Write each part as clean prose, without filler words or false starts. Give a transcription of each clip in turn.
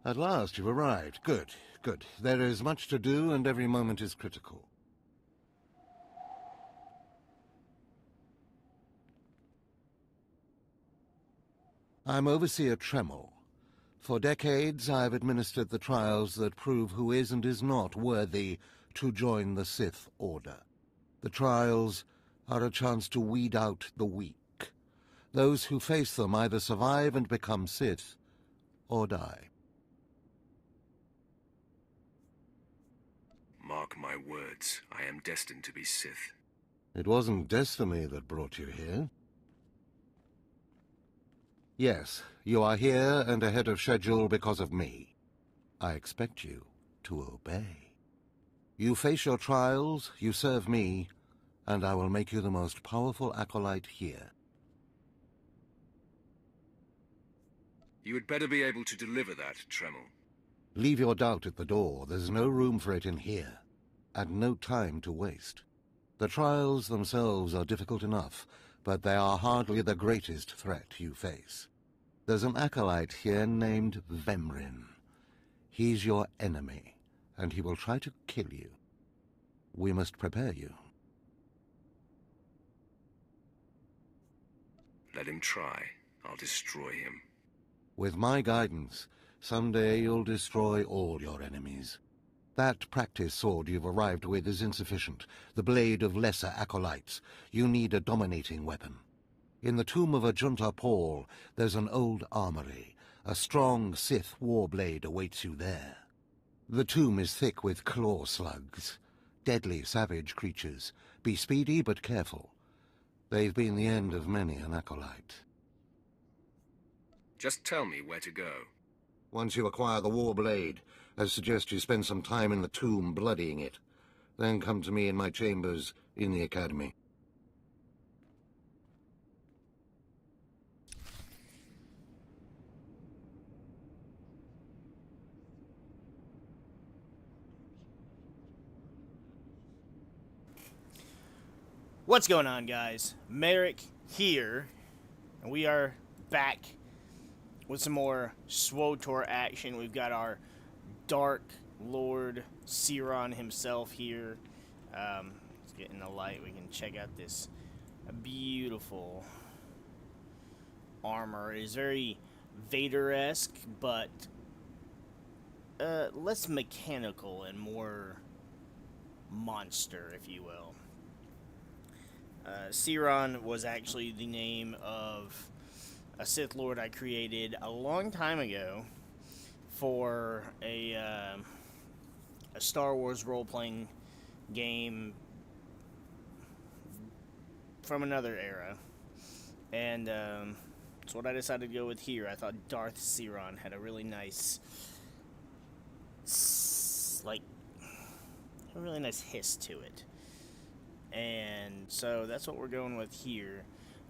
At last you've arrived. Good, good. There is much to do, and every moment is critical. I'm Overseer Tremel. For decades, I've administered the trials that prove who is and is not worthy to join the Sith Order. The trials are a chance to weed out the weak. Those who face them either survive and become Sith, or die. Mark my words, I am destined to be Sith. It wasn't destiny that brought you here. Yes, you are here and ahead of schedule because of me. I expect you to obey. You face your trials, you serve me, and I will make you the most powerful acolyte here. You had better be able to deliver that, Tremel. Leave your doubt at the door. There's no room for it in here, and no time to waste. The trials themselves are difficult enough, but they are hardly the greatest threat you face. There's an acolyte here named Vemrin. He's your enemy, and he will try to kill you. We must prepare you. Let him try. I'll destroy him. With my guidance, someday you'll destroy all your enemies. That practice sword you've arrived with is insufficient. The blade of lesser acolytes. You need a dominating weapon. In the tomb of Ajunta Paul, there's an old armory. A strong Sith warblade awaits you there. The tomb is thick with claw slugs. Deadly, savage creatures. Be speedy but careful. They've been the end of many an acolyte. Just tell me where to go. Once you acquire the warblade, I suggest you spend some time in the tomb bloodying it. Then come to me in my chambers in the academy. What's going on, guys? Merrick here, and we are back with some more SWTOR action. We've got our Dark Lord Siron himself here. Let's get in the light. We can check out this beautiful armor. It is very Vader-esque, but less mechanical and more monster, if you will. Siron was actually the name of a Sith Lord I created a long time ago for a Star Wars role-playing game from another era. And that's what I decided to go with here. I thought Darth Siron had a really nice, a really nice hiss to it. And so that's what we're going with here.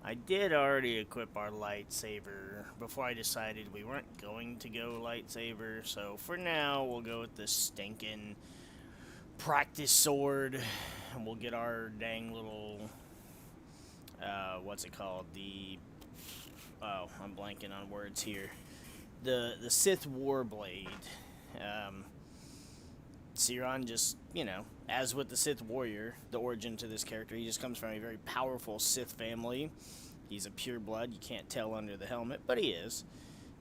I did already equip our lightsaber before I decided we weren't going to go lightsaber. So for now, we'll go with this stinking practice sword. And we'll get our dang little, what's it called? I'm blanking on words here. The Sith Warblade. Siron just, as with the Sith Warrior, the origin to this character, he just comes from a very powerful Sith family. He's a pureblood. You can't tell under the helmet, but he is.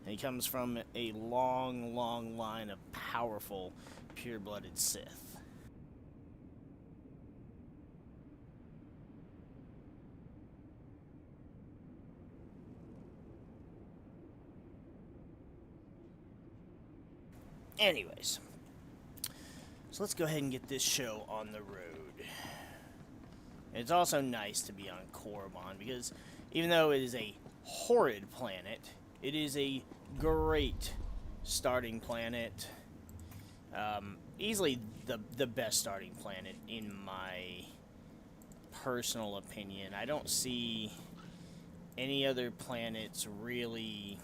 And he comes from a long, long line of powerful, pure-blooded Sith. Anyways. So let's go ahead and get this show on the road. It's also nice to be on Korriban because even though it is a horrid planet, it is a great starting planet. Easily the best starting planet in my personal opinion. I don't see any other planets really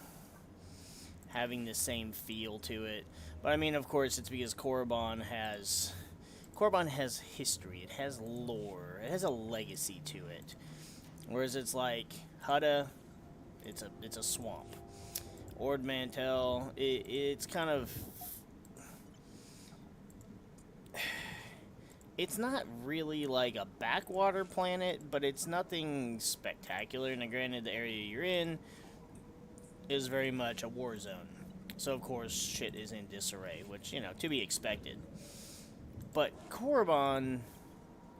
having the same feel to it. But I mean, of course, it's because Korriban has history, it has lore, it has a legacy to it. Whereas it's like Hutta, it's a swamp. Ord Mantell. It's kind of... It's not really like a backwater planet, but it's nothing spectacular. Now, granted, the area you're in is very much a war zone. So, of course, shit is in disarray, which, you know, to be expected. But Korriban...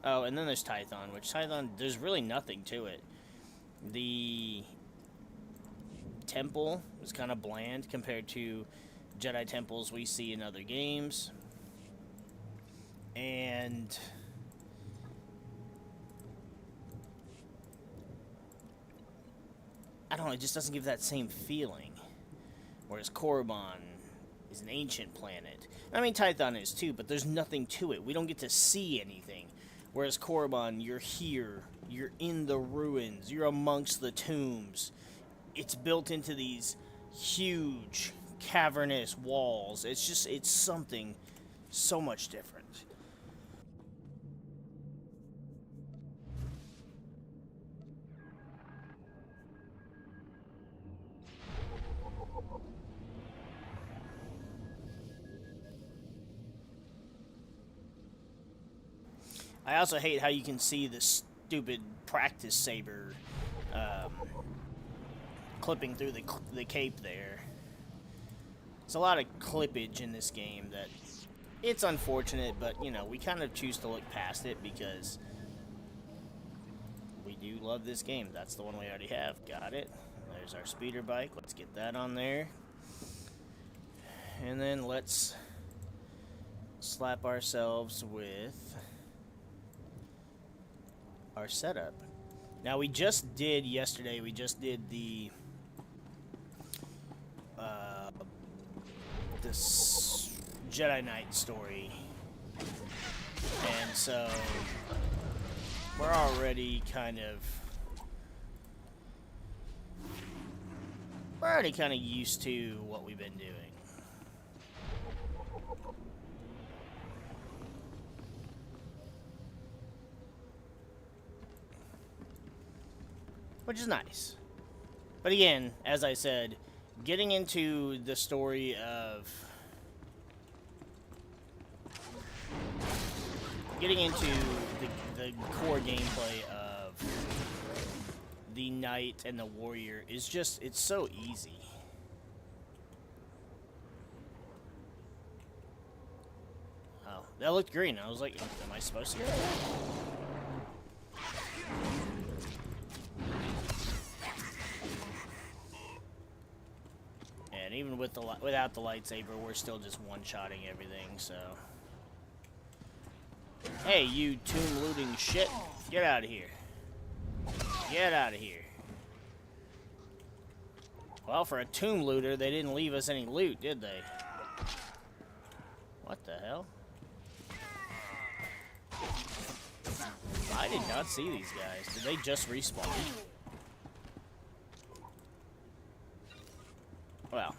Oh, and then there's Tython, which Tython, there's really nothing to it. The temple is kind of bland compared to Jedi temples we see in other games. And I don't know, it just doesn't give that same feeling. Whereas Korriban is an ancient planet. I mean, Tython is too, but there's nothing to it. We don't get to see anything. Whereas Korriban, you're here, you're in the ruins, you're amongst the tombs. It's built into these huge, cavernous walls. It's something so much different. I also hate how you can see the stupid practice saber clipping through the cape there. There's a lot of clippage in this game that it's unfortunate, but, you know, we kind of choose to look past it because we do love this game. That's the one we already have. Got it. There's our speeder bike. Let's get that on there. And then let's slap ourselves with our setup. Now, we just did yesterday, we just did the this Jedi Knight story, and so we're already kind of used to what we've been doing. Which is nice. But again, as I said, getting into the story of... Getting into the core gameplay of the Knight and the Warrior is just, it's so easy. Oh, that looked green. I was like, am I supposed to get that? And even with without the lightsaber, we're still just one-shotting everything, so... Hey, you tomb-looting shit! Get out of here. Get out of here. Well, for a tomb looter, they didn't leave us any loot, did they? What the hell? I did not see these guys. Did they just respawn? Well.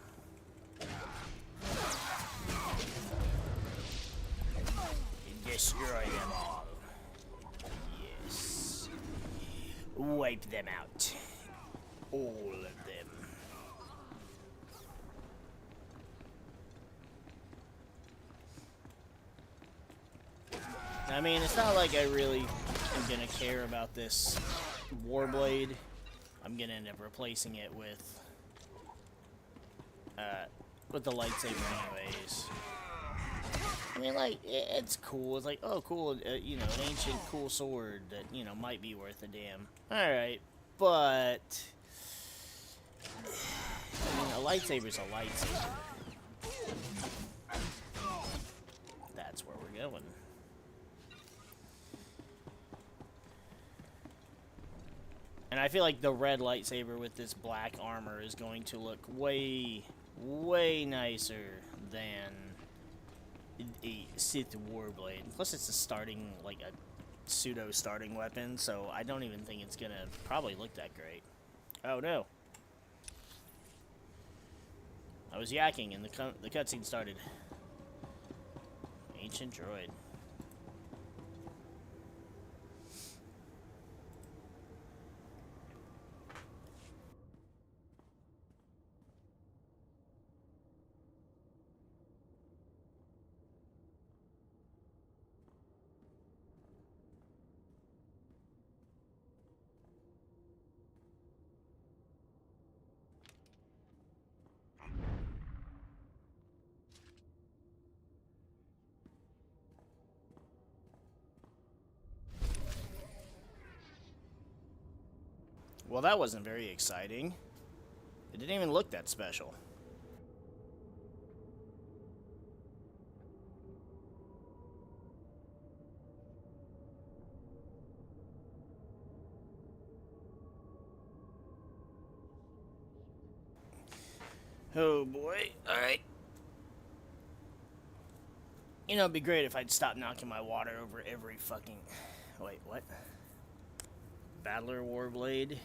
Destroy them all. Yes. Wipe them out. All of them. I mean, it's not like I really am gonna care about this Warblade. I'm gonna end up replacing it with the lightsaber anyways. I mean, like, it's cool. It's like, oh, cool, you know, an ancient cool sword that, you know, might be worth a damn. Alright, but... I mean, a lightsaber's a lightsaber. That's where we're going. And I feel like the red lightsaber with this black armor is going to look way, way nicer than a Sith Warblade. Plus, it's a starting, like a pseudo-starting weapon, so I don't even think it's gonna probably look that great. Oh no. I was yakking and the cutscene started. Ancient droid. Well, that wasn't very exciting. It didn't even look that special. Oh boy. Alright. You know, it'd be great if I'd stop knocking my water over every fucking... Wait, what? Battler Warblade?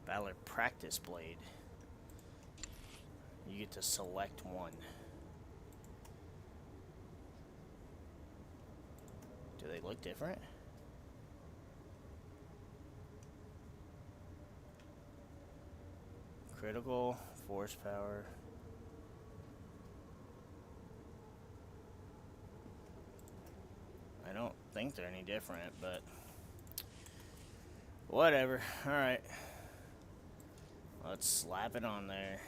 Battler Practice Blade. You get to select one. Do they look different? Critical, force power. I don't think they're any different, but whatever. Alright. Let's slap it on there.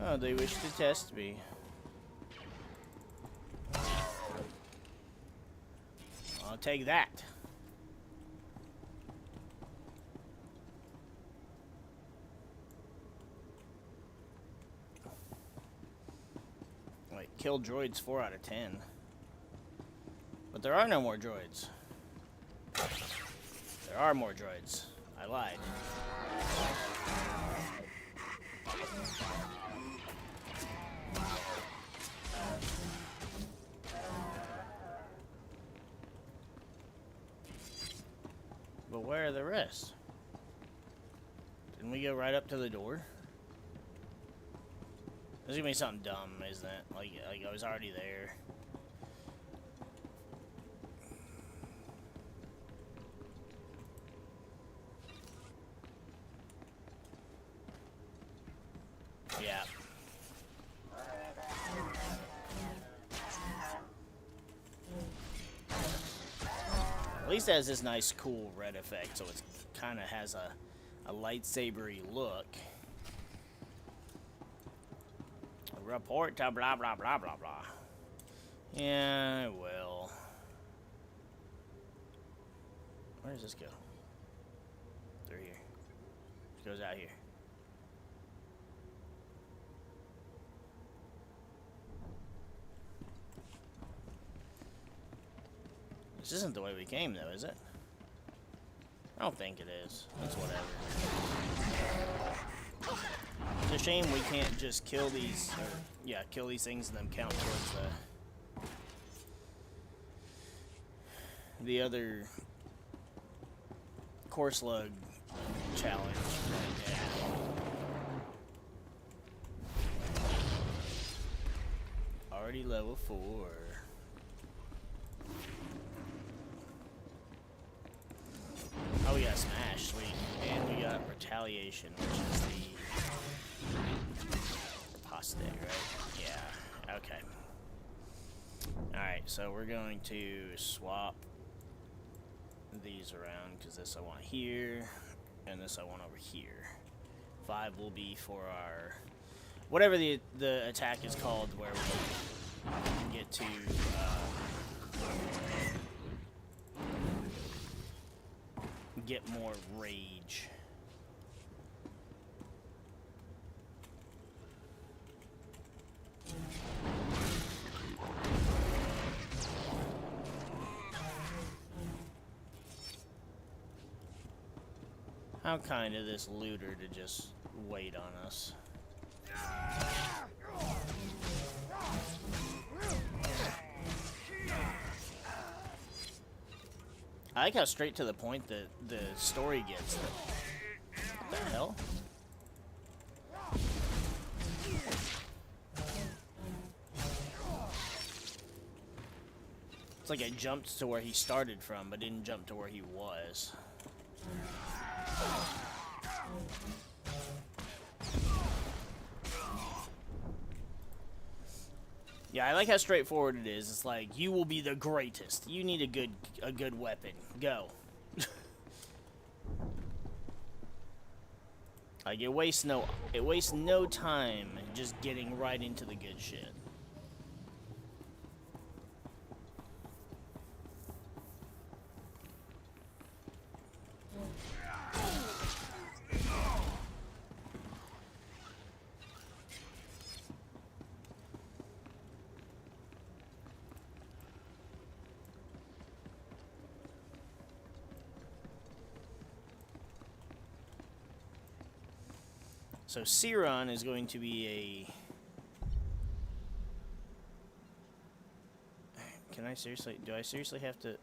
Oh, they wish to test me. I'll take that. Wait, kill droids 4 out of 10. But there are no more droids. There are more droids. I lied. But where are the rest? Didn't we go right up to the door? There's gonna be something dumb, isn't it? Like I was already there. Yeah. At least it has this nice, cool red effect, so it kind of has a lightsaber-y look. Report to blah blah blah blah blah. Yeah, I will. Where does this go? Through here. It goes out here. This isn't the way we came, though, is it? I don't think it is. It's whatever. It's a shame we can't just kill these, or, yeah, kill these things and then count towards the other core slug challenge. Yeah. Already level 4. Oh, we got Smash, sweet. And we got Retaliation, which is the apostate, right? Yeah, okay. Alright, so we're going to swap these around, because this I want here, and this I want over here. 5 will be for our... whatever the attack is called, where we get to... get more rage. How kind of this looter to just wait on us. I like how straight to the point that the story gets. What the hell? It's like I jumped to where he started from, but didn't jump to where he was. Yeah, I like how straightforward it is. It's like, you will be the greatest. You need a good weapon. Go. Like, it wastes no time just getting right into the good shit. So Siron is going to be a... Can I seriously... Do I seriously have to...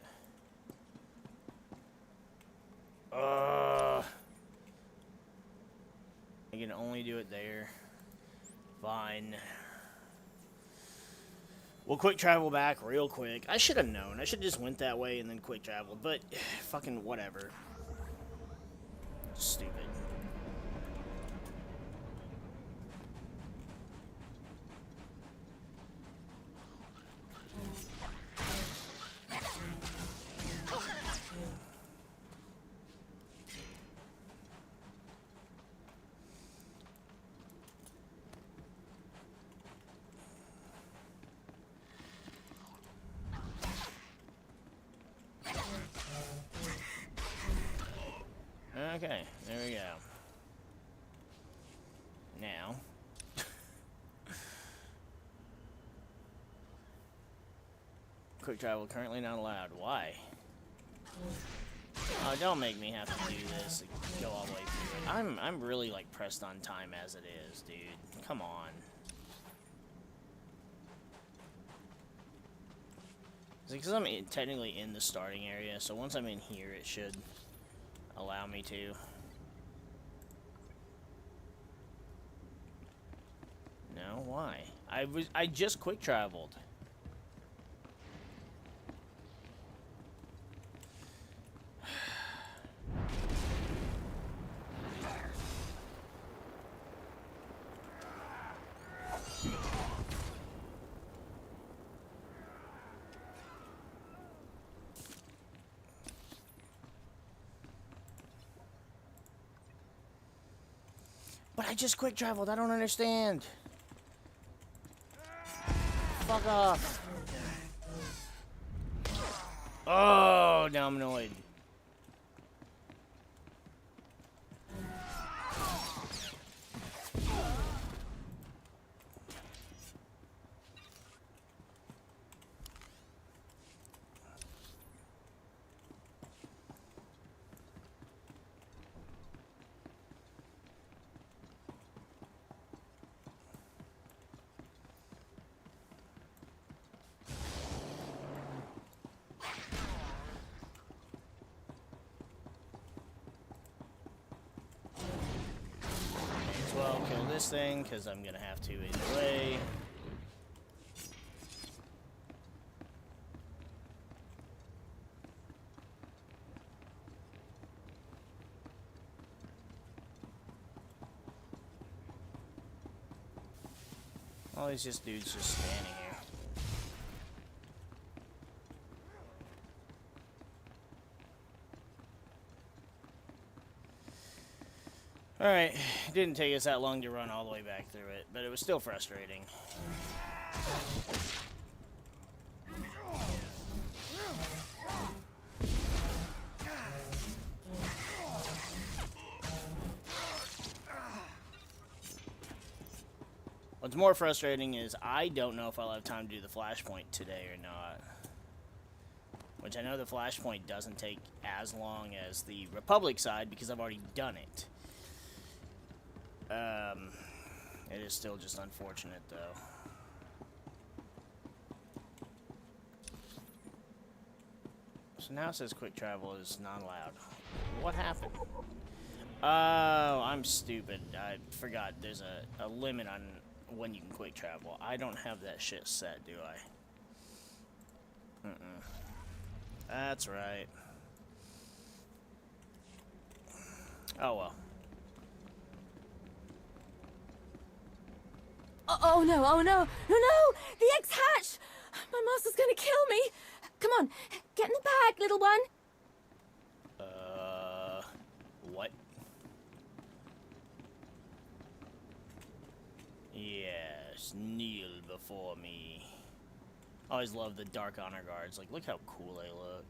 I can only do it there. Fine. We'll quick travel back real quick. I should have known. I should have just went that way and then quick traveled. But, fucking whatever. Stupid. Okay, there we go. Now, quick travel currently not allowed. Why? Oh, don't make me have to do this and go all the way through it. I'm really like pressed on time as it is, dude. Come on. Is it because I'm technically in the starting area? So once I'm in here, it should allow me to. No, why? I just quick traveled. But I just quick traveled. I don't understand. Fuck off. Oh, now I'm annoyed. Well, kill this thing, because I'm going to have to either way. All these dudes just standing here. Alright, it didn't take us that long to run all the way back through it, but it was still frustrating. What's more frustrating is I don't know if I'll have time to do the flashpoint today or not. Which I know the flashpoint doesn't take as long as the Republic side because I've already done it. It is still just unfortunate, though. So now it says quick travel is not allowed. What happened? Oh, I'm stupid. I forgot there's a limit on when you can quick travel. I don't have that shit set, do I? That's right. Oh, well. Oh no, oh no, no, the X-Hatch! My master's gonna kill me! Come on, get in the bag, little one! What? Yes, kneel before me. I always love the Dark Honor Guards. Like, look how cool they look.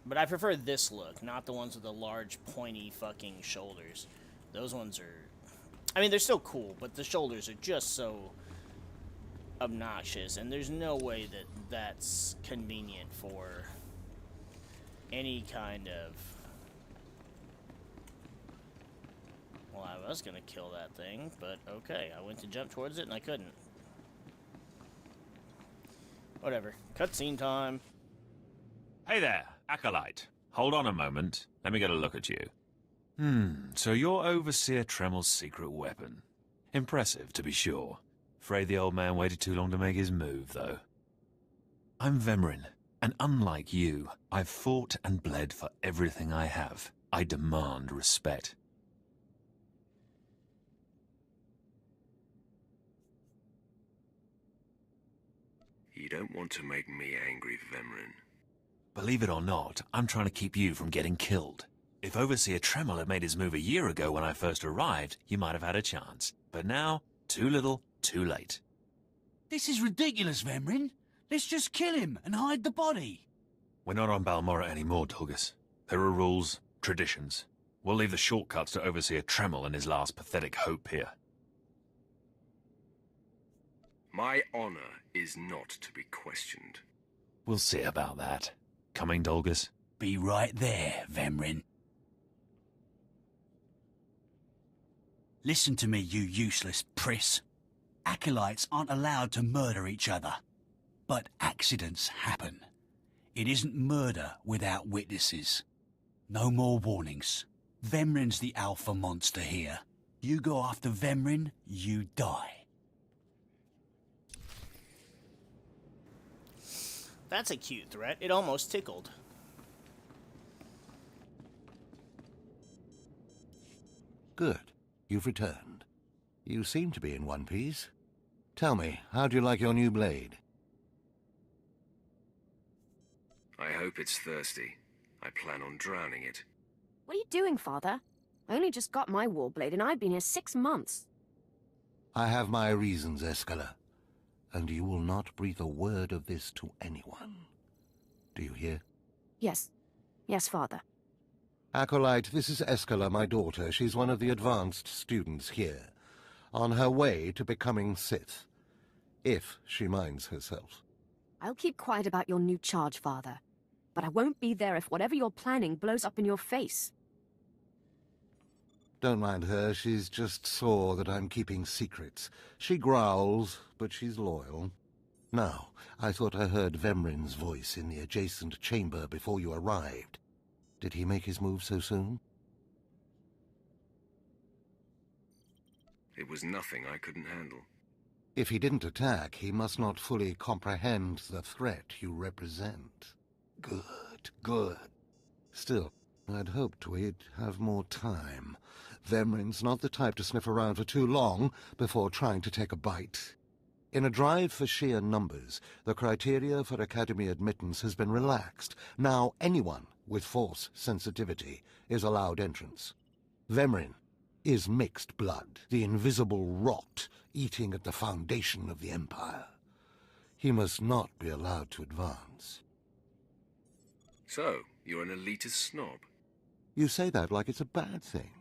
But I prefer this look, not the ones with the large, pointy fucking shoulders. Those ones are... I mean, they're still cool, but the shoulders are just so obnoxious, and there's no way that that's convenient for any kind of... Well, I was gonna kill that thing, but okay. I went to jump towards it, and I couldn't. Whatever. Cutscene time. Hey there, Acolyte. Hold on a moment. Let me get a look at you. So you're Overseer Tremel's secret weapon. Impressive, to be sure. Afraid the old man waited too long to make his move, though. I'm Vemrin, and unlike you, I've fought and bled for everything I have. I demand respect. You don't want to make me angry, Vemrin. Believe it or not, I'm trying to keep you from getting killed. If Overseer Tremel had made his move a year ago when I first arrived, you might have had a chance. But now, too little, too late. This is ridiculous, Vemrin. Let's just kill him and hide the body. We're not on Balmorra anymore, Tulgus. There are rules, traditions. We'll leave the shortcuts to Overseer Tremel and his last pathetic hope here. My honor is not to be questioned. We'll see about that. Coming, Dolgus? Be right there, Vemrin. Listen to me, you useless priss. Acolytes aren't allowed to murder each other. But accidents happen. It isn't murder without witnesses. No more warnings. Vemrin's the alpha monster here. You go after Vemrin, you die. That's a cute threat. It almost tickled. Good. You've returned. You seem to be in one piece. Tell me, how do you like your new blade? I hope it's thirsty. I plan on drowning it. What are you doing, Father? I only just got my warblade and I've been here 6 months. I have my reasons, Escala. And you will not breathe a word of this to anyone. Do you hear? Yes. Yes, Father. Acolyte, this is Escala, my daughter. She's one of the advanced students here. On her way to becoming Sith. If she minds herself. I'll keep quiet about your new charge, Father. But I won't be there if whatever you're planning blows up in your face. Don't mind her, she's just sore that I'm keeping secrets. She growls, but she's loyal. Now, I thought I heard Vemrin's voice in the adjacent chamber before you arrived. Did he make his move so soon? It was nothing I couldn't handle. If he didn't attack, he must not fully comprehend the threat you represent. Good, good. Still, I'd hoped we'd have more time. Vemrin's not the type to sniff around for too long before trying to take a bite. In a drive for sheer numbers, the criteria for Academy admittance has been relaxed. Now anyone with Force sensitivity is allowed entrance. Vemrin is mixed blood, the invisible rot eating at the foundation of the Empire. He must not be allowed to advance. So, you're an elitist snob? You say that like it's a bad thing.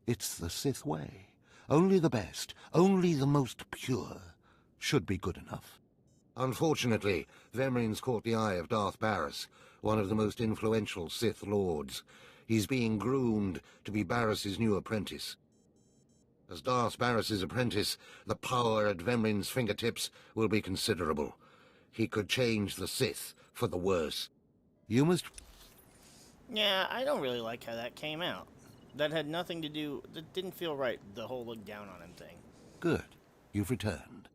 It's the Sith way. Only the best, only the most pure, should be good enough. Unfortunately, Vemrin's caught the eye of Darth Barris, one of the most influential Sith Lords. He's being groomed to be Barris's new apprentice. As Darth Barris's apprentice, the power at Vemrin's fingertips will be considerable. He could change the Sith for the worse. You must... Yeah, I don't really like how that came out. That had nothing to do... That didn't feel right, the whole look down on him thing. Good. You've returned.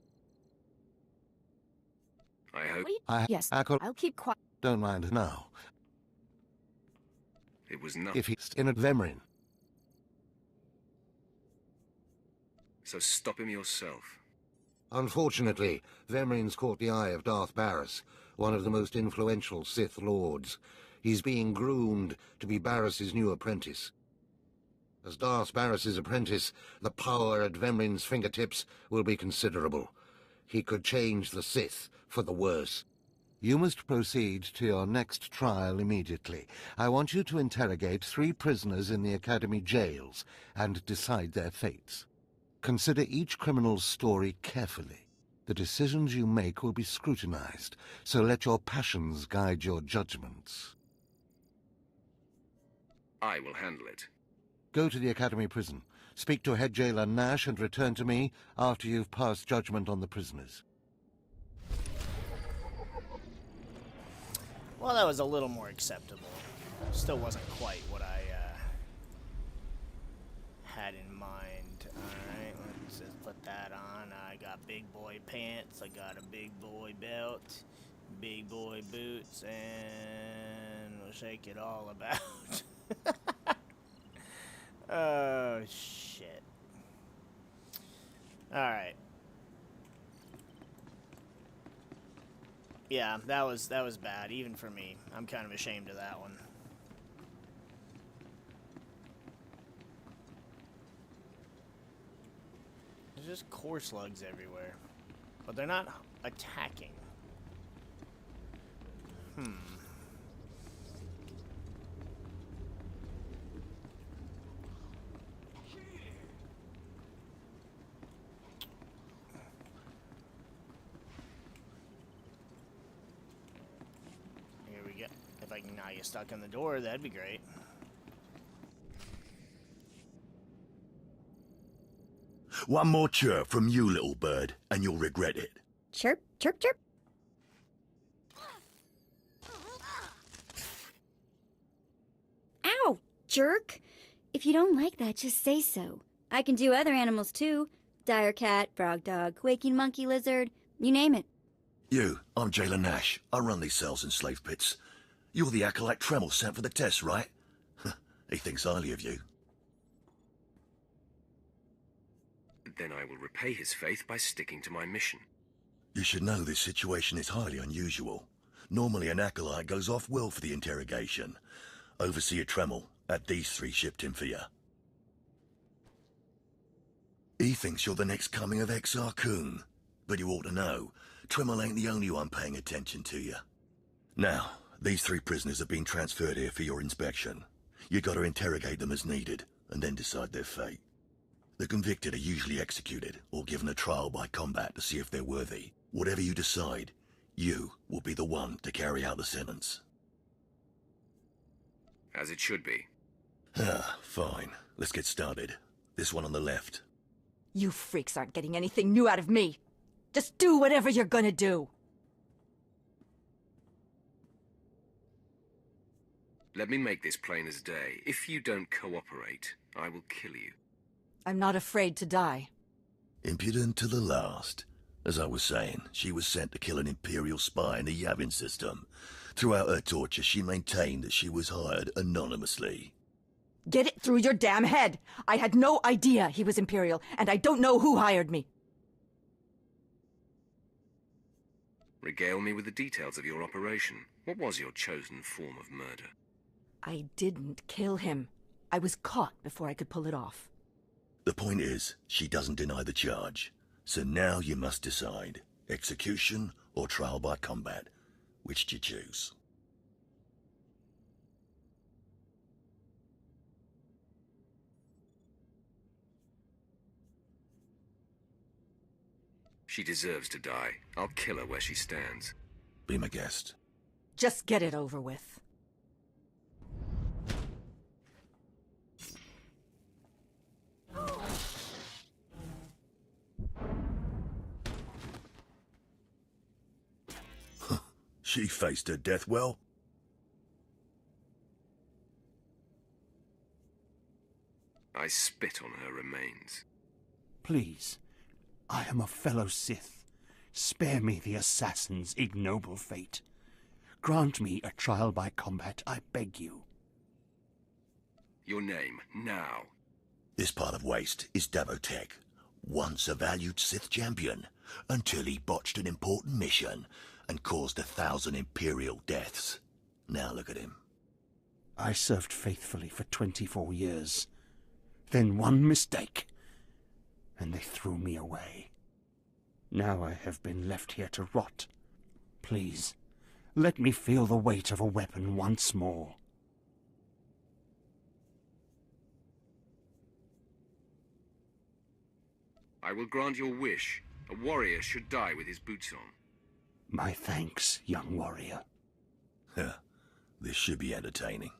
I hope... Yes, I'll keep quiet. Don't mind her now. it was nothing. If he's in at Vemrin. So stop him yourself. Unfortunately, Vemrin's caught the eye of Darth Barris, one of the most influential Sith Lords. He's being groomed to be Barris's new apprentice. As Darth Barris's apprentice, the power at Vemrin's fingertips will be considerable. He could change the Sith for the worse. You must proceed to your next trial immediately. I want you to interrogate 3 prisoners in the Academy jails and decide their fates. Consider each criminal's story carefully. The decisions you make will be scrutinized, so let your passions guide your judgments. I will handle it. Go to the Academy prison. Speak to head jailer Nash and return to me after you've passed judgment on the prisoners. Well, that was a little more acceptable. Still wasn't quite what I had in mind. Alright, let's just put that on. I got big boy pants, I got a big boy belt, big boy boots, and we'll shake it all about. Oh, shit. Alright. Yeah, that was bad, even for me. I'm kind of ashamed of that one. There's just core slugs everywhere. But they're not attacking. Here we go. If I can not get stuck in the door, that'd be great. One more chirp from you, little bird, and you'll regret it. Chirp, chirp, chirp. Ow, jerk. If you don't like that, just say so. I can do other animals too. Dire cat, frog dog, quaking monkey lizard, you name it. You, I'm Jailer Nash. I run these cells and slave pits. You're the acolyte Tremel sent for the test, right? He thinks highly of you. Then I will repay his faith by sticking to my mission. You should know this situation is highly unusual. Normally an acolyte goes off-world for the interrogation. Overseer Tremel had these 3 shipped in for you. He thinks you're the next coming of Exar Kun, but you ought to know, Tremel ain't the only one paying attention to you. Now, these 3 prisoners have been transferred here for your inspection. You gotta interrogate them as needed, and then decide their fate. The convicted are usually executed, or given a trial by combat to see if they're worthy. Whatever you decide, you will be the one to carry out the sentence. As it should be. Fine. Let's get started. This one on the left. You freaks aren't getting anything new out of me. Just do whatever you're gonna do. Let me make this plain as day. If you don't cooperate, I will kill you. I'm not afraid to die. Impudent to the last. As I was saying, she was sent to kill an Imperial spy in the Yavin system. Throughout her torture, she maintained that she was hired anonymously. Get it through your damn head! I had no idea he was Imperial, and I don't know who hired me. Regale me with the details of your operation. What was your chosen form of murder? I didn't kill him. I was caught before I could pull it off. The point is, she doesn't deny the charge. So now you must decide. Execution or trial by combat. Which do you choose? She deserves to die. I'll kill her where she stands. Be my guest. Just get it over with. She faced her death well. I spit on her remains. Please, I am a fellow Sith. Spare me the assassin's ignoble fate. Grant me a trial by combat, I beg you. Your name, now. This part of Waste is Davotech, once a valued Sith champion, until he botched an important mission and caused 1,000 Imperial deaths. Now look at him. I served faithfully for 24 years. Then one mistake, and they threw me away. Now I have been left here to rot. Please, let me feel the weight of a weapon once more. I will grant your wish. A warrior should die with his boots on. My thanks, young warrior. This should be entertaining.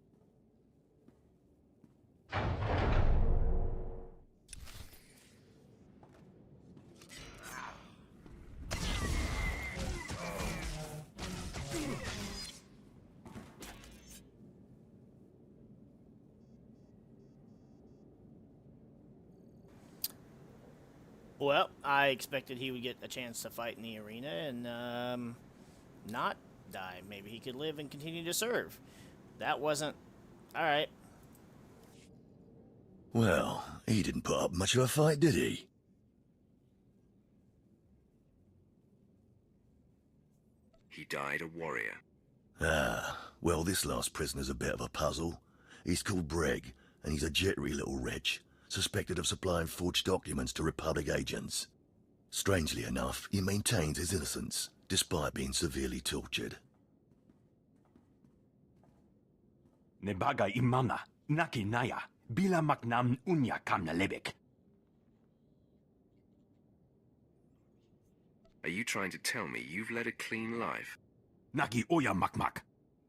Well, I expected he would get a chance to fight in the arena and, not die. Maybe he could live and continue to serve. That wasn't... Alright. Well, he didn't put up much of a fight, did he? He died a warrior. Well, this last prisoner's a bit of a puzzle. He's called Breg, and he's a jittery little wretch, suspected of supplying forged documents to Republic agents. Strangely enough, he maintains his innocence, despite being severely tortured. Nebaga imana, naki naya, bila maknam unya kamna lebek. Are you trying to tell me you've led a clean life? Naki oya makmak.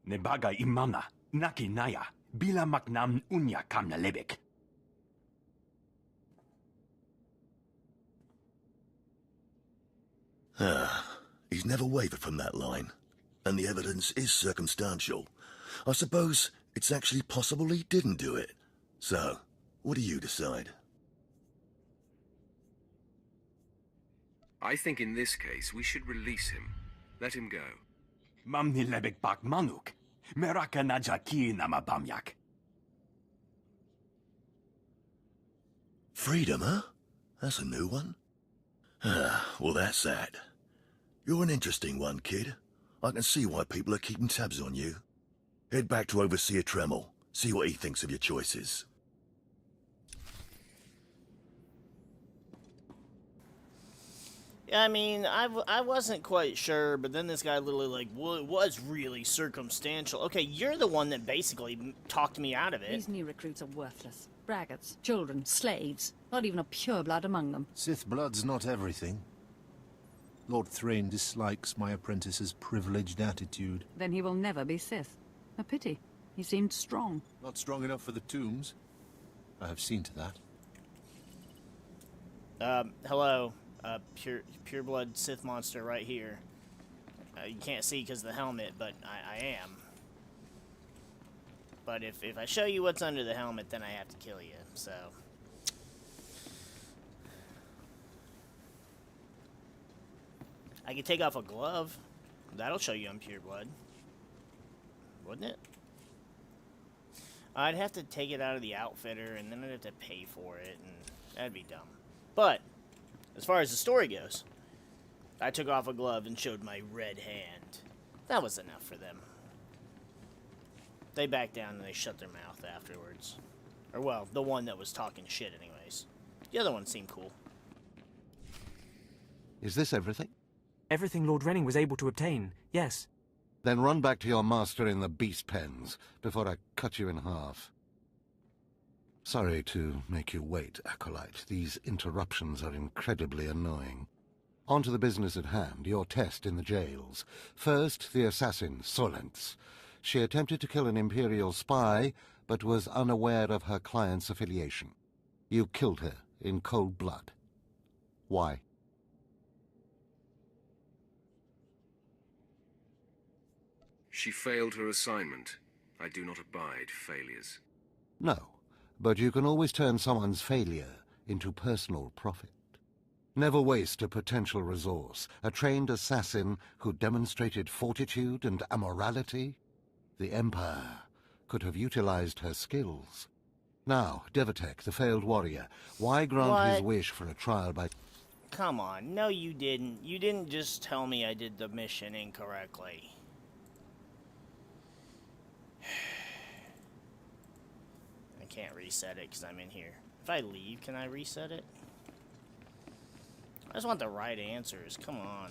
Nebaga imana, naki naya, bila maknam unya kamna lebek. He's never wavered from that line, and the evidence is circumstantial. I suppose it's actually possible he didn't do it. So, what do you decide? I think in this case we should release him. Let him go. Mamni lebek bak manuk. Meraka najaki namabamyak. Freedom, huh? That's a new one. Well, that's that. You're an interesting one, kid. I can see why people are keeping tabs on you. Head back to Overseer Tremel. See what he thinks of your choices. Yeah, I mean, I wasn't quite sure, but then this guy literally, like, well, it was really circumstantial. Okay, you're the one that basically talked me out of it. These new recruits are worthless. Braggarts, children, slaves. Not even a pureblood among them. Sith blood's not everything. Lord Thrain dislikes my apprentice's privileged attitude. Then he will never be Sith. A pity. He seemed strong. Not strong enough for the tombs. I have seen to that. Hello. Pureblood Sith monster right here. You can't see because of the helmet, but I am. But if I show you what's under the helmet, then I have to kill you, so... I could take off a glove. That'll show you I'm pureblood. Wouldn't it? I'd have to take it out of the outfitter, and then I'd have to pay for it, and that'd be dumb. But, as far as the story goes, I took off a glove and showed my red hand. That was enough for them. They backed down and they shut their mouth afterwards. Or, well, the one that was talking shit anyways. The other one seemed cool. Is this everything? Everything Lord Renning was able to obtain, yes. Then run back to your master in the beast pens before I cut you in half. Sorry to make you wait, Acolyte. These interruptions are incredibly annoying. On to the business at hand, your test in the jails. First, the assassin, Solentz. She attempted to kill an Imperial spy, but was unaware of her client's affiliation. You killed her in cold blood. Why? She failed her assignment. I do not abide failures. No, but you can always turn someone's failure into personal profit. Never waste a potential resource. A trained assassin who demonstrated fortitude and amorality. The Empire could have utilized her skills. Now, Devatek, the failed warrior, why grant his wish for a trial by... Come on, no you didn't. You didn't just tell me I did the mission incorrectly. I can't reset it because I'm in here. If I leave, can I reset it? I just want the right answers. Come on.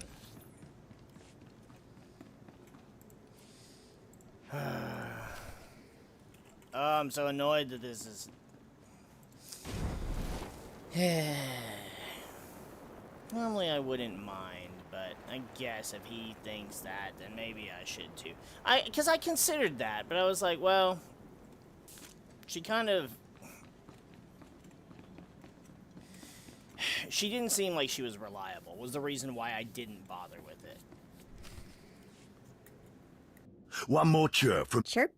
Oh, I'm so annoyed that this is... Normally I wouldn't mind, but I guess if he thinks that, then maybe I should too. Because I considered that, but I was like, well... She kind of... She didn't seem like she was reliable, was the reason why I didn't bother with it. One more chirp from... Chirp?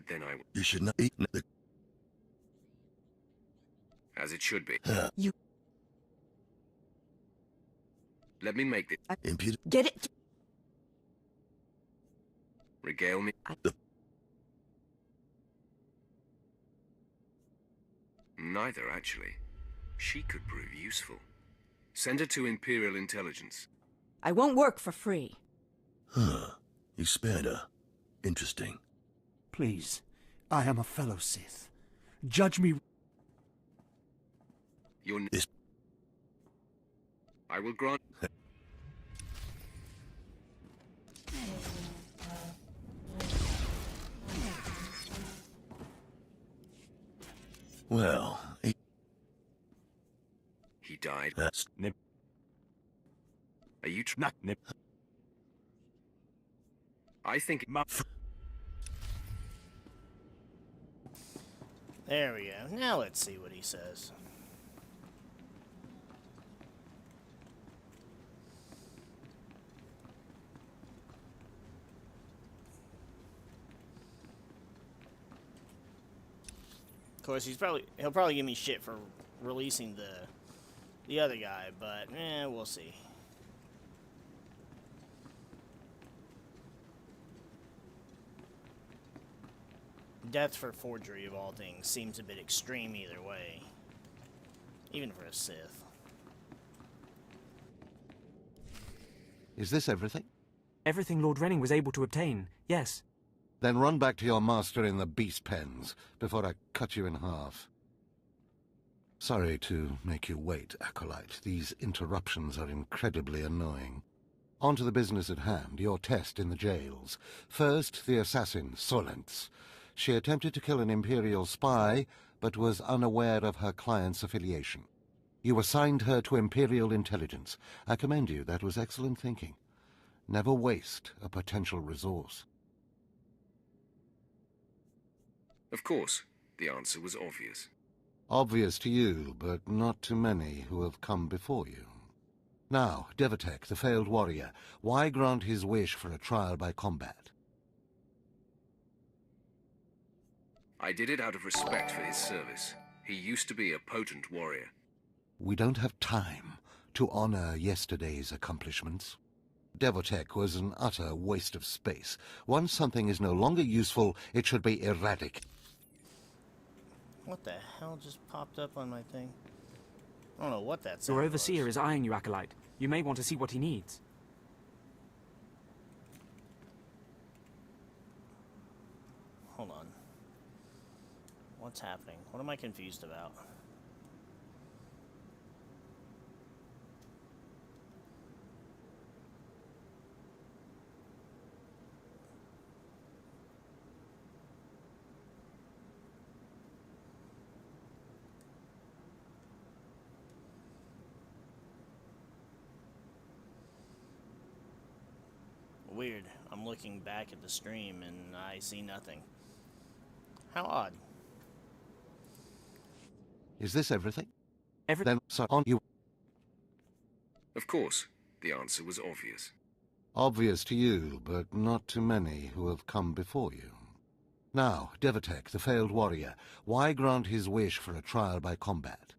Then I... You should not eat the... As it should be. You... Let me make this... Impudent... Get it... Regale me... Neither, actually. She could prove useful. Send her to Imperial Intelligence. I won't work for free. Huh. You spared her. Interesting. Please, I am a fellow Sith. Judge me... Your... I will grant... Well, He died. That's... Nip. Are you not Nip? I think... There we go. Now let's see what he says. Of course, he'll probably give me shit for releasing the other guy, but we'll see. Death for forgery of all things seems a bit extreme either way, even for a Sith. Is this everything? Everything Lord Renning was able to obtain, yes. Then run back to your master in the beast pens before I cut you in half. Sorry to make you wait, Acolyte. These interruptions are incredibly annoying. On to the business at hand, your test in the jails. First, the assassin, Solence. She attempted to kill an Imperial spy, but was unaware of her client's affiliation. You assigned her to Imperial Intelligence. I commend you. That was excellent thinking. Never waste a potential resource. Of course, the answer was obvious. Obvious to you, but not to many who have come before you. Now, Devatek, the failed warrior, why grant his wish for a trial by combat? I did it out of respect for his service. He used to be a potent warrior. We don't have time to honor yesterday's accomplishments. Devatek was an utter waste of space. Once something is no longer useful, it should be eradicated. What the hell just popped up on my thing? I don't know what that Your overseer is eyeing you, Acolyte. You may want to see what he needs. Hold on. What's happening? What am I confused about? Weird. I'm looking back at the stream and I see nothing. How odd. Is this everything? Everything. Then, so on you. Of course, the answer was obvious. Obvious to you, but not to many who have come before you. Now, Devatek, the failed warrior, why grant his wish for a trial by combat?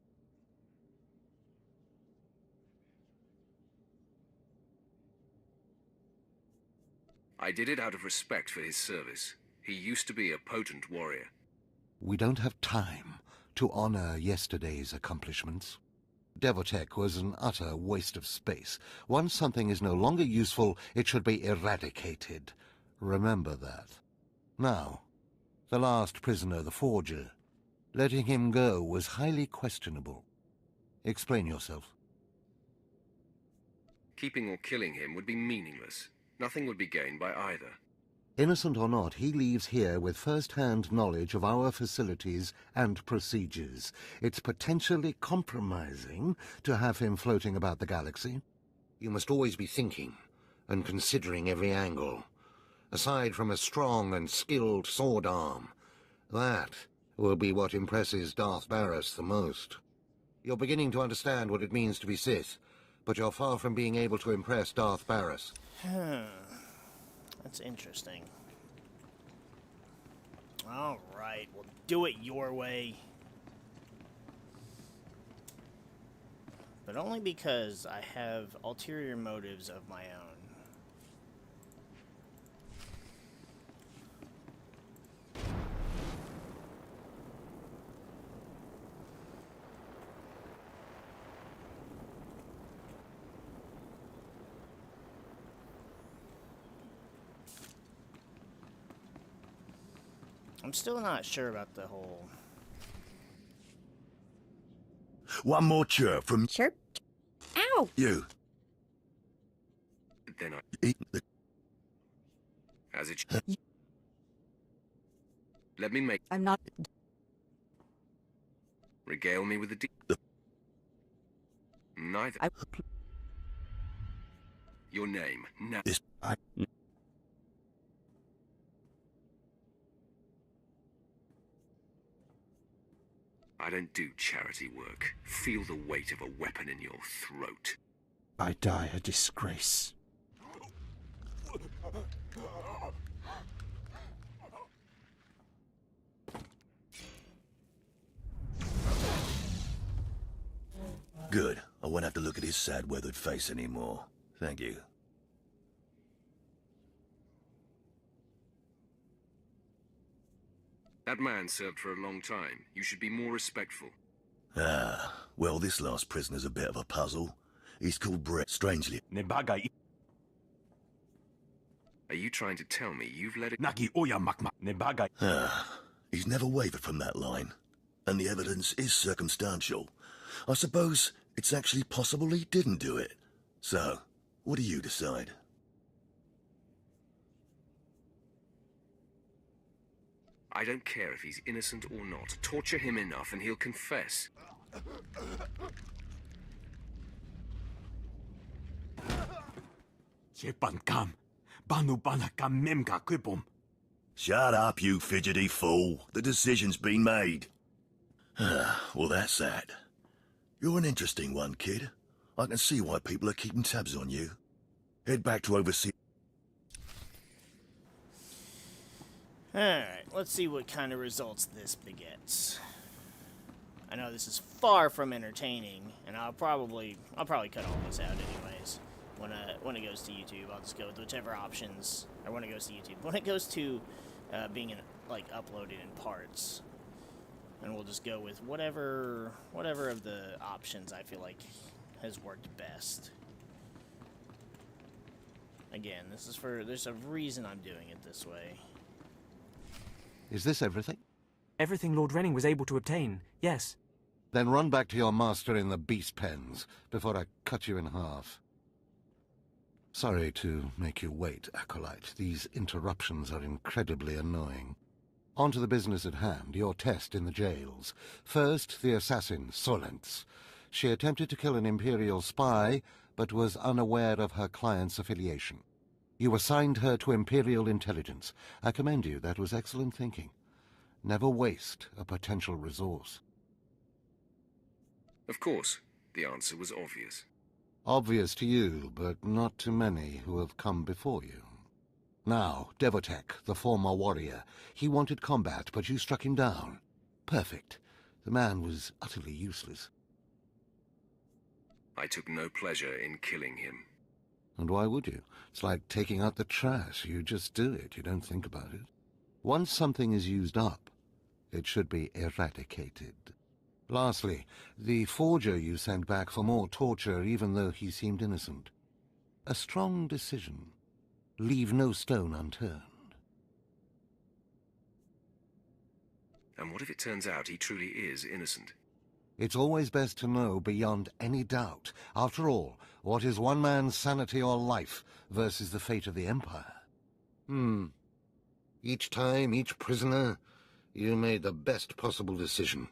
I did it out of respect for his service. He used to be a potent warrior. We don't have time to honor yesterday's accomplishments. Devatek was an utter waste of space. Once something is no longer useful, it should be eradicated. Remember that. Now, the last prisoner, the Forger. Letting him go was highly questionable. Explain yourself. Keeping or killing him would be meaningless. Nothing would be gained by either. Innocent or not, he leaves here with first-hand knowledge of our facilities and procedures. It's potentially compromising to have him floating about the galaxy. You must always be thinking and considering every angle. Aside from a strong and skilled sword arm, that will be what impresses Darth Barris the most. You're beginning to understand what it means to be Sith, but you're far from being able to impress Darth Barris. That's interesting. Alright, we'll do it your way. But only because I have ulterior motives of my own. I'm still not sure about the whole... One more chirp from... Chirp? Ow! You. Then I... Eat the... As it should. Let me make... I'm not... Regale me with the... Neither. Your name, now. This... I don't do charity work. Feel the weight of a weapon in your throat. I die a disgrace. Good. I won't have to look at his sad, weathered face anymore. Thank you. That man served for a long time. You should be more respectful. Ah, well, this last prisoner's a bit of a puzzle. He's called Brett, strangely. Are you trying to tell me you've let it... Ah, he's never wavered from that line. And the evidence is circumstantial. I suppose it's actually possible he didn't do it. So, what do you decide? I don't care if he's innocent or not. Torture him enough and he'll confess. Shut up, you fidgety fool. The decision's been made. Well, that's that. You're an interesting one, kid. I can see why people are keeping tabs on you. Head back to oversee... Alright, let's see what kind of results this begets. I know this is far from entertaining, and I'll probably cut all this out anyways. When it goes to YouTube, I'll just go with whichever options, or when it goes to YouTube. When it goes to being uploaded in parts, and we'll just go with whatever of the options I feel like has worked best. Again, there's a reason I'm doing it this way. Is this everything? Everything Lord Renning was able to obtain, yes. Then run back to your master in the beast pens before I cut you in half. Sorry to make you wait, Acolyte. These interruptions are incredibly annoying. On to the business at hand, your test in the jails. First, the assassin, Solence. She attempted to kill an Imperial spy, but was unaware of her client's affiliation. You assigned her to Imperial intelligence. I commend you. That was excellent thinking. Never waste a potential resource. Of course, the answer was obvious. Obvious to you, but not to many who have come before you. Now, Devotek, the former warrior. He wanted combat, but you struck him down. Perfect. The man was utterly useless. I took no pleasure in killing him. And why would you? It's like taking out the trash. You just do it. You don't think about it. Once something is used up, it should be eradicated. Lastly, the forger you sent back for more torture even though he seemed innocent. A strong decision. Leave no stone unturned. And what if it turns out he truly is innocent? It's always best to know beyond any doubt. After all, what is one man's sanity or life versus the fate of the Empire? Each time, each prisoner, you made the best possible decision.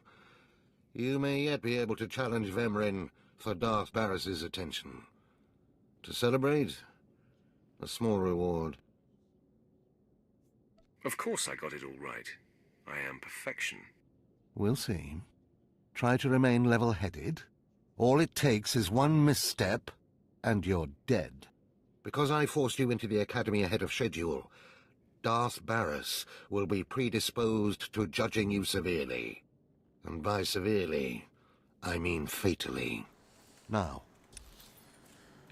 You may yet be able to challenge Vemrin for Darth Barris's attention. To celebrate, a small reward. Of course I got it all right. I am perfection. We'll see. Try to remain level-headed. All it takes is one misstep, and you're dead. Because I forced you into the Academy ahead of schedule, Darth Barris will be predisposed to judging you severely. And by severely, I mean fatally. Now.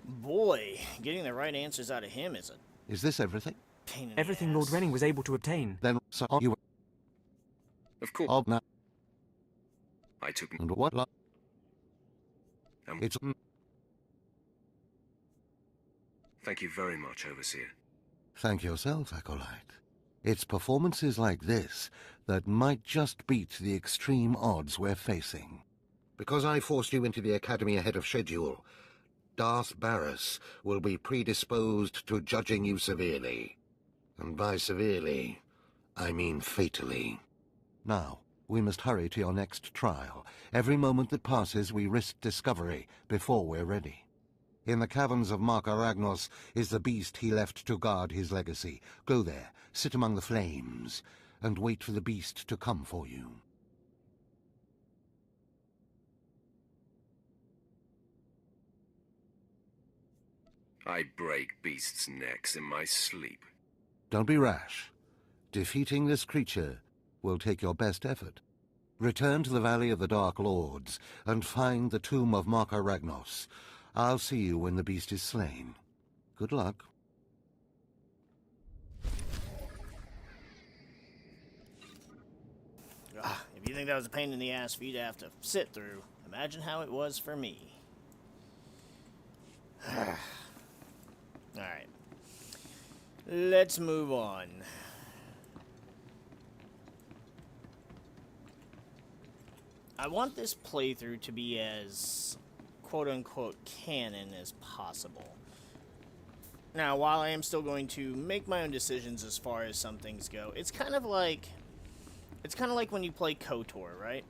Boy, getting the right answers out of him is a Is this everything? pain in Everything the Lord ass. Renning was able to obtain. Then, so you... Of course. Oh, now. I took... And what? And It's... Thank you very much, Overseer. Thank yourself, Acolyte. It's performances like this that might just beat the extreme odds we're facing. Because I forced you into the Academy ahead of schedule, Darth Barris will be predisposed to judging you severely. And by severely, I mean fatally. Now, we must hurry to your next trial. Every moment that passes, we risk discovery before we're ready. In the caverns of Mark Aragnos is the beast he left to guard his legacy. Go there, sit among the flames, and wait for the beast to come for you. I break beasts' necks in my sleep. Don't be rash. Defeating this creature will take your best effort. Return to the Valley of the Dark Lords and find the tomb of Mark Aragnos. I'll see you when the beast is slain. Good luck. If you think that was a pain in the ass for you to have to sit through, imagine how it was for me. Alright. Let's move on. I want this playthrough to be as quote-unquote canon as possible. Now, while I am still going to make my own decisions as far as some things go, it's kind of like when you play KOTOR, right?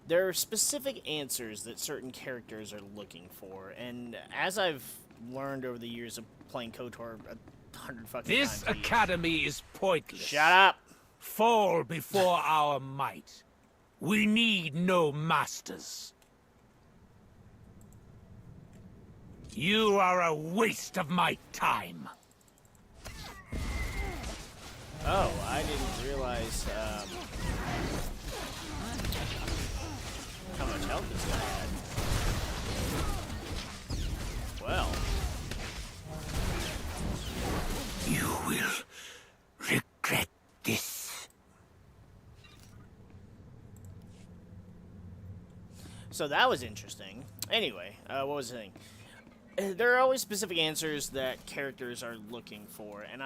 There are specific answers that certain characters are looking for, and as I've learned over the years of playing KOTOR 100 fucking times. This academy is pointless. Shut up! Fall before our might. We need no masters. You are a waste of my time. Oh, I didn't realize how much health this guy had. Well. You will regret this. So that was interesting. Anyway, what was the thing? There are always specific answers that characters are looking for, and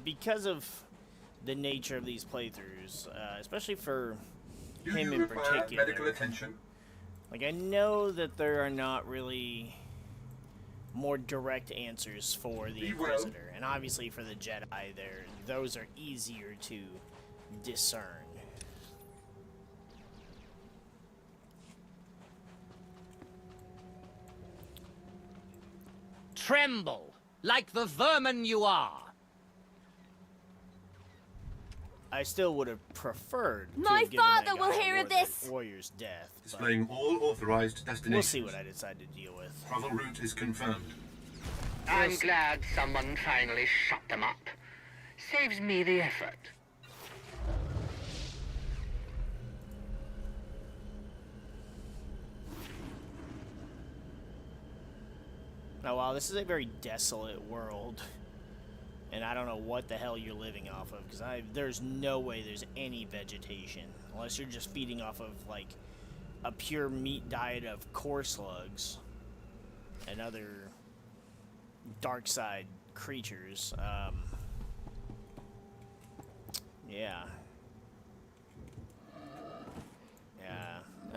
because of the nature of these playthroughs, especially for him in particular, medical attention. Like, I know that there are not really more direct answers for the Inquisitor, and obviously for the Jedi, those are easier to discern. Tremble, like the vermin you are. I still would have preferred to My have given that father will guy hear of Warrior- this. Warrior's death. but Displaying all authorized destinations. We'll see what I decide to deal with. Travel route is confirmed. I'm glad someone finally shut them up. Saves me the effort. Now, while this is a very desolate world, and I don't know what the hell you're living off of, because there's no way there's any vegetation, unless you're just feeding off of, like, a pure meat diet of core slugs and other dark side creatures. Yeah.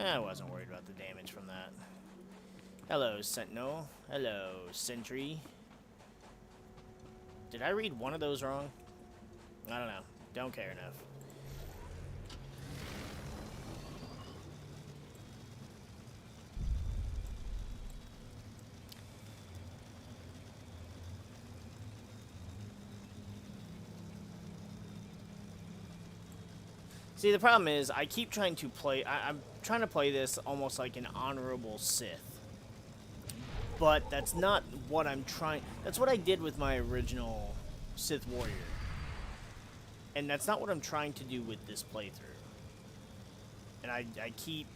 I wasn't worried about the damage from that. Hello, Sentinel. Hello, Sentry. Did I read one of those wrong? I don't know. Don't care enough. See, the problem is, I keep trying to play... I'm trying to play this almost like an honorable Sith. But that's not what I'm trying... That's what I did with my original Sith Warrior. And that's not what I'm trying to do with this playthrough. And I keep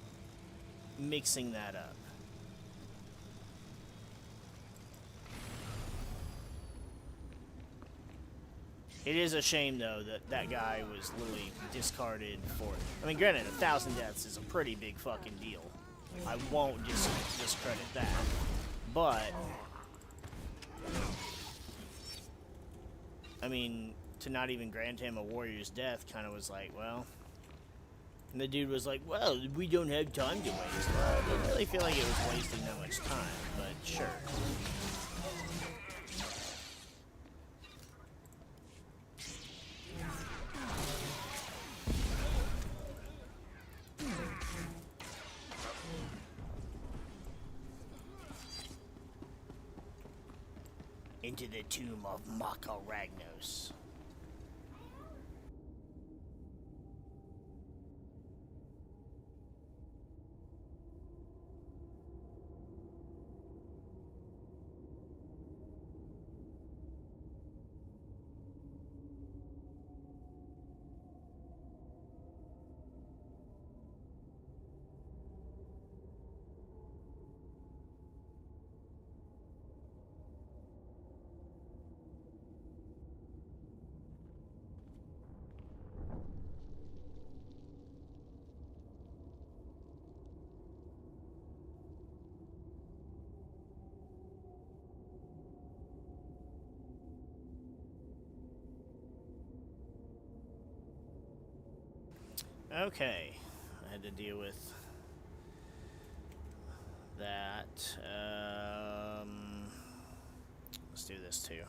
mixing that up. It is a shame, though, that that guy was literally discarded for... I mean, granted, 1,000 deaths is a pretty big fucking deal. I won't just discredit that. But... I mean, to not even grant him a warrior's death kind of was like, well... And the dude was like, well, we don't have time to waste. Well, I didn't really feel like it was wasting that much time, but sure. Into the tomb of Maka Ragnos. Okay, I had to deal with that. Let's do this too.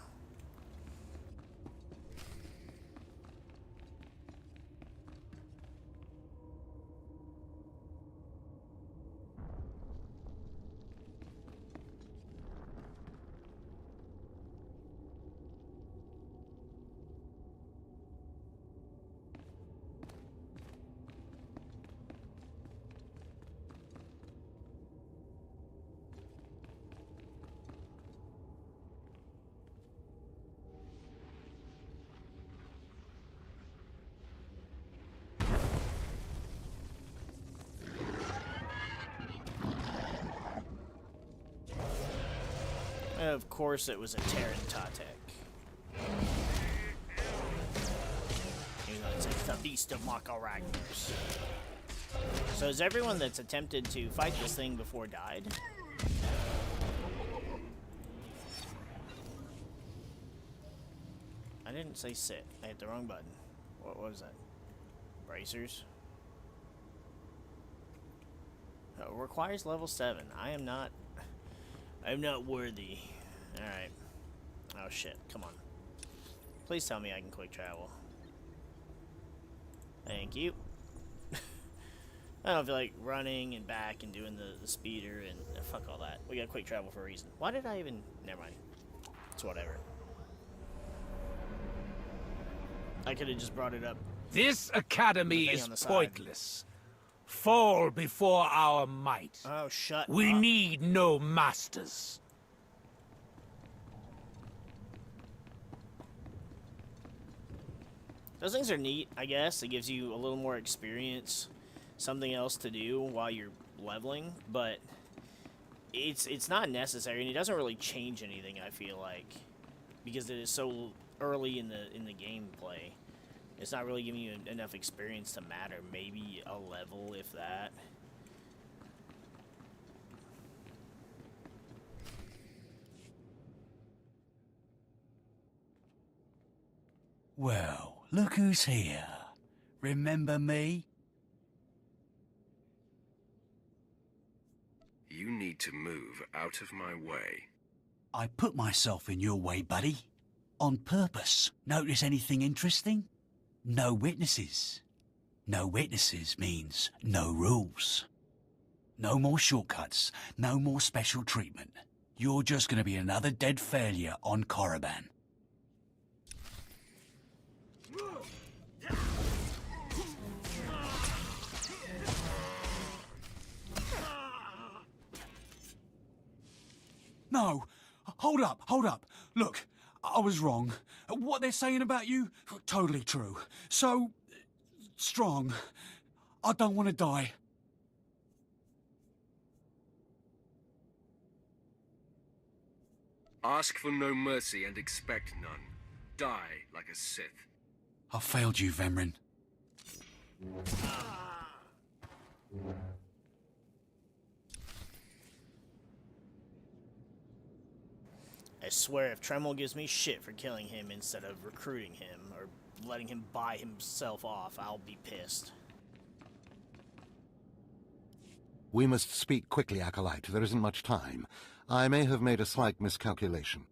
Of course it was a Terran Tatek. Even though it's the Beast of Maka Ragnos. So has everyone that's attempted to fight this thing before died? I didn't say sit. I hit the wrong button. What was that? Bracers? Oh, requires level 7. I'm not worthy. Alright. Oh shit, come on. Please tell me I can quick travel. Thank you. I don't feel like running and back and doing the speeder and fuck all that. We got quick travel for a reason. Why did I even... Never mind. It's whatever. I could have just brought it up. This academy is pointless. Fall before our might. Oh, shut We up. need no masters. Those things are neat, I guess. It gives you a little more experience, something else to do while you're leveling, but it's not necessary, and it doesn't really change anything, I feel like, because it is so early in the gameplay. It's not really giving you enough experience to matter. Maybe a level, if that. Well, look who's here. Remember me? You need to move out of my way. I put myself in your way, buddy. On purpose. Notice anything interesting? No witnesses. No witnesses means no rules. No more shortcuts. No more special treatment. You're just gonna be another dead failure on Korriban. No! Hold up. Look, I was wrong. What they're saying about you, totally true. So, strong. I don't want to die. Ask for no mercy and expect none. Die like a Sith. I failed you, Vemrin. I swear if Tremel gives me shit for killing him instead of recruiting him or letting him buy himself off, I'll be pissed. We must speak quickly, Acolyte. There isn't much time. I may have made a slight miscalculation.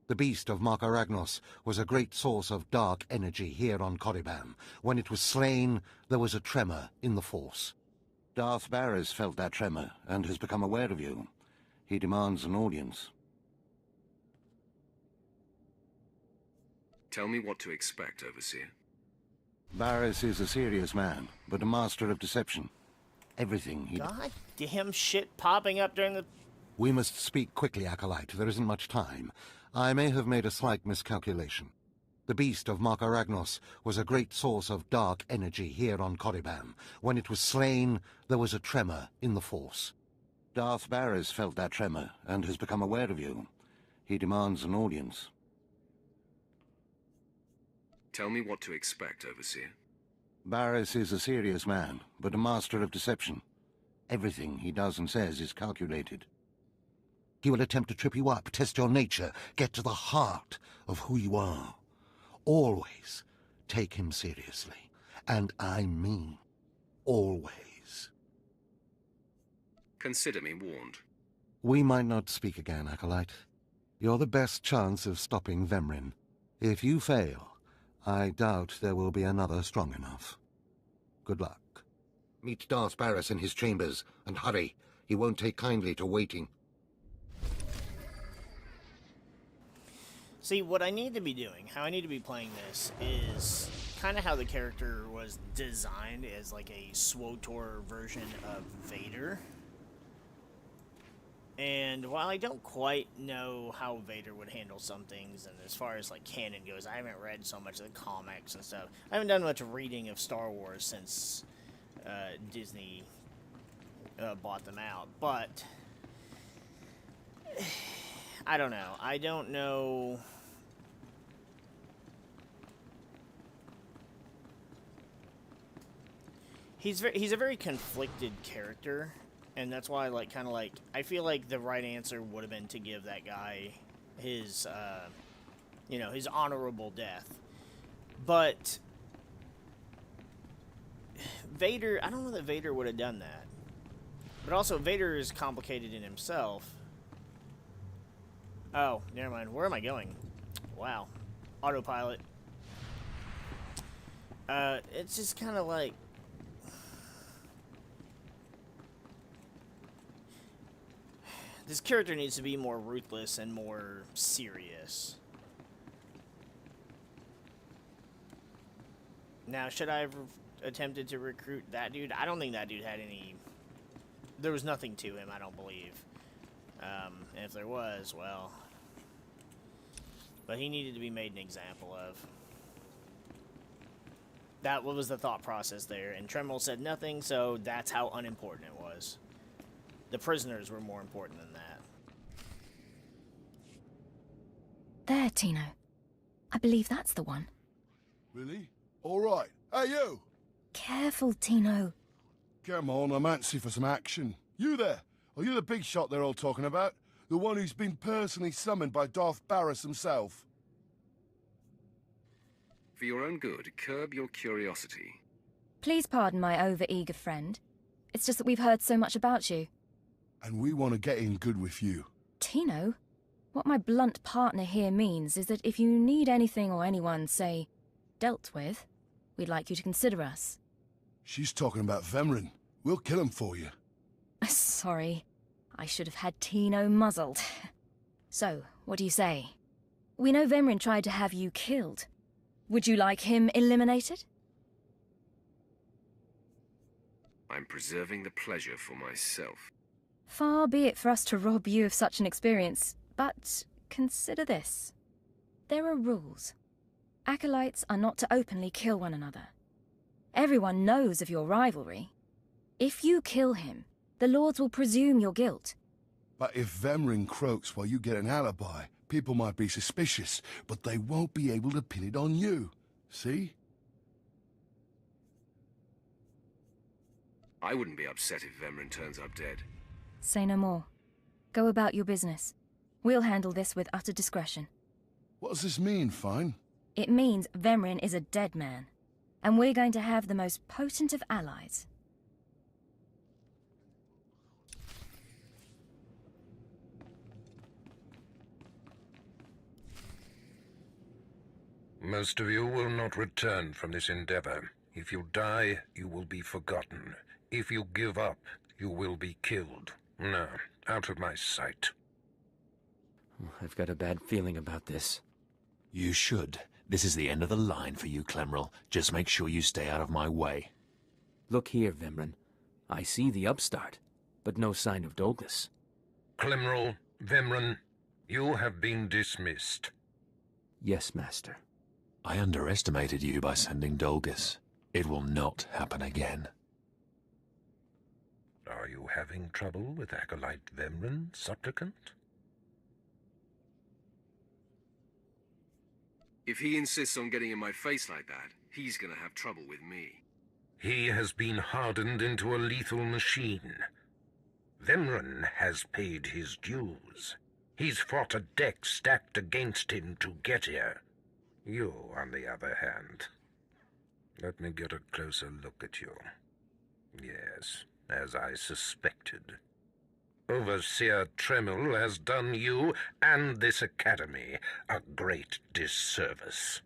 The beast of Markaragnos was a great source of dark energy here on Korriban. When it was slain, there was a tremor in the Force. Darth Barris felt that tremor and has become aware of you. He demands an audience. Tell me what to expect, Overseer. Barris is a serious man, but a master of deception. Everything he... God damn shit popping up during the... We must speak quickly, Acolyte. There isn't much time. I may have made a slight miscalculation. The beast of Markaragnos was a great source of dark energy here on Korriban. When it was slain, there was a tremor in the Force. Darth Barris felt that tremor and has become aware of you. He demands an audience. Tell me what to expect, Overseer. Barris is a serious man, but a master of deception. Everything he does and says is calculated. He will attempt to trip you up, test your nature, get to the heart of who you are. Always take him seriously. And I mean always. Consider me warned. We might not speak again, Acolyte. You're the best chance of stopping Vemrin. If you fail, I doubt there will be another strong enough. Good luck. Meet Darth Barris in his chambers, and hurry. He won't take kindly to waiting. See, what I need to be doing, how I need to be playing this, is kind of how the character was designed as like a SWTOR version of Vader. And while I don't quite know how Vader would handle some things, and as far as like canon goes, I haven't read so much of the comics and stuff. I haven't done much reading of Star Wars since Disney bought them out. But I don't know. I don't know. He's a very conflicted character. And that's why, like, kind of like, I feel like the right answer would have been to give that guy his, you know, his honorable death. But Vader, I don't know that Vader would have done that. But also, Vader is complicated in himself. Oh, never mind. Where am I going? Wow. Autopilot. It's just kind of like... This character needs to be more ruthless and more serious. Now, should I have attempted to recruit that dude? I don't think that dude had any... There was nothing to him, I don't believe. And if there was, well... But he needed to be made an example of. That was the thought process there. And Tremel said nothing, so that's how unimportant it was. The prisoners were more important than that. There, Tino. I believe that's the one. Really? All right. Hey, you! Careful, Tino. Come on, I'm antsy for some action. You there? Are you the big shot they're all talking about? The one who's been personally summoned by Darth Barris himself? For your own good, curb your curiosity. Please pardon my over-eager friend. It's just that we've heard so much about you. And we want to get in good with you. Tino, what my blunt partner here means is that if you need anything or anyone, say, dealt with, we'd like you to consider us. She's talking about Vemrin. We'll kill him for you. Sorry, I should have had Tino muzzled. So, what do you say? We know Vemrin tried to have you killed. Would you like him eliminated? I'm preserving the pleasure for myself. Far be it for us to rob you of such an experience, but consider this. There are rules. Acolytes are not to openly kill one another. Everyone knows of your rivalry. If you kill him, the Lords will presume your guilt. But if Vemrin croaks while you get an alibi, people might be suspicious, but they won't be able to pin it on you. See? I wouldn't be upset if Vemrin turns up dead. Say no more. Go about your business. We'll handle this with utter discretion. What does this mean, Fine? It means Vemrin is a dead man, and we're going to have the most potent of allies. Most of you will not return from this endeavor. If you die, you will be forgotten. If you give up, you will be killed. No, out of my sight. I've got a bad feeling about this. You should. This is the end of the line for you, Clemrel. Just make sure you stay out of my way. Look here, Vemrin. I see the upstart, but no sign of Dolgus. Clemrel, Vemrin, you have been dismissed. Yes, Master. I underestimated you by sending Dolgus. It will not happen again. Are you having trouble with Acolyte Vemrin, Supplicant? If he insists on getting in my face like that, he's gonna have trouble with me. He has been hardened into a lethal machine. Vemrin has paid his dues. He's fought a deck stacked against him to get here. You, on the other hand. Let me get a closer look at you. Yes, as I suspected. Overseer Tremel has done you and this academy a great disservice.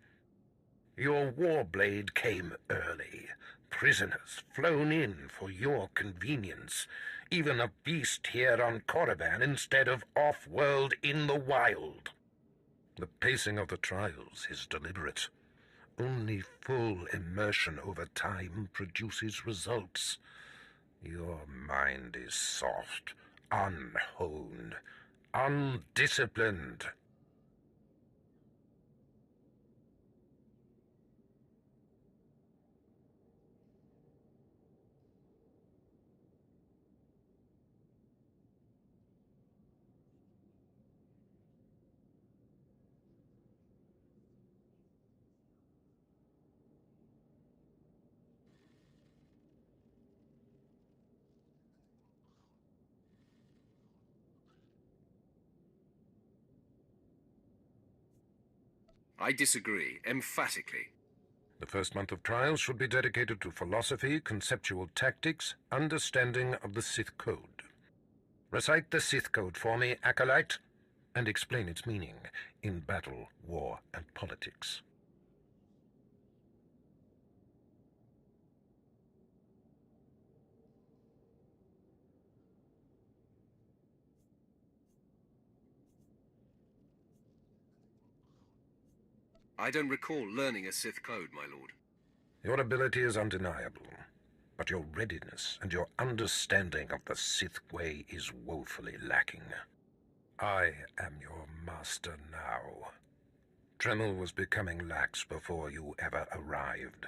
Your warblade came early. Prisoners flown in for your convenience. Even a beast here on Korriban instead of off-world in the wild. The pacing of the trials is deliberate. Only full immersion over time produces results. Your mind is soft, unhoned, undisciplined. I disagree, emphatically. The first month of trials should be dedicated to philosophy, conceptual tactics, understanding of the Sith Code. Recite the Sith Code for me, Acolyte, and explain its meaning in battle, war, and politics. I don't recall learning a Sith code, my lord. Your ability is undeniable, but your readiness and your understanding of the Sith way is woefully lacking. I am your master now. Tremel was becoming lax before you ever arrived.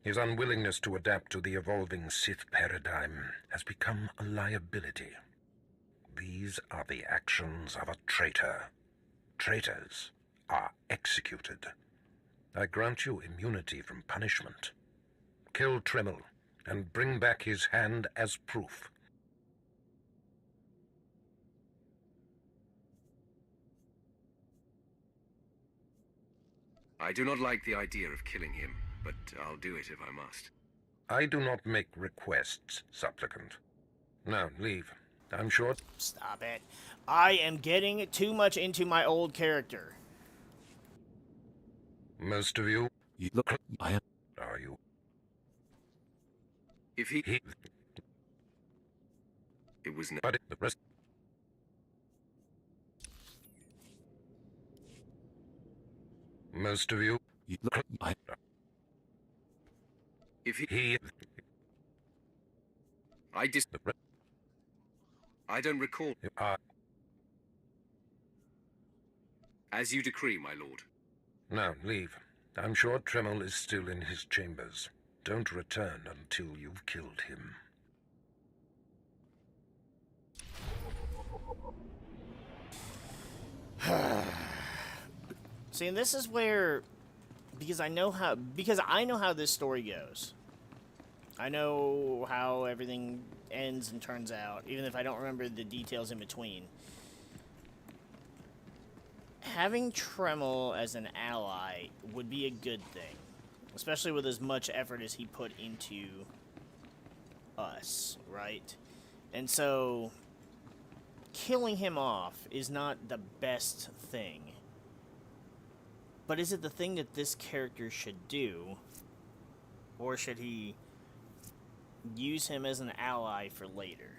His unwillingness to adapt to the evolving Sith paradigm has become a liability. These are the actions of a traitor. Traitors are executed. I grant you immunity from punishment. Kill Tremel and bring back his hand as proof. I do not like the idea of killing him, but I'll do it if I must. I do not make requests, Supplicant. Now, leave. I'm sure. Stop it. I am getting too much into my old character. Most of you. Look, I am. Are you? If he... It was no... But the rest... Most of you. Look, I... If he... I don't recall. As you decree, my lord. Now, leave. I'm sure Tremel is still in his chambers. Don't return until you've killed him. See, and this is where, because I know how this story goes. I know how everything ends and turns out, even if I don't remember the details in between. Having Tremel as an ally would be a good thing, especially with as much effort as he put into us, right? And so, killing him off is not the best thing. But is it the thing that this character should do? Or should he use him as an ally for later?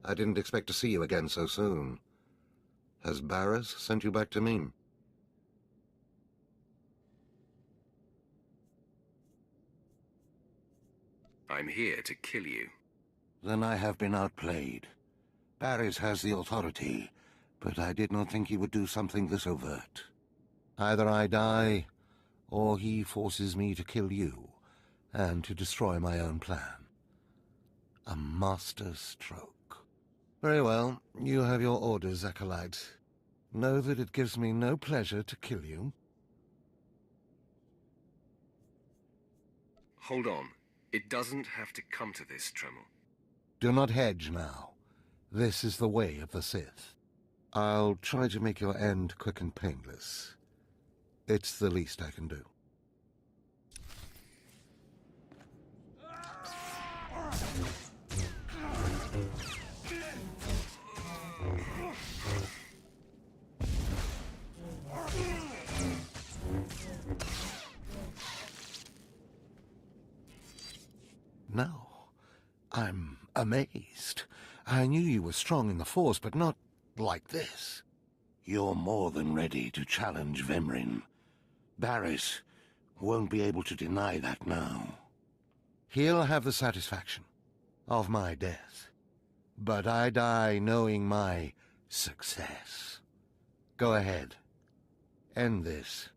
I didn't expect to see you again so soon. Has Barras sent you back to me? I'm here to kill you. Then I have been outplayed. Barras has the authority, but I did not think he would do something this overt. Either I die, or he forces me to kill you, and to destroy my own plan. A master stroke. Very well, you have your orders, Acolyte. Know that it gives me no pleasure to kill you. Hold on. It doesn't have to come to this, Tremel. Do not hedge now. This is the way of the Sith. I'll try to make your end quick and painless. It's the least I can do. No, I'm amazed. I knew you were strong in the Force, but not like this. You're more than ready to challenge Vemrin. Barris won't be able to deny that now. He'll have the satisfaction of my death, but I die knowing my success. Go ahead. End this.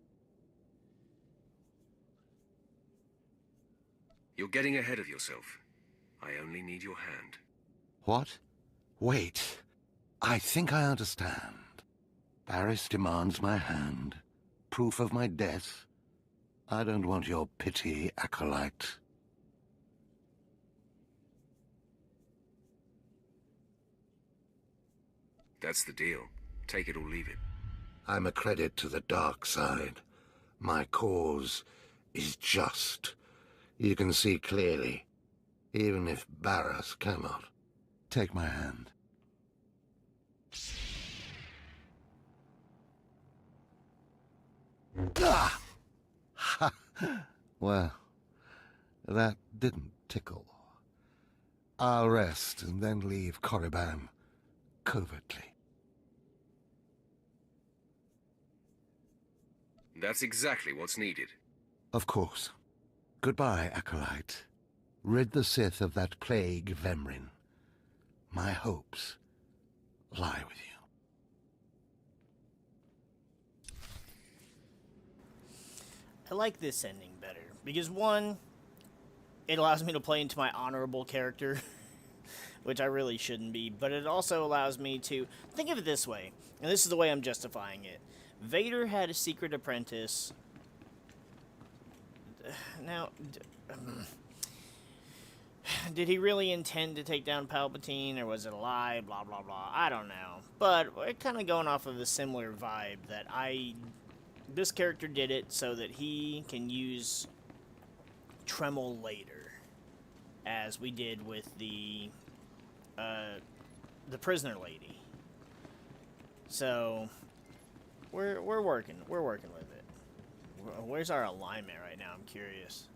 You're getting ahead of yourself. I only need your hand. What? Wait. I think I understand. Barris demands my hand. Proof of my death. I don't want your pity, Acolyte. That's the deal. Take it or leave it. I'm a credit to the dark side. My cause is just. You can see clearly, even if Barras cannot. Take my hand. Ah! Ha! Well, that didn't tickle. I'll rest and then leave Korriban covertly. That's exactly what's needed. Of course. Goodbye, Acolyte. Rid the Sith of that plague, Vemrin. My hopes lie with you. I like this ending better because, one, it allows me to play into my honorable character, which I really shouldn't be, but it also allows me to think of it this way, and this is the way I'm justifying it. Vader had a secret apprentice. Now, did he really intend to take down Palpatine, or was it a lie? Blah, blah, blah. I don't know. But we're kind of going off of a similar vibe that this character did it so that he can use Tremel later, as we did with the prisoner lady. So we're working with it. Where's our alignment right now? I'm curious.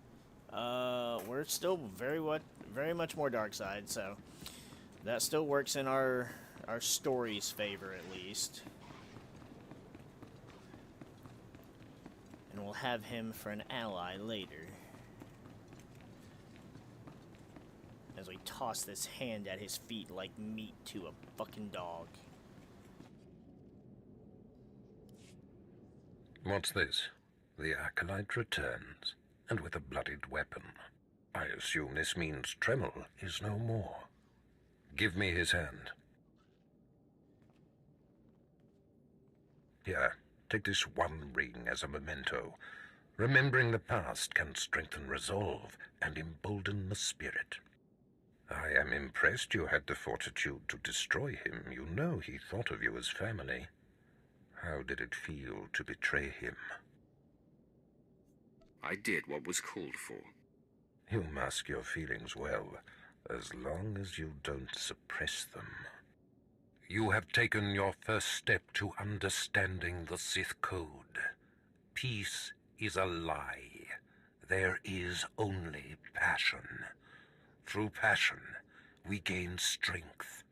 We're still very much more dark side, so that still works in our story's favor at least. And we'll have him for an ally later. As we toss this hand at his feet like meat to a fucking dog. What's this? The Acolyte returns, and with a bloodied weapon. I assume this means Tremel is no more. Give me his hand. Here, take this one ring as a memento. Remembering the past can strengthen resolve and embolden the spirit. I am impressed you had the fortitude to destroy him. You know he thought of you as family. How did it feel to betray him? I did what was called for. You mask your feelings well, as long as you don't suppress them. You have taken your first step to understanding the Sith Code. Peace is a lie. There is only passion. Through passion, we gain strength.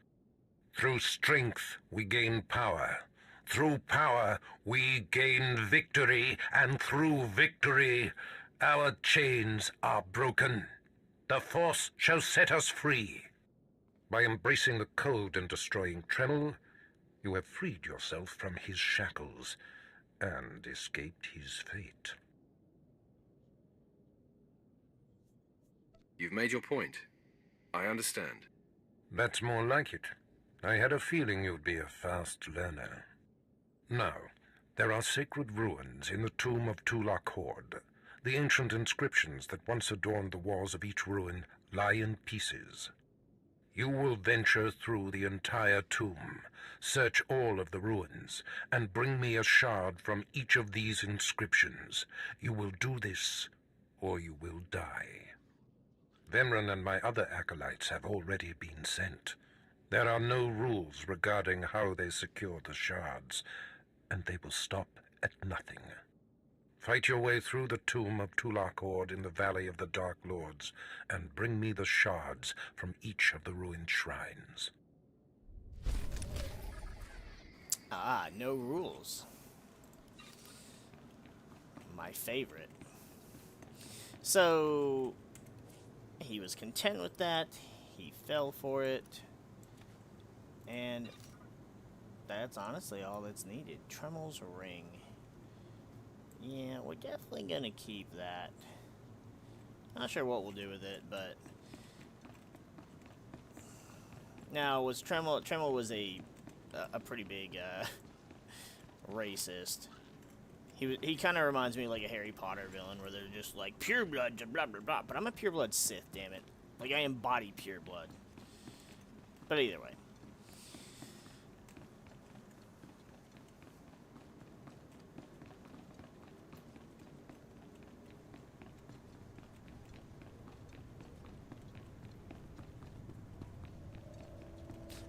Through strength, we gain power. Through power, we gain victory, and through victory, our chains are broken. The Force shall set us free. By embracing the code and destroying Tremel, you have freed yourself from his shackles and escaped his fate. You've made your point. I understand. That's more like it. I had a feeling you'd be a fast learner. Now, there are sacred ruins in the tomb of Tulak Hord. The ancient inscriptions that once adorned the walls of each ruin lie in pieces. You will venture through the entire tomb, search all of the ruins, and bring me a shard from each of these inscriptions. You will do this, or you will die. Vemran and my other acolytes have already been sent. There are no rules regarding how they secure the shards, and they will stop at nothing. Fight your way through the tomb of Tulak Hord in the Valley of the Dark Lords, and bring me the shards from each of the ruined shrines. Ah, no rules. My favorite. So, he was content with that. He fell for it. And that's honestly all that's needed. Tremel's ring. Yeah, we're definitely gonna keep that. Not sure what we'll do with it, but now was Tremel was a pretty big racist. He kind of reminds me of like a Harry Potter villain where they're just like pure blood, blah blah blah. But I'm a pure blood Sith, damn it! Like I embody pure blood. But either way.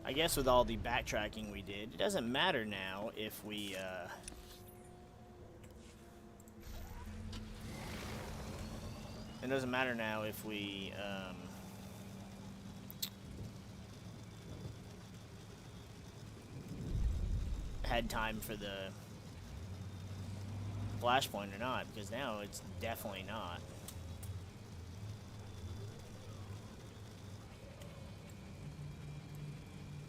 I guess with all the backtracking we did, it doesn't matter now if we, it doesn't matter now if we, had time for the flashpoint or not, because now it's definitely not.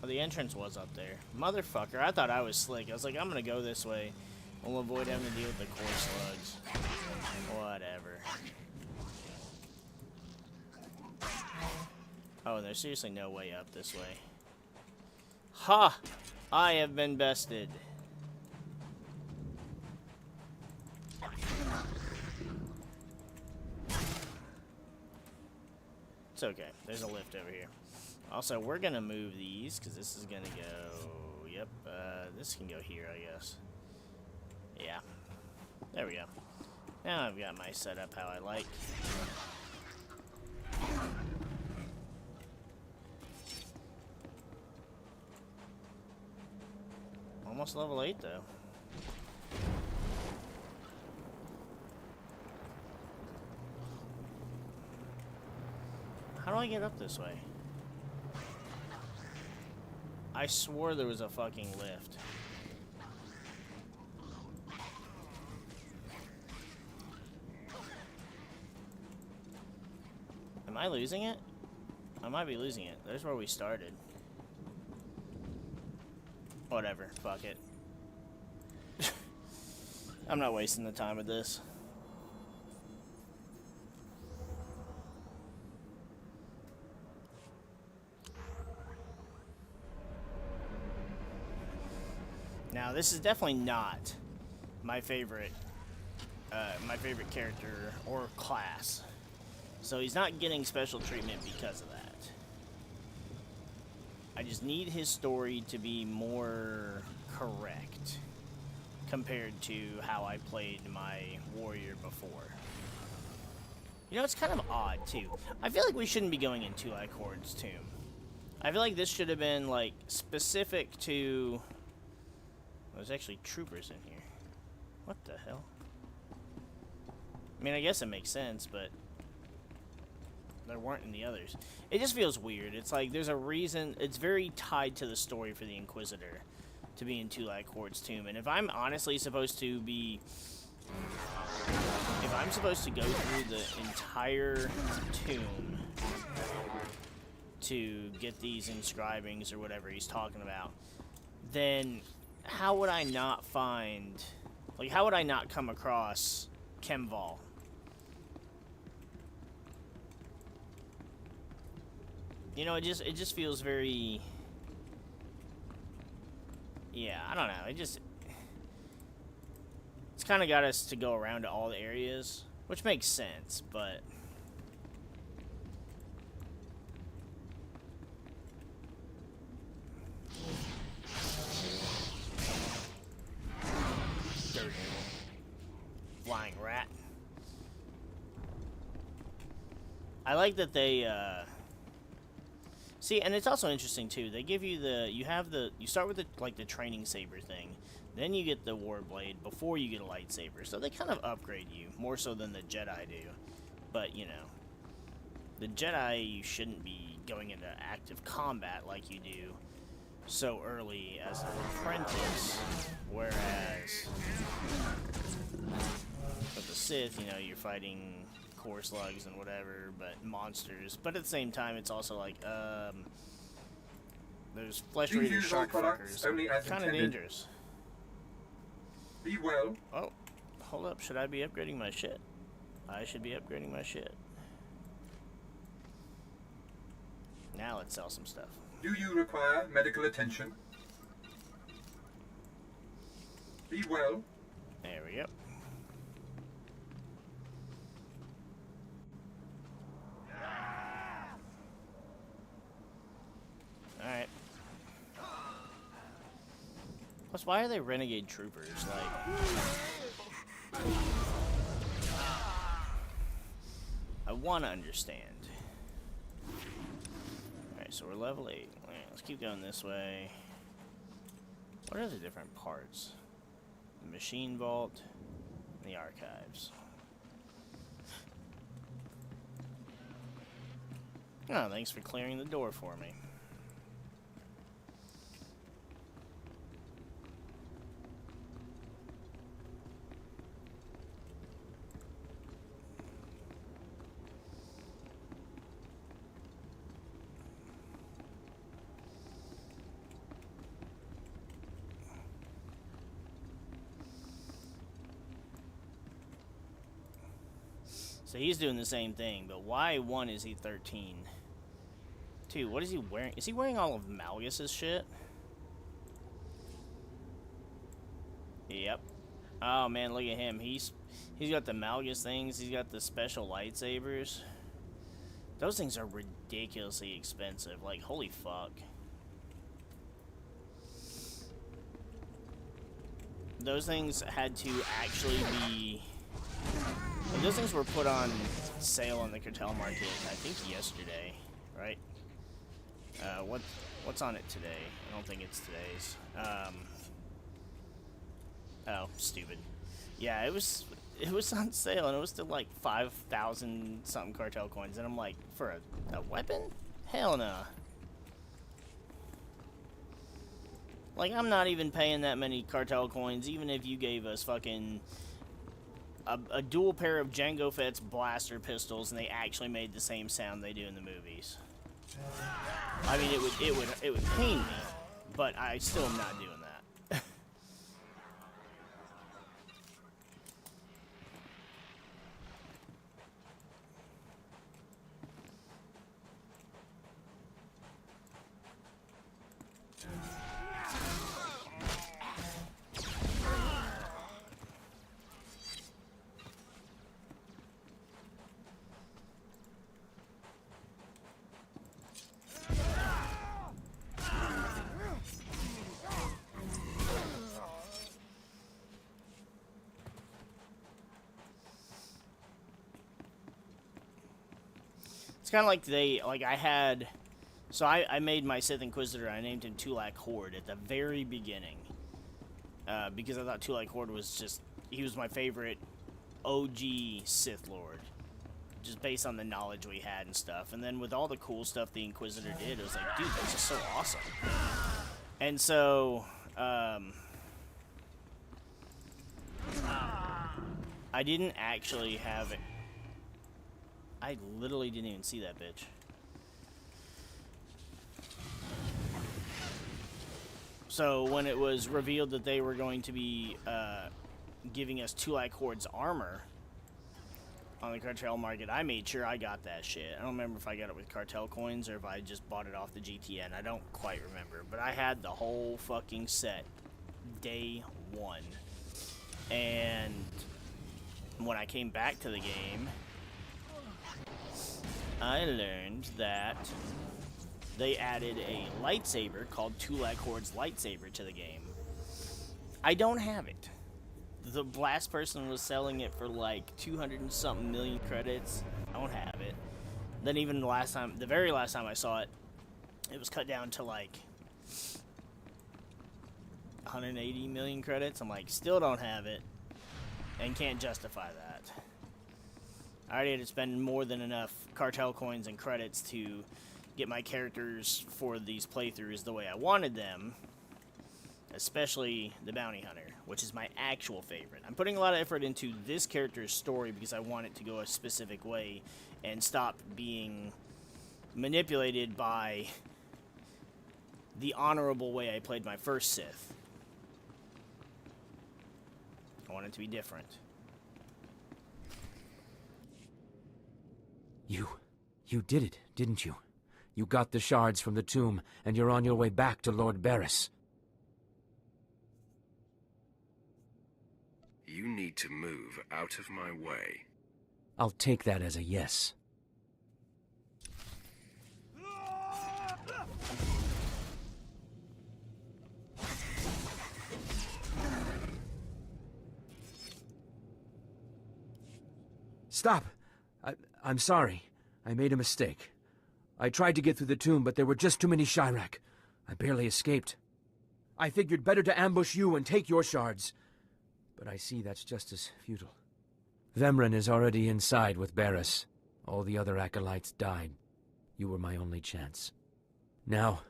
Well, the entrance was up there. Motherfucker, I thought I was slick. I was like, I'm gonna go this way. We'll avoid having to deal with the core slugs. Whatever. Oh, and there's seriously no way up this way. Ha! I have been bested. It's okay. There's a lift over here. Also, we're gonna move these, because this is gonna go... Yep, this can go here, I guess. Yeah. There we go. Now I've got my setup how I like. Almost level 8, though. How do I get up this way? I swore there was a fucking lift. Am I losing it? I might be losing it. There's where we started. Whatever. Fuck it. I'm not wasting the time with this. Now, this is definitely not my favorite character or class. So he's not getting special treatment because of that. I just need his story to be more correct compared to how I played my warrior before. You know, it's kind of odd, too. I feel like we shouldn't be going into Lycord's tomb. I feel like this should have been, like, specific to... There's actually troopers in here. What the hell? I mean, I guess it makes sense, but... there weren't in the others. It just feels weird. It's like there's a reason. It's very tied to the story for the Inquisitor to be in Lycord's tomb. And if I'm honestly supposed to be... if I'm supposed to go through the entire tomb to get these inscribings or whatever he's talking about, then how would I not find... like, how would I not come across Kemval? You know, it just feels very... yeah, I don't know. It's kind of got us to go around to all the areas, which makes sense, but... dirty flying rat. I like that they, see, and it's also interesting too. They give you you start with the training saber thing, then you get the war blade before you get a lightsaber. So they kind of upgrade you more so than the Jedi do. But you know, the Jedi, you shouldn't be going into active combat like you do so early as an apprentice. Whereas with the Sith, you know, you're fighting core slugs and whatever, but monsters. But at the same time, it's also like, there's flesh-eating shark fuckers. Kind of dangerous. Be well. Oh, hold up. Should I be upgrading my shit? I should be upgrading my shit. Now let's sell some stuff. Do you require medical attention? Be well. There we go. Alright. Plus, why are they renegade troopers? Like... I want to understand. Alright, so we're level 8. Alright, let's keep going this way. What are the different parts? The machine vault, and the archives. Oh, thanks for clearing the door for me. So he's doing the same thing, but why, one, is he 13? Two, what is he wearing? Is he wearing all of Malgus's shit? Yep. Oh man, look at him. He's got the Malgus things. He's got the special lightsabers. Those things are ridiculously expensive. Like, holy fuck. Those things had to actually be... Like, those things were put on sale on the cartel market, I think yesterday, right? What's on it today? I don't think it's today's. Oh, stupid. Yeah, it was on sale, and it was still like 5,000 something cartel coins, and I'm like, for a weapon? Hell no. Like, I'm not even paying that many cartel coins, even if you gave us fucking a dual pair of Jango Fett's blaster pistols, and they actually made the same sound they do in the movies. I mean, it would pain me, but I still am not doing that. It's kind of like I made my Sith Inquisitor, I named him Tulak Horde at the very beginning. Because I thought Tulak Horde was he was my favorite OG Sith Lord. Just based on the knowledge we had and stuff. And then with all the cool stuff the Inquisitor did, it was like, dude, that's just so awesome. And so, I didn't actually have it. I literally didn't even see that bitch. So when it was revealed that they were going to be giving us Tulak Horde's armor on the cartel market, I made sure I got that shit. I don't remember if I got it with cartel coins or if I just bought it off the GTN. I don't quite remember. But I had the whole fucking set day one. And when I came back to the game, I learned that they added a lightsaber called Tulak Horde's lightsaber to the game. I don't have it. The last person was selling it for like 200 and something million credits. I don't have it. Then even the very last time I saw it, it was cut down to like 180 million credits. I'm like, still don't have it and can't justify that. I already had to spend more than enough cartel coins and credits to get my characters for these playthroughs the way I wanted them, especially the Bounty Hunter, which is my actual favorite. I'm putting a lot of effort into this character's story because I want it to go a specific way and stop being manipulated by the honorable way I played my first Sith. I want it to be different. You did it, didn't you? You got the shards from the tomb, and you're on your way back to Lord Barriss. You need to move out of my way. I'll take that as a yes. Stop! I'm sorry. I made a mistake. I tried to get through the tomb, but there were just too many Chirac. I barely escaped. I figured better to ambush you and take your shards. But I see that's just as futile. Vemryn is already inside with Barriss. All the other acolytes died. You were my only chance. Now,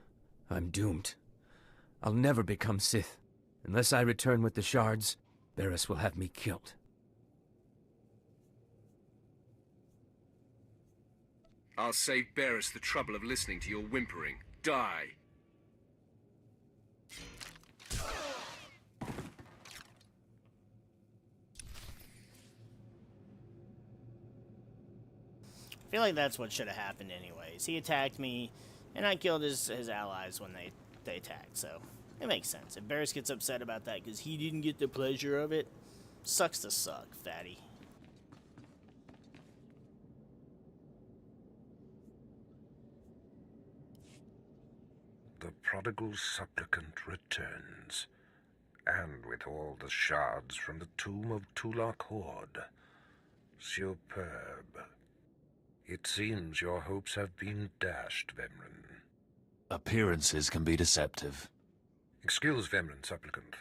I'm doomed. I'll never become Sith. Unless I return with the shards, Barriss will have me killed. I'll save Barriss the trouble of listening to your whimpering. Die! I feel like that's what should have happened anyways. He attacked me, and I killed his allies when they attacked, so it makes sense. If Barris gets upset about that because he didn't get the pleasure of it, sucks to suck, fatty. The prodigal supplicant returns, and with all the shards from the tomb of Tulak Horde. Superb. It seems your hopes have been dashed, Vemren. Appearances can be deceptive. Excuse Vemren, supplicant.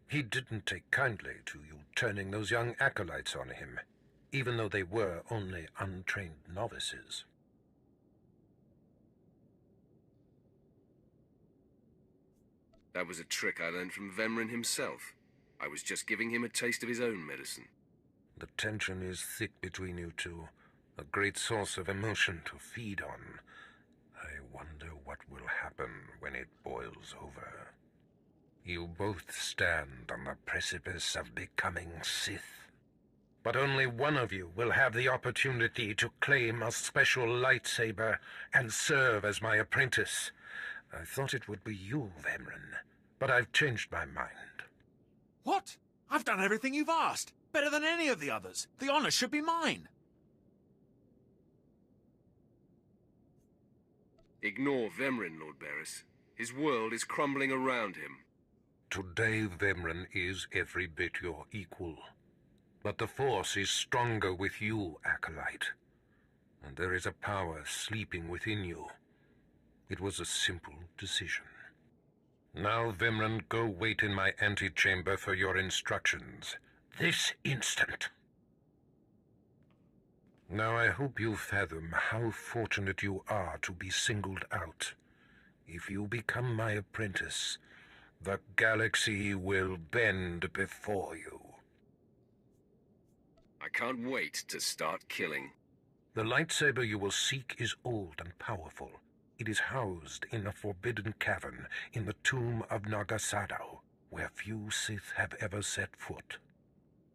He didn't take kindly to you turning those young acolytes on him, even though they were only untrained novices. That was a trick I learned from Vemren himself. I was just giving him a taste of his own medicine. The tension is thick between you two, a great source of emotion to feed on. I wonder what will happen when it boils over. You both stand on the precipice of becoming Sith. But only one of you will have the opportunity to claim a special lightsaber and serve as my apprentice. I thought it would be you, Vemren, but I've changed my mind. What? I've done everything you've asked. Better than any of the others. The honor should be mine. Ignore Vemren, Lord Barris. His world is crumbling around him. Today, Vemren is every bit your equal. But the Force is stronger with you, Acolyte. And there is a power sleeping within you. It was a simple decision. Now, Vemren, go wait in my antechamber for your instructions. This instant. Now I hope you fathom how fortunate you are to be singled out. If you become my apprentice, the galaxy will bend before you. I can't wait to start killing. The lightsaber you will seek is old and powerful. It is housed in a forbidden cavern in the tomb of Nagasadao, where few Sith have ever set foot.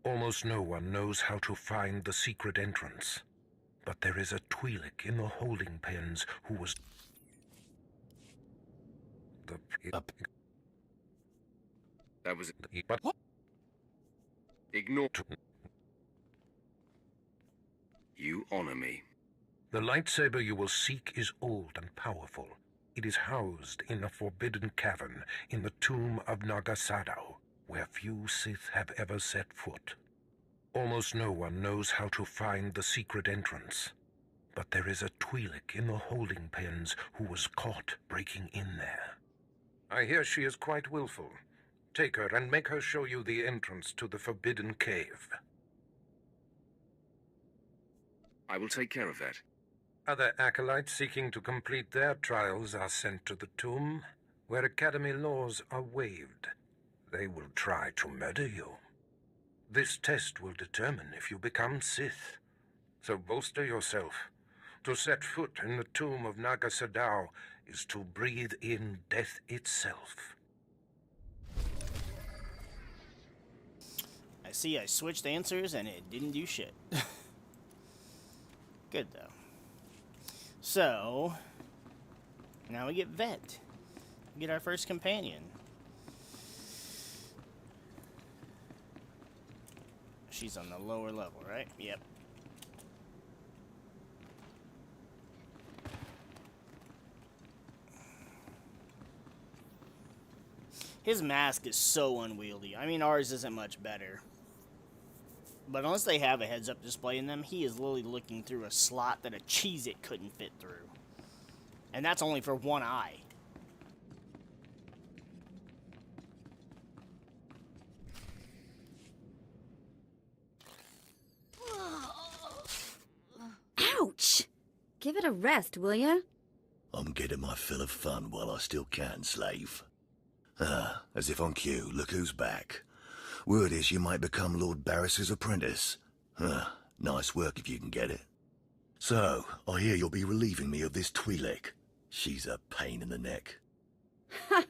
Almost no one knows how to find the secret entrance. But there is a Twi'lek in the holding pens who was... That was... But what? Ignore... You honor me. The lightsaber you will seek is old and powerful. It is housed in a forbidden cavern in the tomb of Nagasadao, where few Sith have ever set foot. Almost no one knows how to find the secret entrance. But there is a Twi'lek in the holding pens who was caught breaking in there. I hear she is quite willful. Take her and make her show you the entrance to the forbidden cave. I will take care of that. Other acolytes seeking to complete their trials are sent to the tomb, where Academy laws are waived. They will try to murder you. This test will determine if you become Sith. So bolster yourself. To set foot in the tomb of Nagasadao is to breathe in death itself. I see I switched answers and it didn't do shit. Good, though. So, now we get Vet. We get our first companion. She's on the lower level, right? Yep. His mask is so unwieldy. I mean, ours isn't much better. But unless they have a heads-up display in them, he is literally looking through a slot that a Cheez-It couldn't fit through. And that's only for one eye. Ouch! Give it a rest, will ya? I'm getting my fill of fun while I still can, slave. Ah, as if on cue, look who's back. Word is you might become Lord Barris's apprentice. Nice work if you can get it. So, I hear you'll be relieving me of this Twi'lek. She's a pain in the neck. Ha!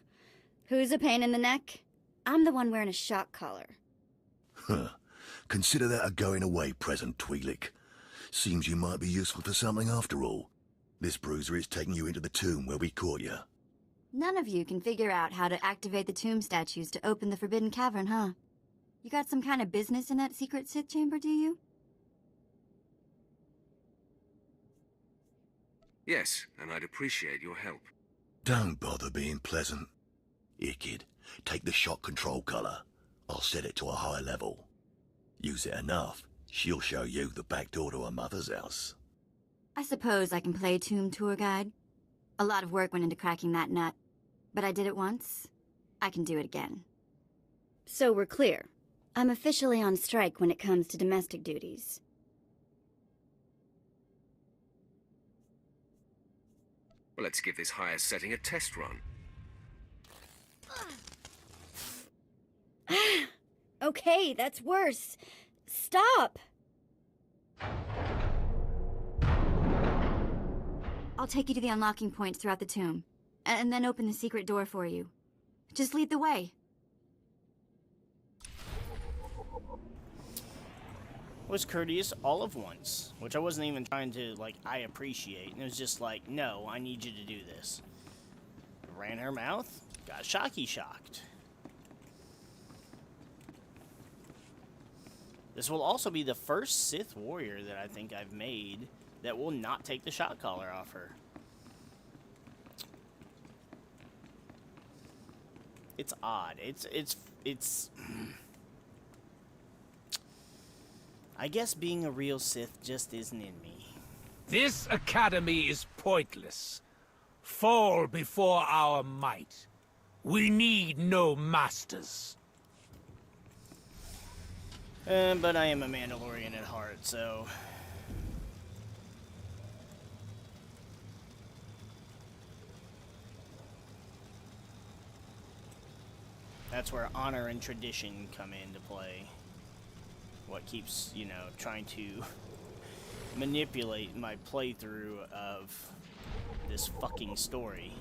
Who's a pain in the neck? I'm the one wearing a shock collar. Consider that a going away present, Twi'lek. Seems you might be useful for something after all. This bruiser is taking you into the tomb where we caught you. None of you can figure out how to activate the tomb statues to open the Forbidden Cavern, huh? You got some kind of business in that secret Sith chamber, do you? Yes, and I'd appreciate your help. Don't bother being pleasant. Here, kid, take the shot control collar. I'll set it to a high level. Use it enough, she'll show you the back door to her mother's house. I suppose I can play tomb tour guide. A lot of work went into cracking that nut, but I did it once. I can do it again. So we're clear. I'm officially on strike when it comes to domestic duties. Well, let's give this higher setting a test run. Okay, that's worse. Stop! I'll take you to the unlocking points throughout the tomb, and then open the secret door for you. Just lead the way. Was courteous all of once, which I wasn't even trying to, like, I appreciate. And it was just like, no, I need you to do this. Ran her mouth, got shocked. This will also be the first Sith warrior that I think I've made that will not take the shot collar off her. It's odd. It's I guess being a real Sith just isn't in me. This academy is pointless. Fall before our might. We need no masters. But I am a Mandalorian at heart, so... That's where honor and tradition come into play. What keeps, you know, trying to manipulate my playthrough of this fucking story.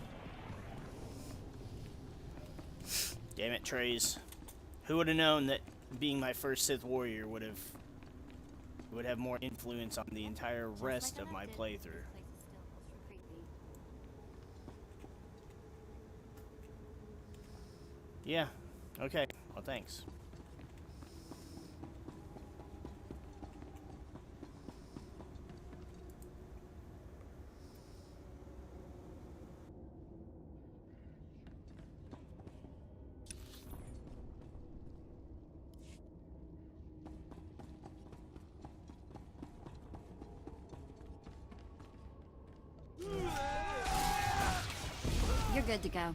Damn it, Trays. Who would have known that being my first Sith warrior would have more influence on the entire rest of my playthrough. Yeah, okay, well thanks. You're good to go.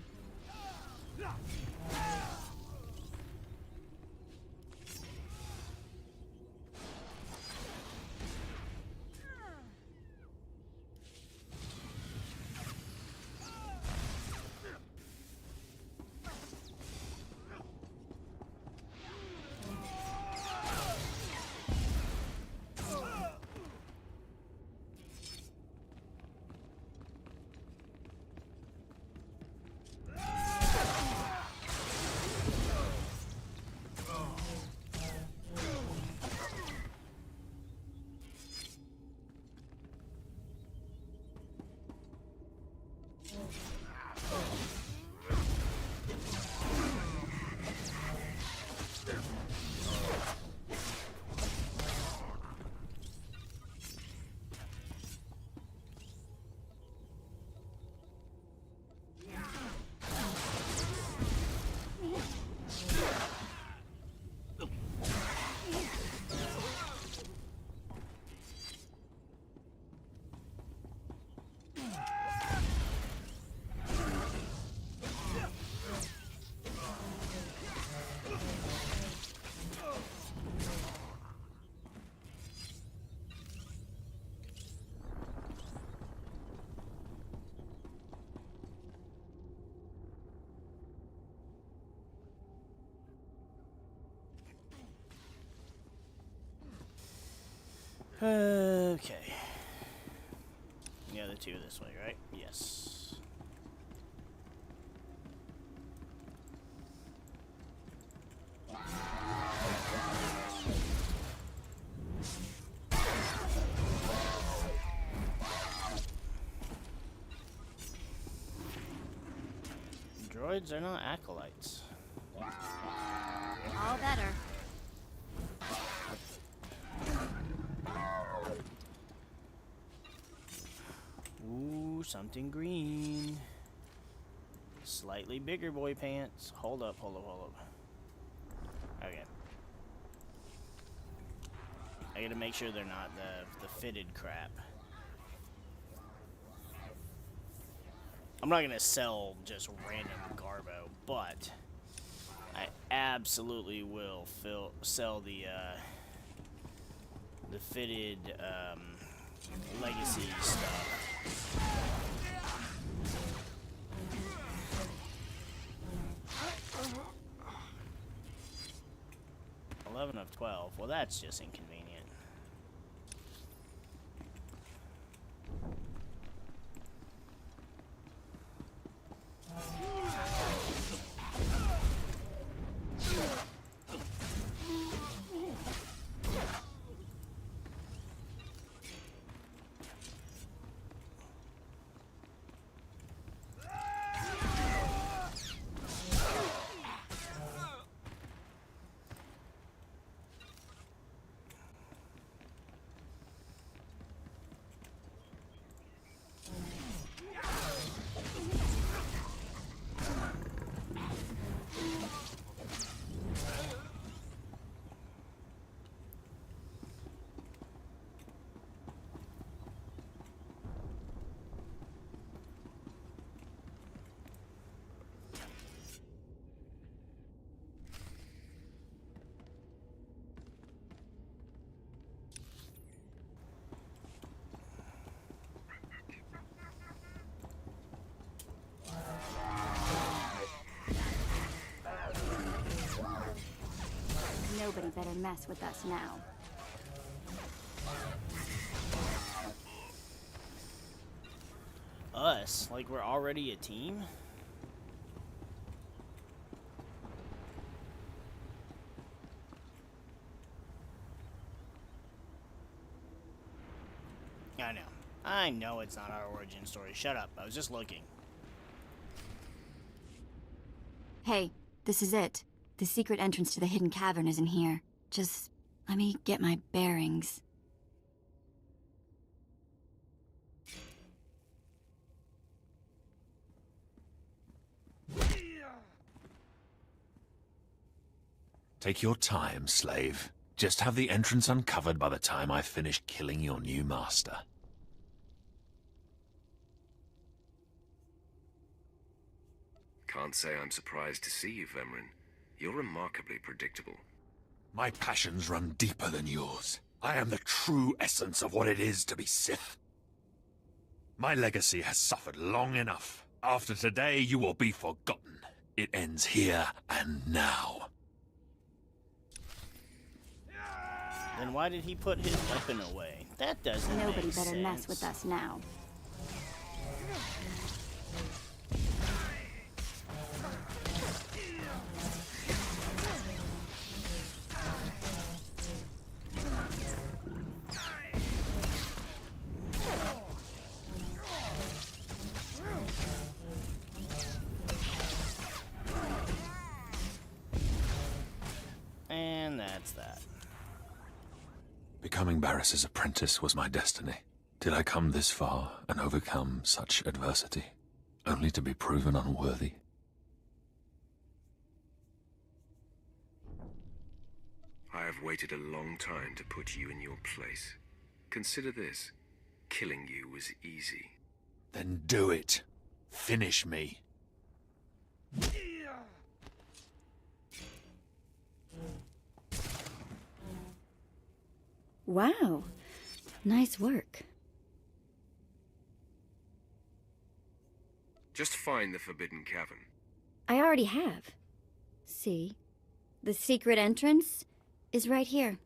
Okay. The other two this way, right? Yes. droids? They're not acolytes. All better. Ooh, something green. Slightly bigger boy pants. Hold up. Okay. I gotta make sure they're not the fitted crap. I'm not gonna sell just random garbo, but I absolutely will sell the fitted legacy stuff. 11 of 12. Well, that's just inconvenient. Nobody better mess with us now. Us? Like we're already a team? I know it's not our origin story. Shut up. I was just looking. Hey, this is it. The secret entrance to the hidden cavern is in here. Just let me get my bearings. Take your time, slave. Just have the entrance uncovered by the time I finish killing your new master. Can't say I'm surprised to see you, Vemrin. You're remarkably predictable. My passions run deeper than yours. I am the true essence of what it is to be Sith. My legacy has suffered long enough. After today, you will be forgotten. It ends here and now. Then why did he put his weapon away? That doesn't make sense. Nobody better mess with us now. And that's that. Becoming Barris's apprentice was my destiny. Did I come this far and overcome such adversity, only to be proven unworthy? I have waited a long time to put you in your place. Consider this. Killing you was easy. Then do it. Finish me. Wow. Nice work. Just find the Forbidden Cavern. I already have. See? The secret entrance is right here.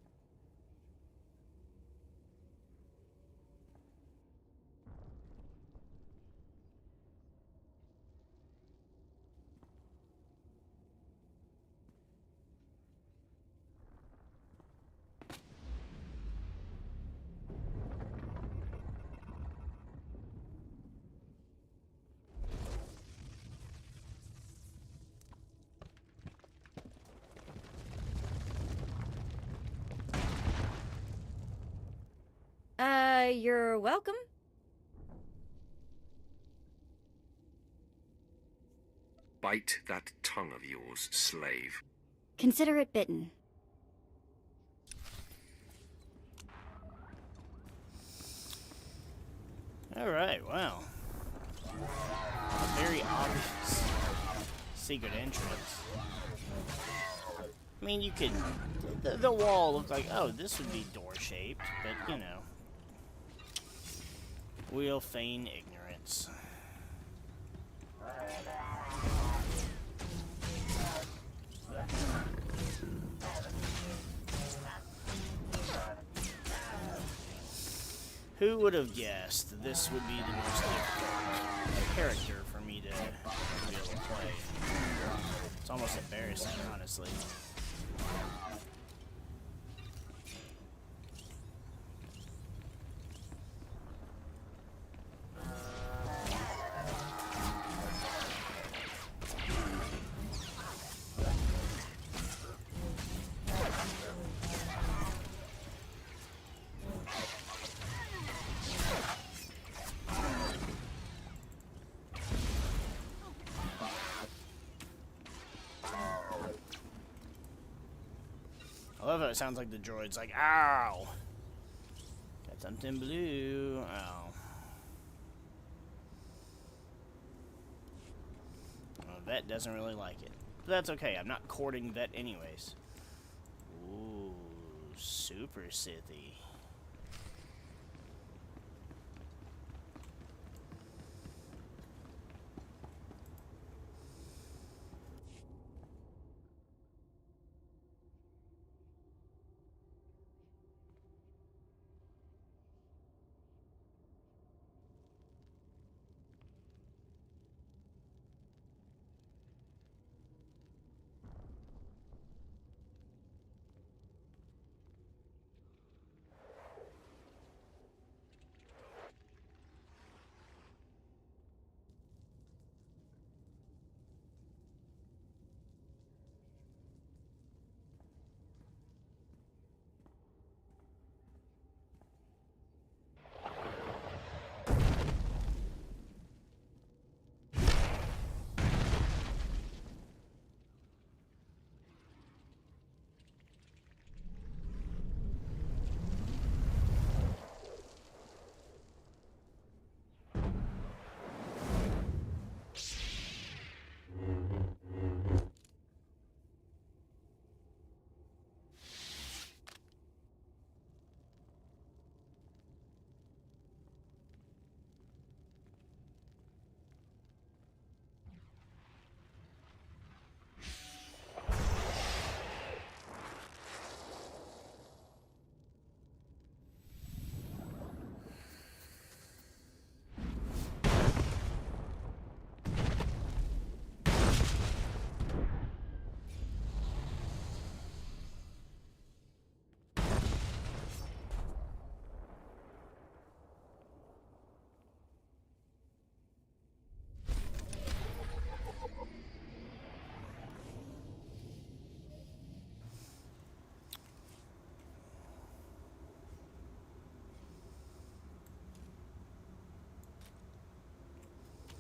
You're welcome. Bite that tongue of yours, slave. Consider it bitten. Alright, wow. A very obvious secret entrance. I mean, you could... The wall looked like, oh, this would be door-shaped, but, you know. We'll feign ignorance. Who would have guessed that this would be the most difficult character for me to be able to play? It's almost embarrassing, honestly. I love how it sounds like the droid's like, ow! Got something blue. Ow. Well, Vet doesn't really like it. But that's okay, I'm not courting Vet anyways. Ooh, super Sithy.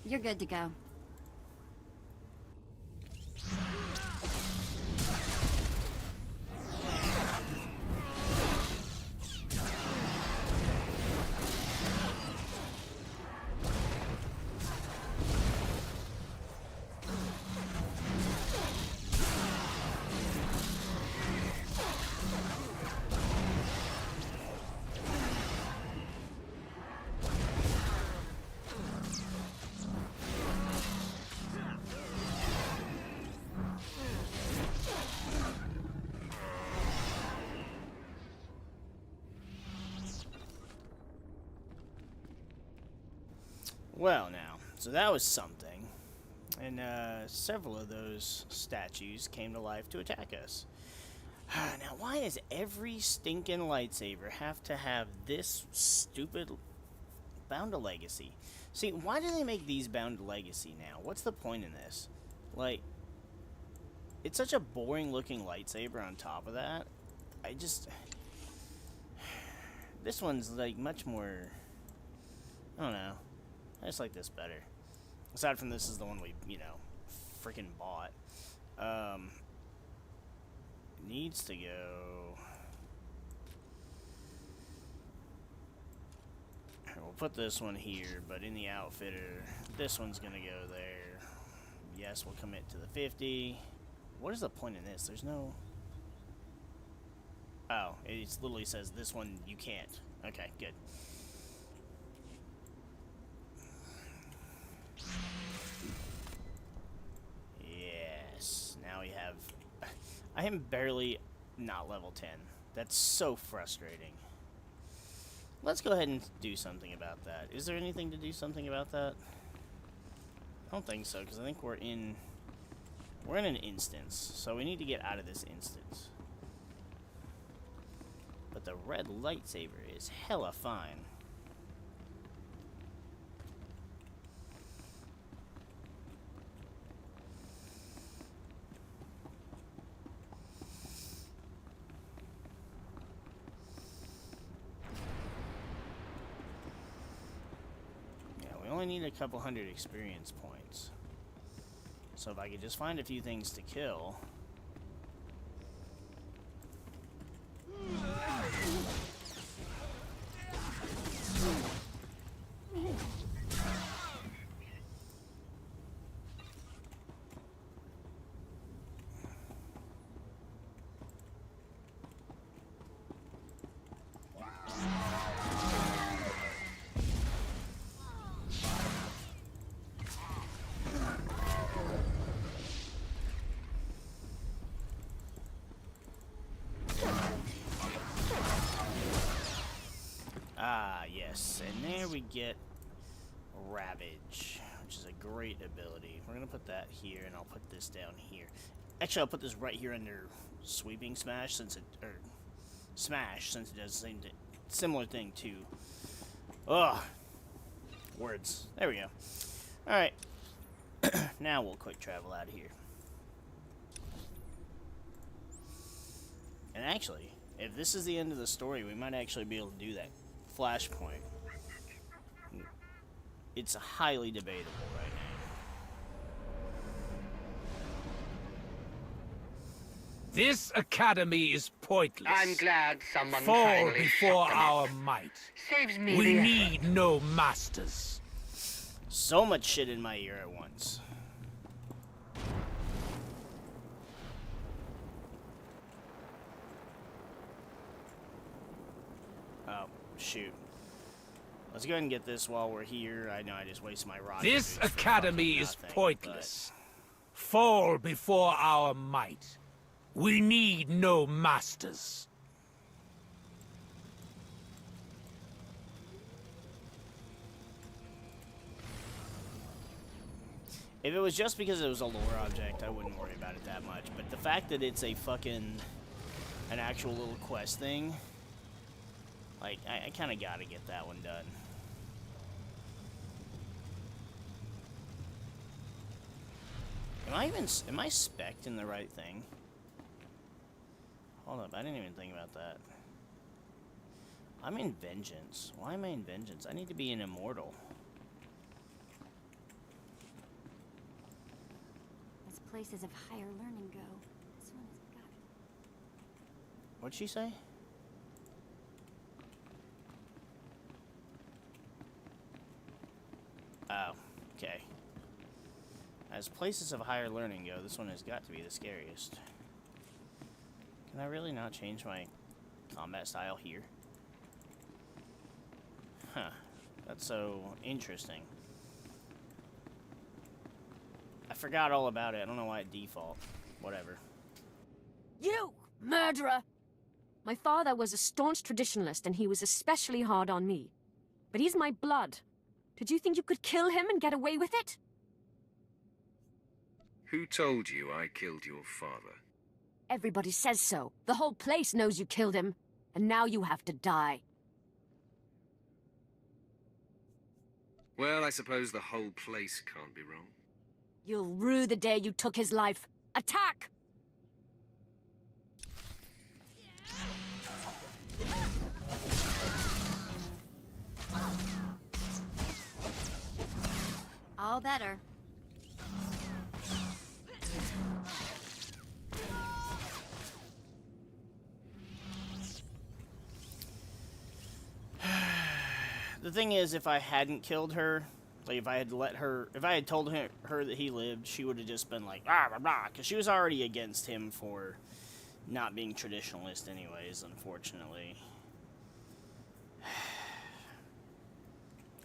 You're good to go. Well, now, so that was something. And several of those statues came to life to attack us. Now, why does every stinking lightsaber have to have this stupid Bound to Legacy? See, why do they make these Bound to Legacy now? What's the point in this? Like, it's such a boring looking lightsaber on top of that. This one's, like, much more... I don't know. I just like this better. Aside from this is the one we, you know, freaking bought. Needs to go... We'll put this one here, but in the outfitter, this one's gonna go there. Yes, we'll commit to the 50. What is the point in this? There's no... Oh, it literally says this one you can't. Okay, good. Yes, now we have... I am barely not level 10. That's so frustrating. Let's go ahead and do something about that. Is there anything to do something about that? I don't think so, because I think we're in an instance, so we need to get out of this instance. But the red lightsaber is hella fine. I need a couple hundred experience points. So if I could just find a few things to kill. Ah, yes, and there we get Ravage, which is a great ability. We're going to put that here, and I'll put this down here. Actually, I'll put this right here under Sweeping Smash, since it, or Smash, since it does the same similar thing to, words. There we go. Alright, now we'll quick travel out of here. And actually, if this is the end of the story, we might actually be able to do that flashpoint. It's highly debatable right now. This academy is pointless. I'm glad someone Fall finally before shut them our up. might. Saves me We the effort. need no masters. So much shit in my ear at once. Oh, shoot. Let's go ahead and get this while we're here. I know I just wasted my rocket. This boost for academy fucking is nothing, pointless. Fall before our might. We need no masters. If it was just because it was a lore object, I wouldn't worry about it that much. But the fact that it's a fucking... an actual little quest thing... like, I kind of gotta get that one done. Am I spec'd in the right thing? Hold up, I didn't even think about that. I'm in Vengeance. Why am I in Vengeance? I need to be an Immortal. As places of higher learning go, this one has got it. What'd she say? Oh, okay. As places of higher learning go, this one has got to be the scariest. Can I really not change my combat style here? Huh. That's so interesting. I forgot all about it. I don't know why it default. Whatever. You! Murderer! My father was a staunch traditionalist, and he was especially hard on me. But he's my blood. Did you think you could kill him and get away with it? Who told you I killed your father? Everybody says so. The whole place knows you killed him. And now you have to die. Well, I suppose the whole place can't be wrong. You'll rue the day you took his life. Attack! all better. The thing is, if I hadn't killed her, like if I had told her that he lived, she would have just been like, ah, blah, blah, because she was already against him for not being traditionalist anyways, unfortunately.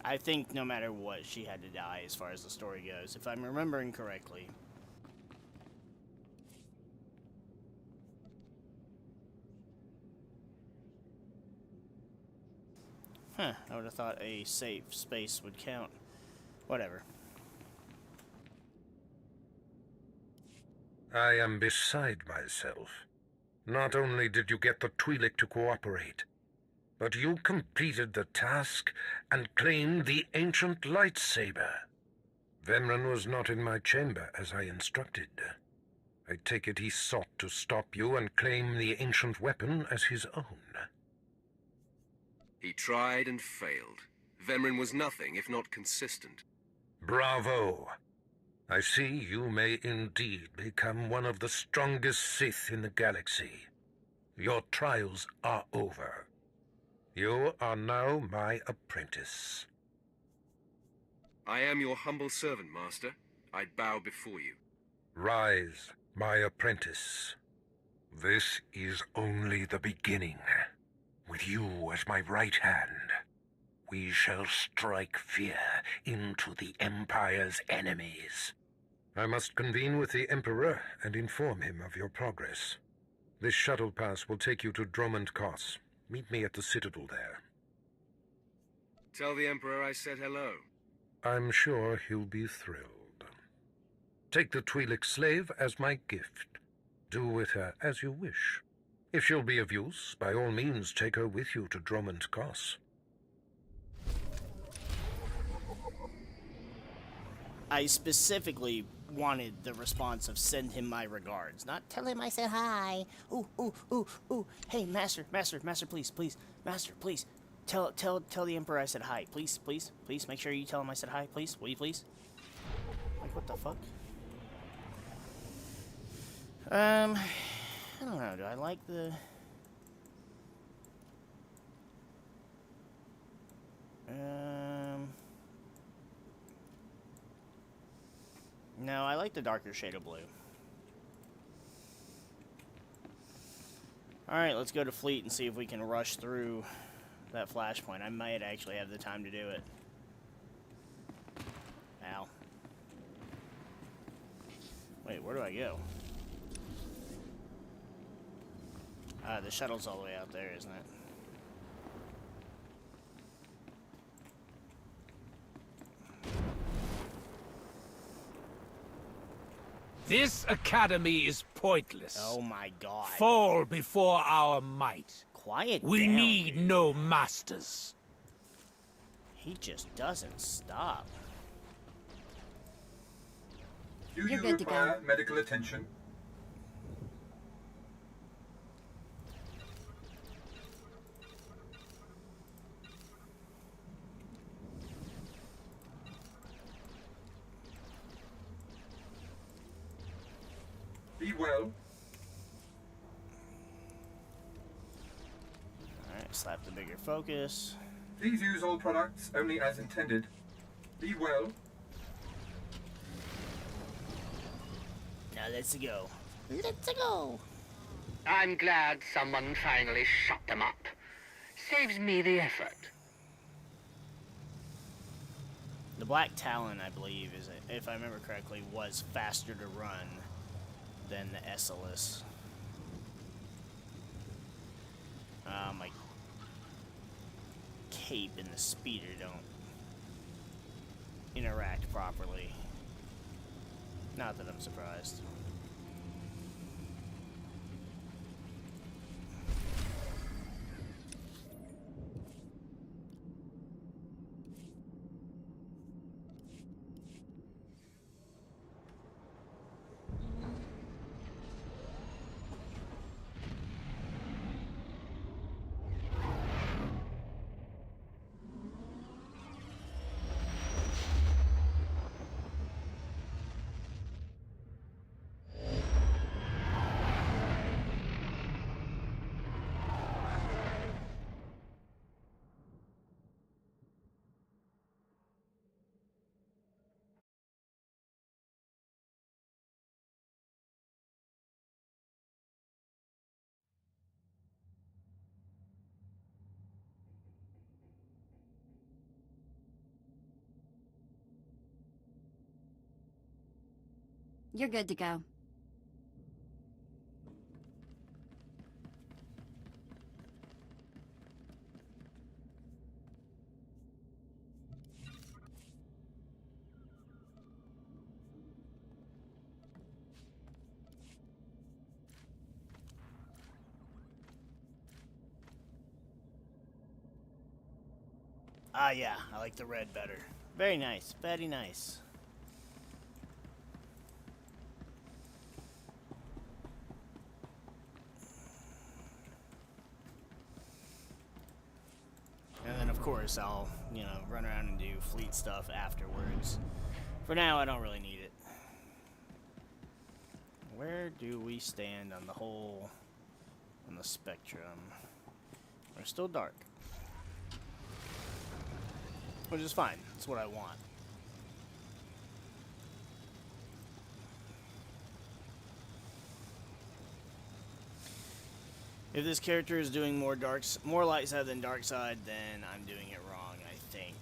I think no matter what, she had to die as far as the story goes, if I'm remembering correctly. Huh, I would have thought a safe space would count. Whatever. I am beside myself. Not only did you get the Twi'lek to cooperate, but you completed the task and claimed the ancient lightsaber. Vemran was not in my chamber as I instructed. I take it he sought to stop you and claim the ancient weapon as his own. He tried and failed. Vemran was nothing if not consistent. Bravo! I see you may indeed become one of the strongest Sith in the galaxy. Your trials are over. You are now my apprentice. I am your humble servant, Master. I bow before you. Rise, my apprentice. This is only the beginning. With you as my right hand, we shall strike fear into the Empire's enemies. I must convene with the Emperor and inform him of your progress. This shuttle pass will take you to Dromund Kos. Meet me at the Citadel there. Tell the Emperor I said hello. I'm sure he'll be thrilled. Take the Twi'lek slave as my gift. Do with her as you wish. If she'll be of use, by all means take her with you to Dromund Kos. I specifically wanted the response of send him my regards, not tell him I said hi. Ooh, ooh, ooh, ooh. Hey, master, please, master, please. Tell the Emperor I said hi. Please, please, please, make sure you tell him I said hi, please. Will you please? Like, what the fuck? I don't know, do I like the... No, I like the darker shade of blue. Alright, let's go to Fleet and see if we can rush through that flashpoint. I might actually have the time to do it. Ow. Wait, where do I go? The shuttle's all the way out there, isn't it? This academy is pointless. Oh my god. Fall before our might. Quiet We down, need dude. no masters. He just doesn't stop. Do you require medical attention? Be well. Alright, slap the bigger focus. Please use all products only as intended. Be well. Now let's go. Let's go. I'm glad someone finally shut them up. Saves me the effort. The Black Talon, I believe, if I remember correctly, was faster to run than the Esselis. My cape and the speeder don't interact properly. Not that I'm surprised. You're good to go. Ah, yeah, I like the red better. Very nice, very nice. And then, of course, I'll, run around and do fleet stuff afterwards. For now, I don't really need it. Where do we stand on the spectrum? We're still dark. Which is fine. That's what I want. If this character is doing more light side than dark side, then I'm doing it wrong, I think.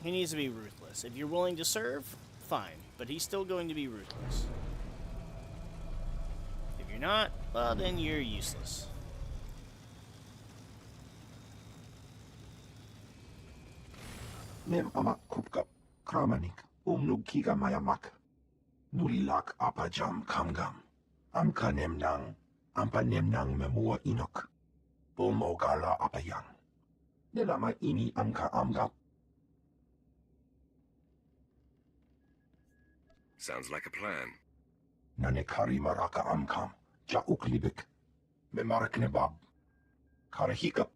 He needs to be ruthless. If you're willing to serve, fine. But he's still going to be ruthless. If you're not, well, then you're useless. Nem amak kupkap kramanik umlugkiga mayamak nulilak apajam kamgam amka nemnang ampa nemnang memua inok bomogala apayang nelama ini amka amgap. Sounds like a plan. Nanekari maraka amkam jauk libik memarak nebab karahikap.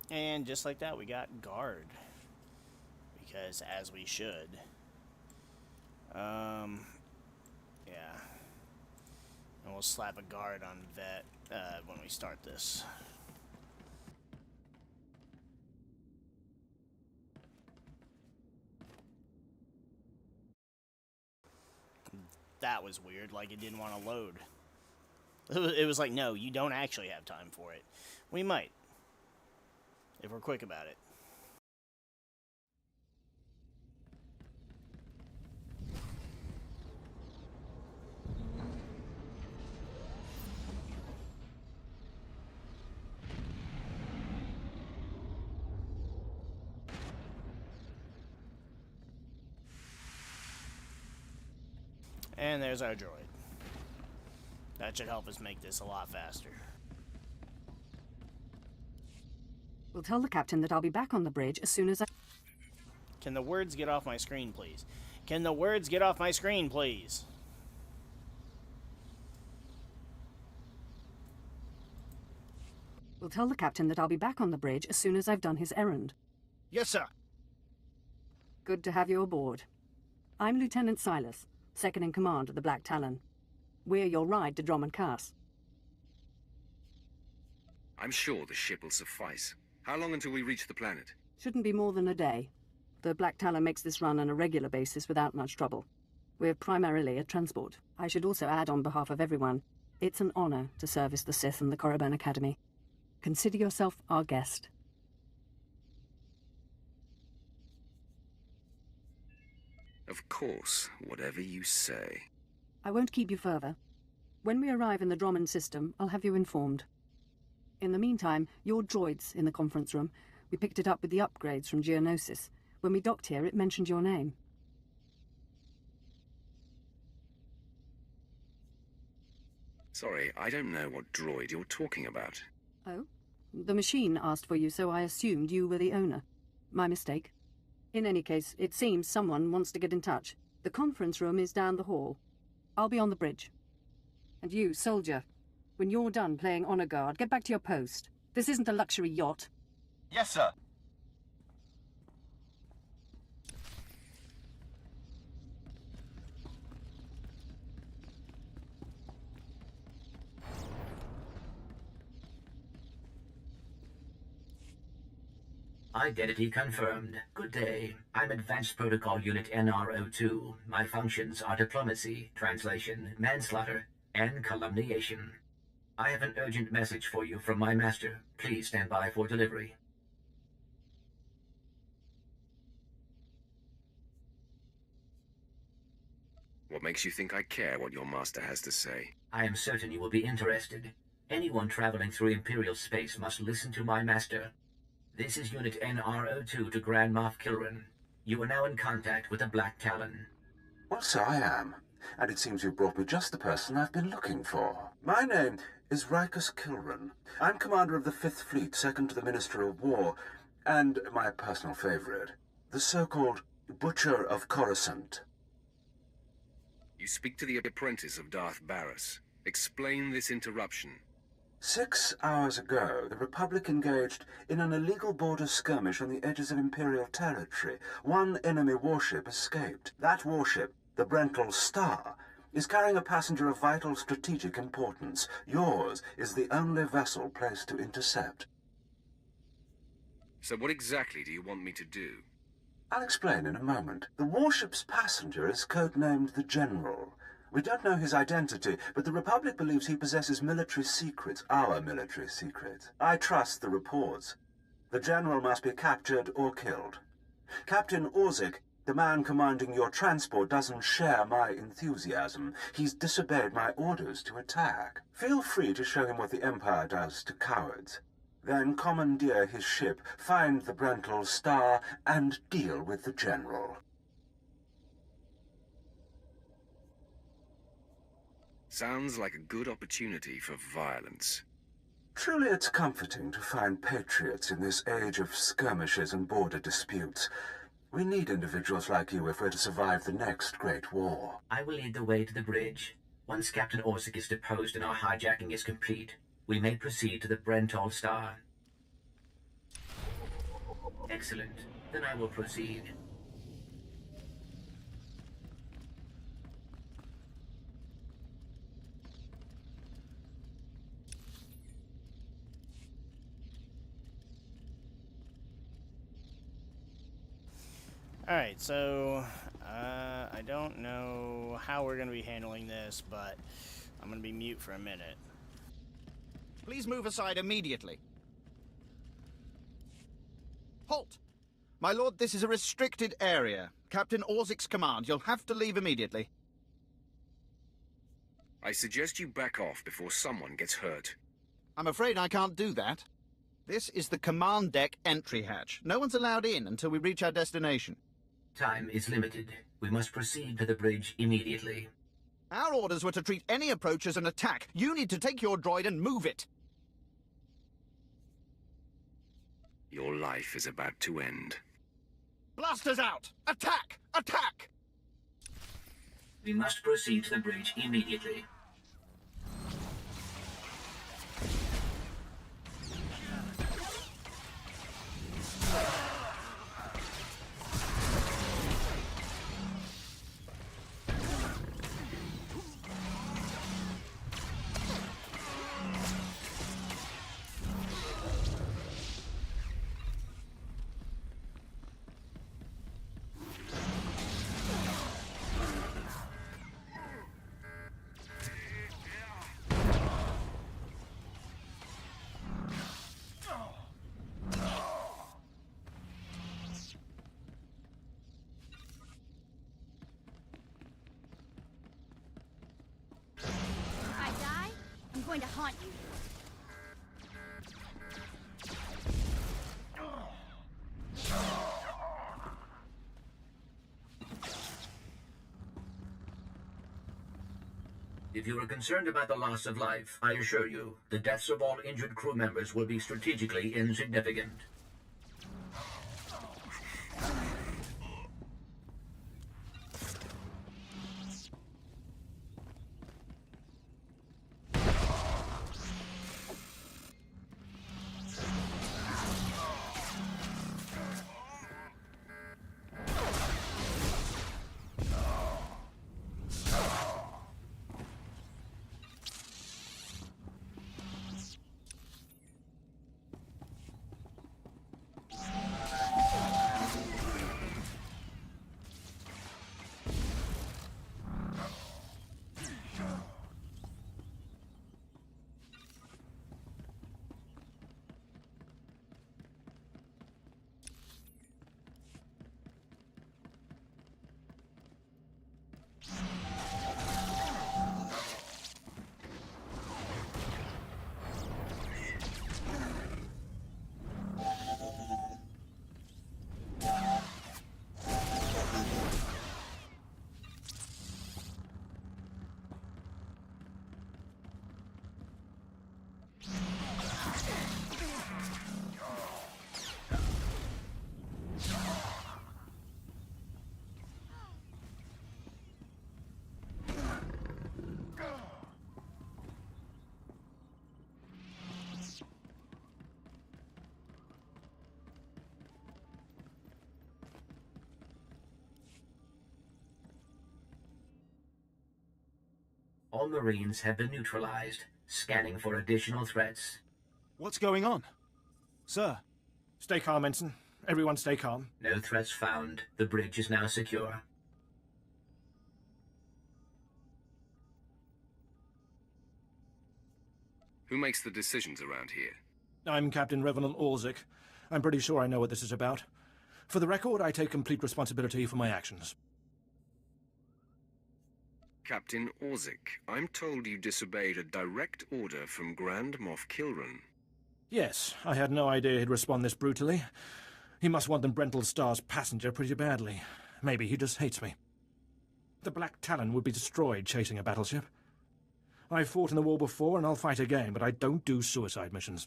And just like that, we got guard. Because as we should. Yeah. And we'll slap a guard on Vet when we start this. That was weird, like it didn't want to load. It was like, no, you don't actually have time for it. We might. If we're quick about it. And there's our droid. That should help us make this a lot faster. We'll tell the captain that I'll be back on the bridge as soon as I... Can the words get off my screen, please? Can the words get off my screen, please? We'll tell the captain that I'll be back on the bridge as soon as I've done his errand. Yes, sir. Good to have you aboard. I'm Lieutenant Silas, second in command of the Black Talon. We're your ride to Drummond Cass. I'm sure the ship will suffice. How long until we reach the planet? Shouldn't be more than a day. The Black Talon makes this run on a regular basis without much trouble. We're primarily a transport. I should also add on behalf of everyone, it's an honor to service the Sith and the Korriban Academy. Consider yourself our guest. Of course, whatever you say. I won't keep you further. When we arrive in the Drummond system, I'll have you informed. In the meantime, your droid's in the conference room. We picked it up with the upgrades from Geonosis. When we docked here, it mentioned your name. Sorry, I don't know what droid you're talking about. Oh? The machine asked for you, so I assumed you were the owner. My mistake. In any case, it seems someone wants to get in touch. The conference room is down the hall. I'll be on the bridge. And you, soldier, when you're done playing honor guard, get back to your post. This isn't a luxury yacht. Yes, sir. Identity confirmed. Good day. I'm Advanced Protocol Unit NR02. My functions are diplomacy, translation, manslaughter, and calumniation. I have an urgent message for you from my master. Please stand by for delivery. What makes you think I care what your master has to say? I am certain you will be interested. Anyone traveling through Imperial space must listen to my master. This is Unit NR02 to Grand Moff Kilran. You are now in contact with the Black Talon. Well, so I am. And it seems you brought me just the person I've been looking for. My name is Rikus Kilran. I'm commander of the 5th Fleet, second to the Minister of War, and my personal favorite, the so-called Butcher of Coruscant. You speak to the apprentice of Darth Barris. Explain this interruption. 6 hours ago, the Republic engaged in an illegal border skirmish on the edges of Imperial territory. One enemy warship escaped. That warship, the Brental Star, is carrying a passenger of vital strategic importance. Yours is the only vessel placed to intercept. So what exactly do you want me to do? I'll explain in a moment. The warship's passenger is codenamed the General. We don't know his identity, but the Republic believes he possesses military secrets, our military secrets. I trust the reports. The General must be captured or killed. Captain Orzik, the man commanding your transport, doesn't share my enthusiasm. He's disobeyed my orders to attack. Feel free to show him what the Empire does to cowards. Then commandeer his ship, find the Brental Star, and deal with the General. Sounds like a good opportunity for violence. Truly it's comforting to find patriots in this age of skirmishes and border disputes. We need individuals like you if we're to survive the next Great War. I will lead the way to the bridge. Once Captain Orzik is deposed and our hijacking is complete, we may proceed to the Brental Star. Excellent. Then I will proceed. Alright, so I don't know how we're going to be handling this, but I'm going to be mute for a minute. Please move aside immediately. Halt! My lord, this is a restricted area. Captain Orzik's command. You'll have to leave immediately. I suggest you back off before someone gets hurt. I'm afraid I can't do that. This is the command deck entry hatch. No one's allowed in until we reach our destination. Time is limited. We must proceed to the bridge immediately. Our orders were to treat any approach as an attack. You need to take your droid and move it. Your life is about to end. Blasters out! Attack! Attack! We must proceed to the bridge immediately. Going to haunt you. If you are concerned about the loss of life, I assure you, the deaths of all injured crew members will be strategically insignificant. All Marines have been neutralized. Scanning for additional threats. What's going on? Sir, stay calm, Ensign. Everyone stay calm. No threats found. The bridge is now secure. Who makes the decisions around here? I'm Captain Revenant Orzik. I'm pretty sure I know what this is about. For the record, I take complete responsibility for my actions. Captain Orzik, I'm told you disobeyed a direct order from Grand Moff Kilran. Yes, I had no idea he'd respond this brutally. He must want the Brental Star's passenger pretty badly. Maybe he just hates me. The Black Talon would be destroyed chasing a battleship. I've fought in the war before, and I'll fight again, but I don't do suicide missions.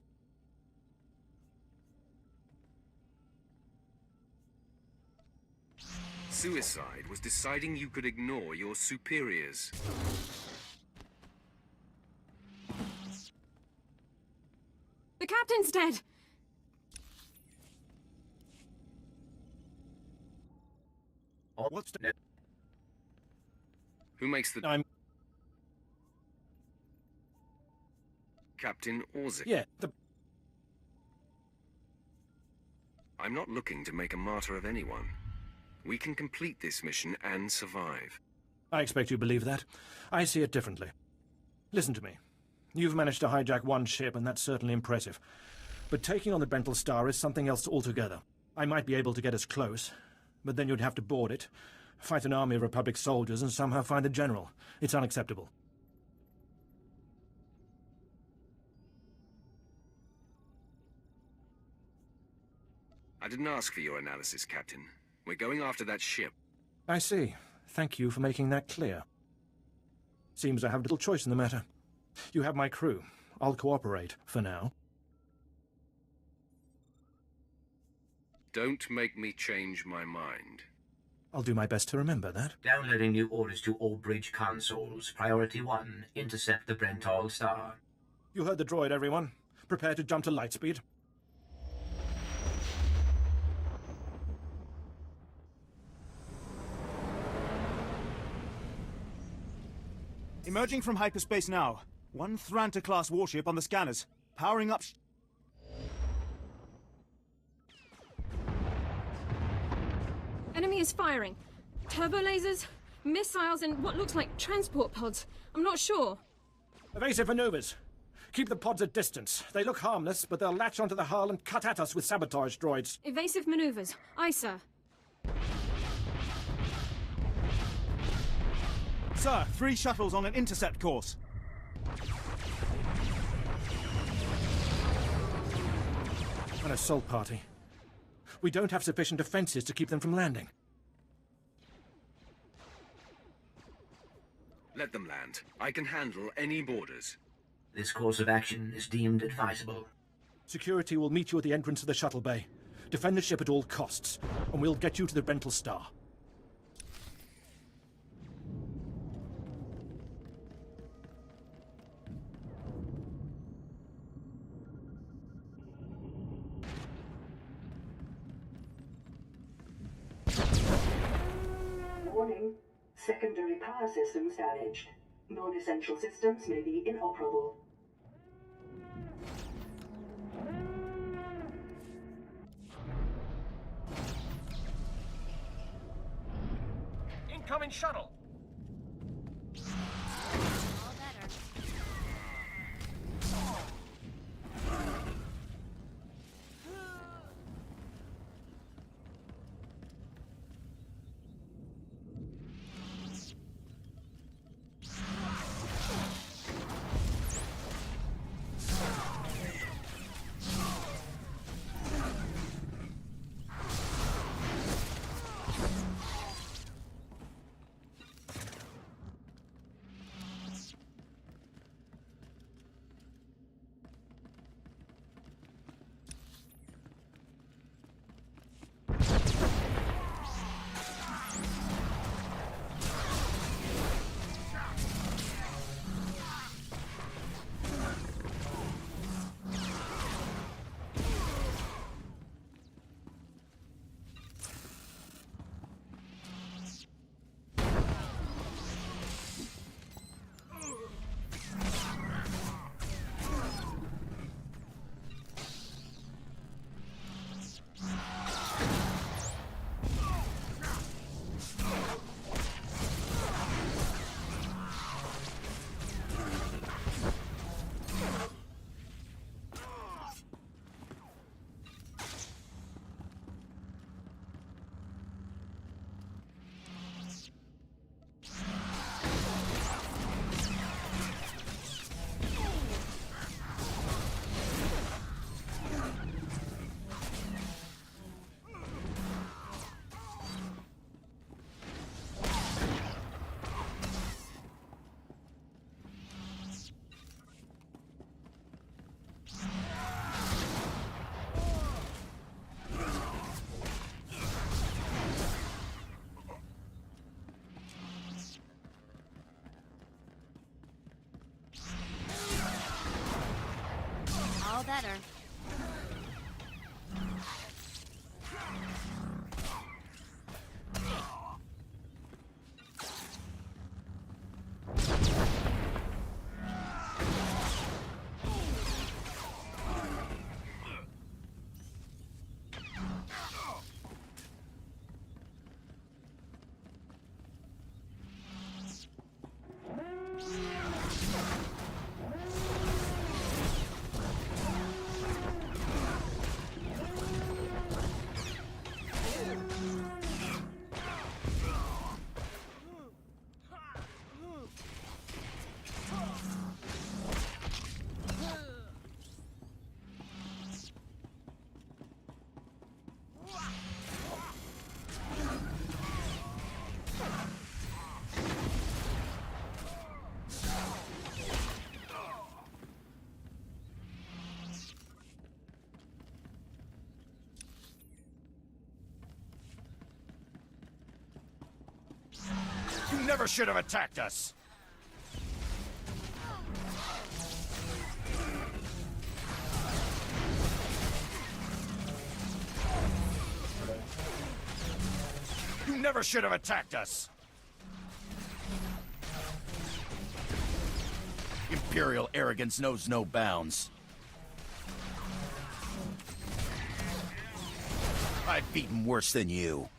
Suicide was deciding you could ignore your superiors. The captain's dead! What's the... Who makes the... I'm... Captain Orzik. Yeah, I'm not looking to make a martyr of anyone. We can complete this mission and survive. I expect you believe that. I see it differently. Listen to me. You've managed to hijack one ship, and that's certainly impressive. But taking on the Brental Star is something else altogether. I might be able to get us close, but then you'd have to board it, fight an army of Republic soldiers, and somehow find the general. It's unacceptable. I didn't ask for your analysis, Captain. We're going after that ship. I see. Thank you for making that clear. Seems I have little choice in the matter. You have my crew. I'll cooperate, for now. Don't make me change my mind. I'll do my best to remember that. Downloading new orders to all bridge consoles. Priority 1. Intercept the Brental Star. You heard the droid, everyone. Prepare to jump to lightspeed. Emerging from hyperspace now. One Thranta-class warship on the scanners. Powering up... Enemy is firing. Turbo lasers, missiles, and what looks like transport pods. I'm not sure. Evasive maneuvers. Keep the pods at distance. They look harmless, but they'll latch onto the hull and cut at us with sabotage droids. Evasive maneuvers. Aye, sir. Sir, 3 shuttles on an intercept course. An assault party. We don't have sufficient defenses to keep them from landing. Let them land. I can handle any borders. This course of action is deemed advisable. Security will meet you at the entrance of the shuttle bay. Defend the ship at all costs, and we'll get you to the Brental Star. Warning. Secondary power systems damaged. Non-essential systems may be inoperable. Incoming shuttle! all better. You never should have attacked us! You never should have attacked us! Imperial arrogance knows no bounds. I've beaten worse than you.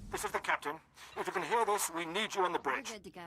This is the captain. If you can hear this, we need you on the bridge. We're good to go.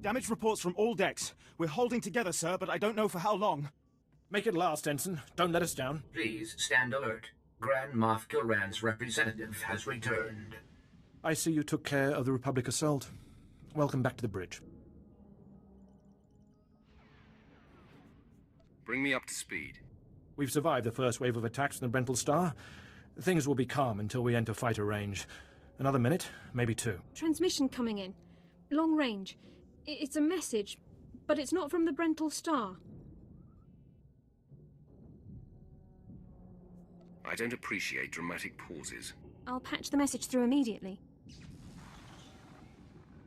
Damage reports from all decks. We're holding together, sir, but I don't know for how long. Make it last, Ensign. Don't let us down. Please stand alert. Grand Moff Kilran's representative has returned. I see you took care of the Republic assault. Welcome back to the bridge. Bring me up to speed. We've survived the first wave of attacks from the Brental Star. Things will be calm until we enter fighter range. Another minute, maybe two. Transmission coming in. Long range. It's a message, but it's not from the Brental Star. I don't appreciate dramatic pauses. I'll patch the message through immediately.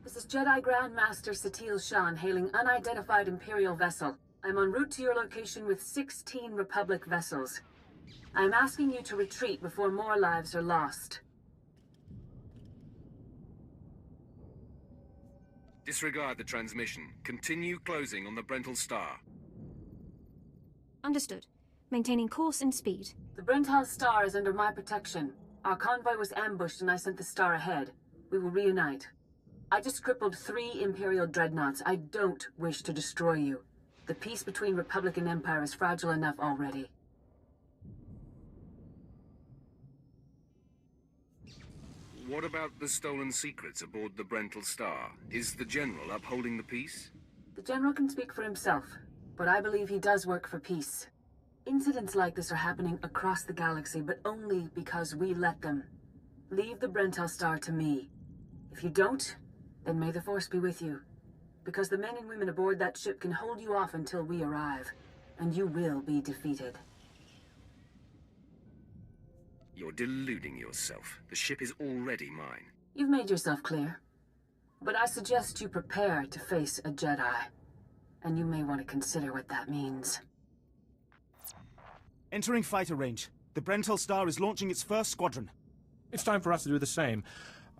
This is Jedi Grand Master Satil Shan hailing unidentified Imperial vessel. I'm en route to your location with 16 Republic vessels. I'm asking you to retreat before more lives are lost. Disregard the transmission. Continue closing on the Brental Star. Understood. Maintaining course and speed. The Brental Star is under my protection. Our convoy was ambushed and I sent the Star ahead. We will reunite. I just crippled 3 Imperial dreadnoughts. I don't wish to destroy you. The peace between Republic and Empire is fragile enough already. What about the stolen secrets aboard the Brental Star? Is the General upholding the peace? The General can speak for himself, but I believe he does work for peace. Incidents like this are happening across the galaxy, but only because we let them. Leave the Brental Star to me. If you don't, then may the Force be with you. because the men and women aboard that ship can hold you off until we arrive, and you will be defeated. You're deluding yourself. The ship is already mine. You've made yourself clear. But I suggest you prepare to face a Jedi. And you may want to consider what that means. Entering fighter range. The Brentel Star is launching its first squadron. It's time for us to do the same.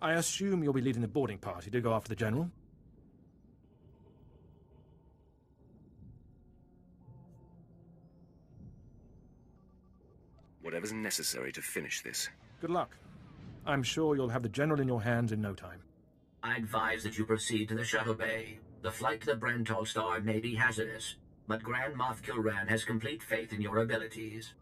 I assume you'll be leading the boarding party to go after the General? Whatever's necessary to finish this. Good luck. I'm sure you'll have the General in your hands in no time. I advise that you proceed to the shuttle bay. The flight to the Brental Star may be hazardous, but Grand Moff Kilran has complete faith in your abilities.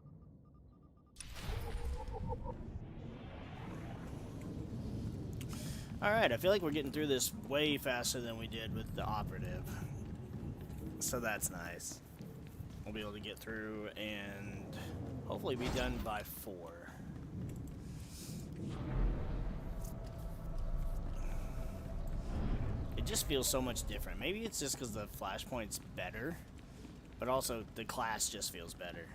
Alright, I feel like we're getting through this way faster than we did with the operative. So that's nice. We'll be able to get through and hopefully be done by 4. It just feels so much different. Maybe it's just because the Flashpoint's better, but also the class just feels better.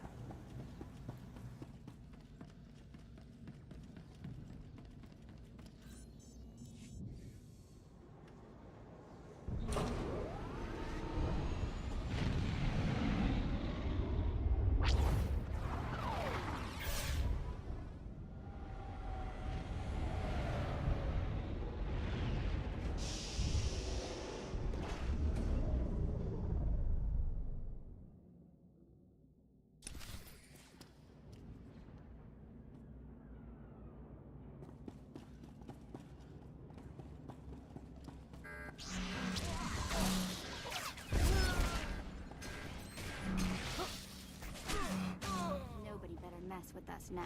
Nobody better mess with us now.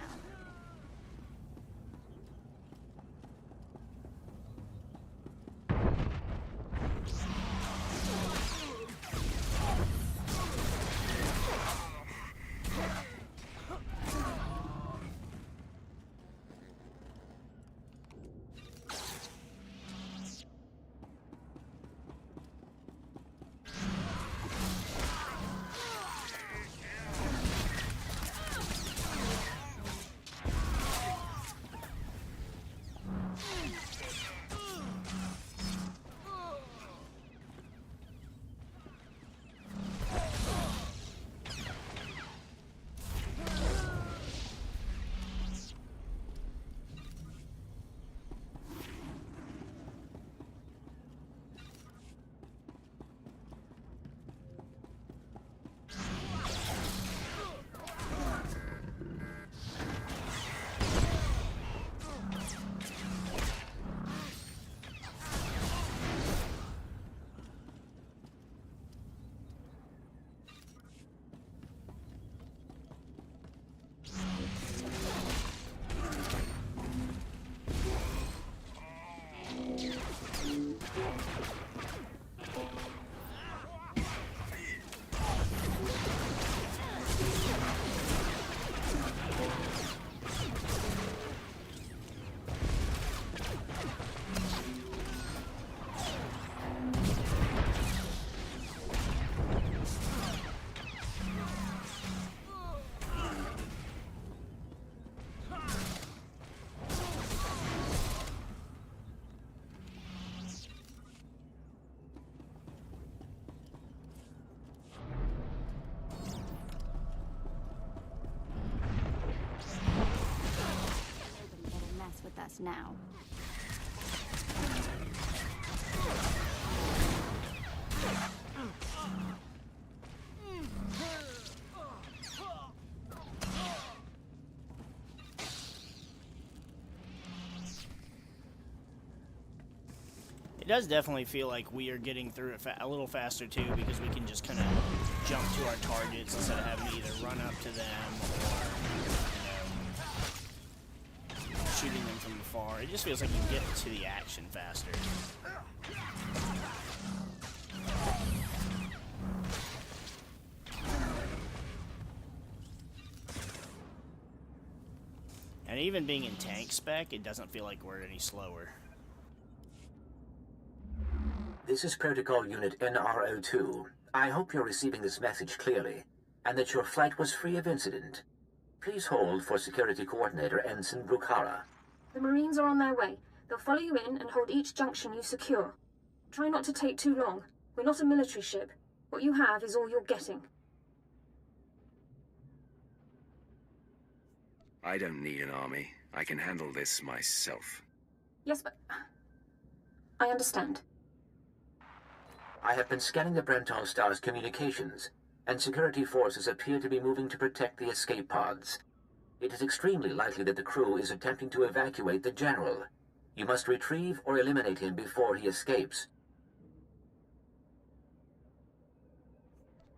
Us now. It does definitely feel like we are getting through it a little faster too, because we can just kind of jump to our targets instead of having to either run up to them or shooting them from afar. It just feels like you get to the action faster. And even being in tank spec, it doesn't feel like we're any slower. This is Protocol Unit NRO2. I hope you're receiving this message clearly, and that your flight was free of incident. Please hold for Security Coordinator Ensign Brukhara. The Marines are on their way. They'll follow you in and hold each junction you secure. Try not to take too long. We're not a military ship. What you have is all you're getting. I don't need an army. I can handle this myself. Yes, but... I understand. I have been scanning the Brental Star's communications, and security forces appear to be moving to protect the escape pods. It is extremely likely that the crew is attempting to evacuate the General. You must retrieve or eliminate him before he escapes.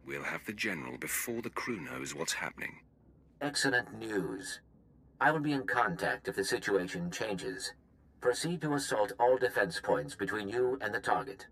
We'll have the General before the crew knows what's happening. Excellent news. I will be in contact if the situation changes. Proceed to assault all defense points between you and the target.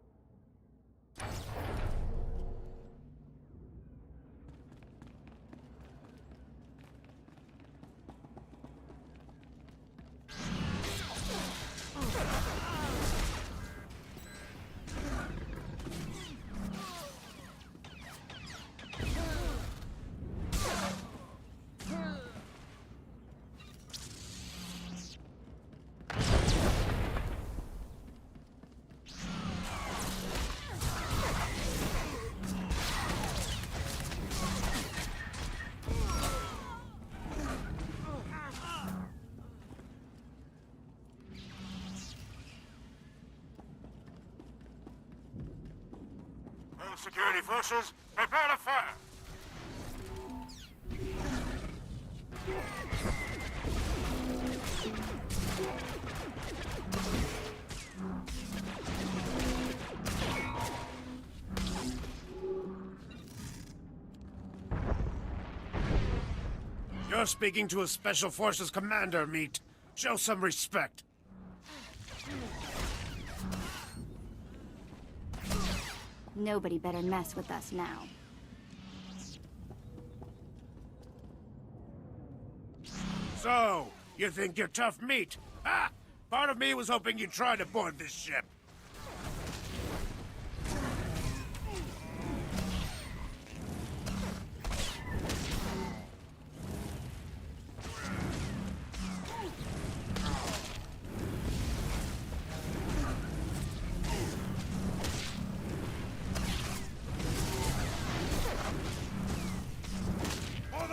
Security forces, prepare to fire! You're speaking to a Special Forces commander, Meat. Show some respect. Nobody better mess with us now. So, you think you're tough meat? Ha! Part of me was hoping you'd try to board this ship.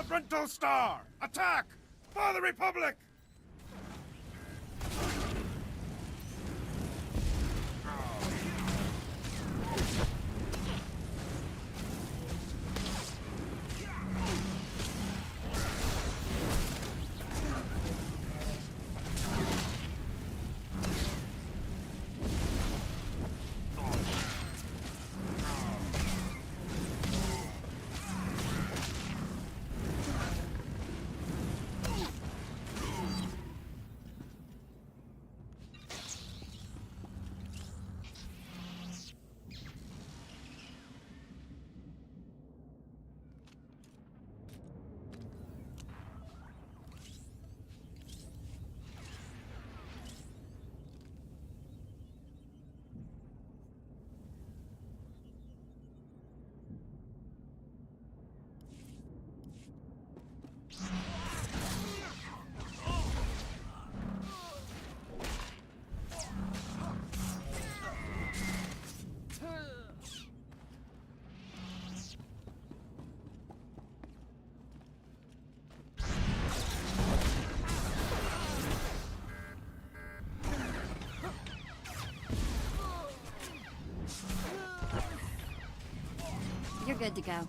Brental Star! Attack! For the Republic! You're good to go.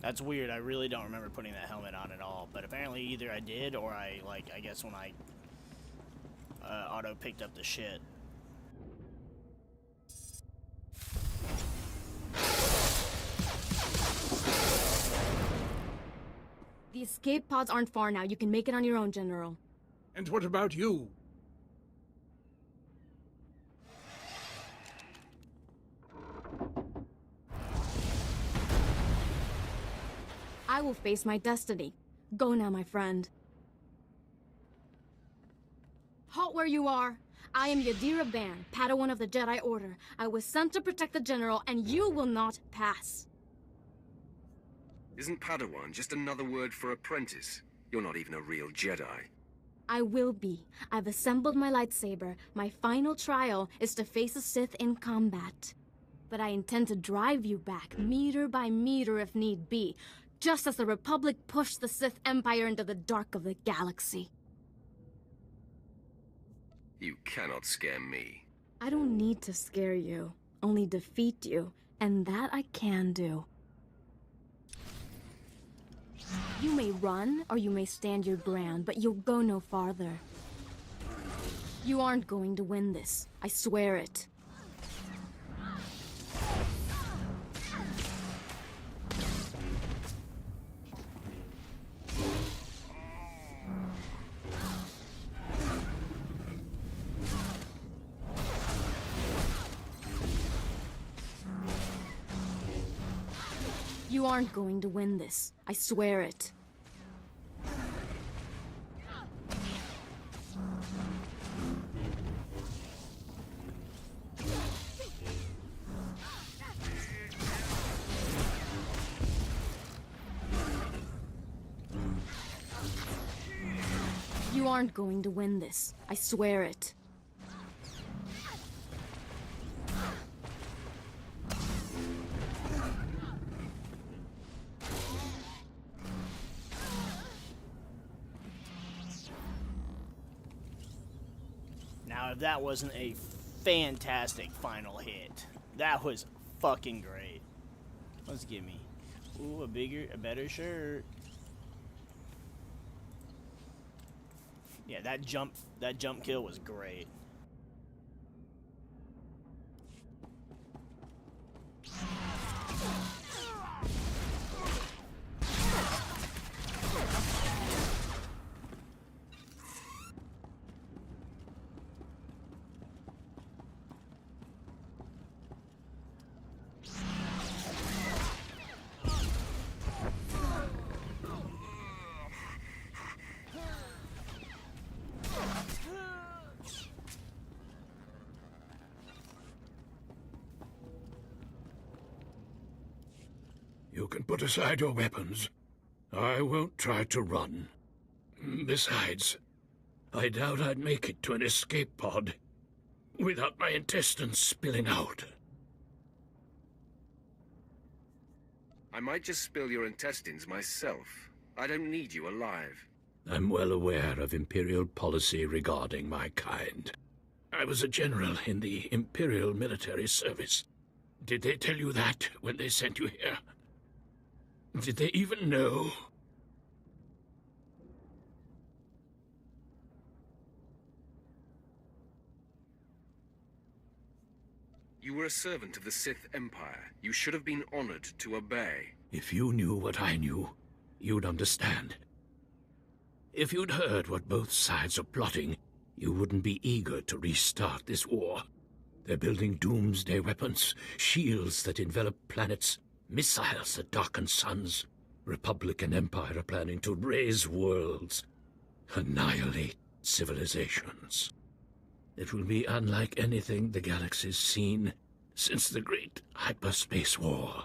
That's weird. I really don't remember putting that helmet on at all. But apparently either I did or I guess when I auto picked up the shit. The escape pods aren't far now. You can make it on your own, General. And what about you? I will face my destiny. Go now, my friend. Halt where you are. I am Yadira Ban, Padawan of the Jedi Order. I was sent to protect the General, and you will not pass. Isn't Padawan just another word for apprentice? You're not even a real Jedi. I will be. I've assembled my lightsaber. My final trial is to face a Sith in combat. But I intend to drive you back, meter by meter if need be, just as the Republic pushed the Sith Empire into the dark of the galaxy. You cannot scare me. I don't need to scare you, only defeat you, and that I can do. You may run, or you may stand your ground, but you'll go no farther. You aren't going to win this. I swear it. You aren't going to win this. I swear it. You aren't going to win this. I swear it. Now, if that wasn't a fantastic final hit, that was fucking great. Let's give me, ooh, a better shirt. Yeah, that jump kill was great. You can put aside your weapons. I won't try to run. Besides, I doubt I'd make it to an escape pod without my intestines spilling out. I might just spill your intestines myself. I don't need you alive. I'm well aware of Imperial policy regarding my kind. I was a general in the Imperial military service. Did they tell you that when they sent you here? Did they even know? You were a servant of the Sith Empire. You should have been honored to obey. If you knew what I knew, you'd understand. If you'd heard what both sides are plotting, you wouldn't be eager to restart this war. They're building doomsday weapons, shields that envelop planets, missiles that darken suns. Republic and Empire are planning to raise worlds, annihilate civilizations. It will be unlike anything the galaxy's seen since the Great Hyperspace War.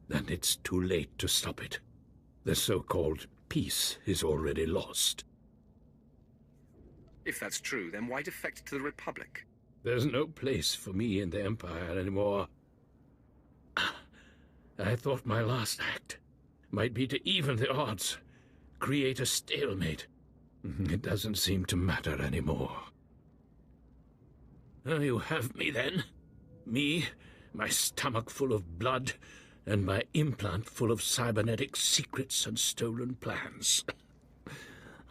And it's too late to stop it. The so-called peace is already lost. If that's true, then why defect to the Republic? There's no place for me in the Empire anymore. I thought my last act might be to even the odds, create a stalemate. It doesn't seem to matter anymore. You have me then? Me, my stomach full of blood, and my implant full of cybernetic secrets and stolen plans.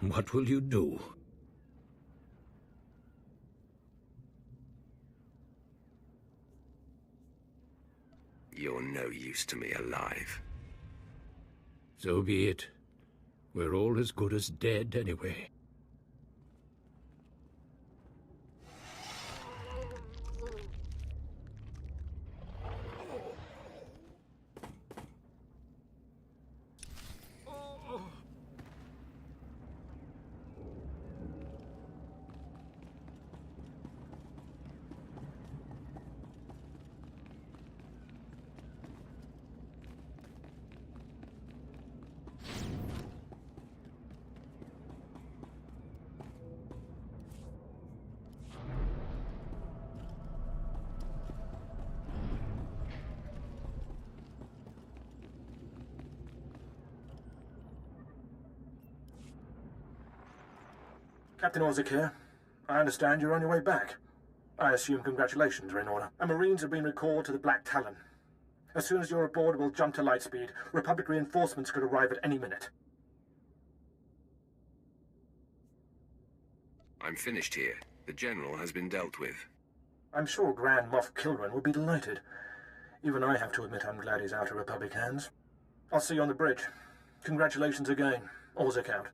What will you do? You're no use to me alive. So be it. We're all as good as dead anyway. Captain Orzik here. I understand you're on your way back. I assume congratulations are in order. Our Marines have been recalled to the Black Talon. As soon as you're aboard, we'll jump to light speed. Republic reinforcements could arrive at any minute. I'm finished here. The General has been dealt with. I'm sure Grand Moff Kilran will be delighted. Even I have to admit I'm glad he's out of Republic hands. I'll see you on the bridge. Congratulations again. Orzik out.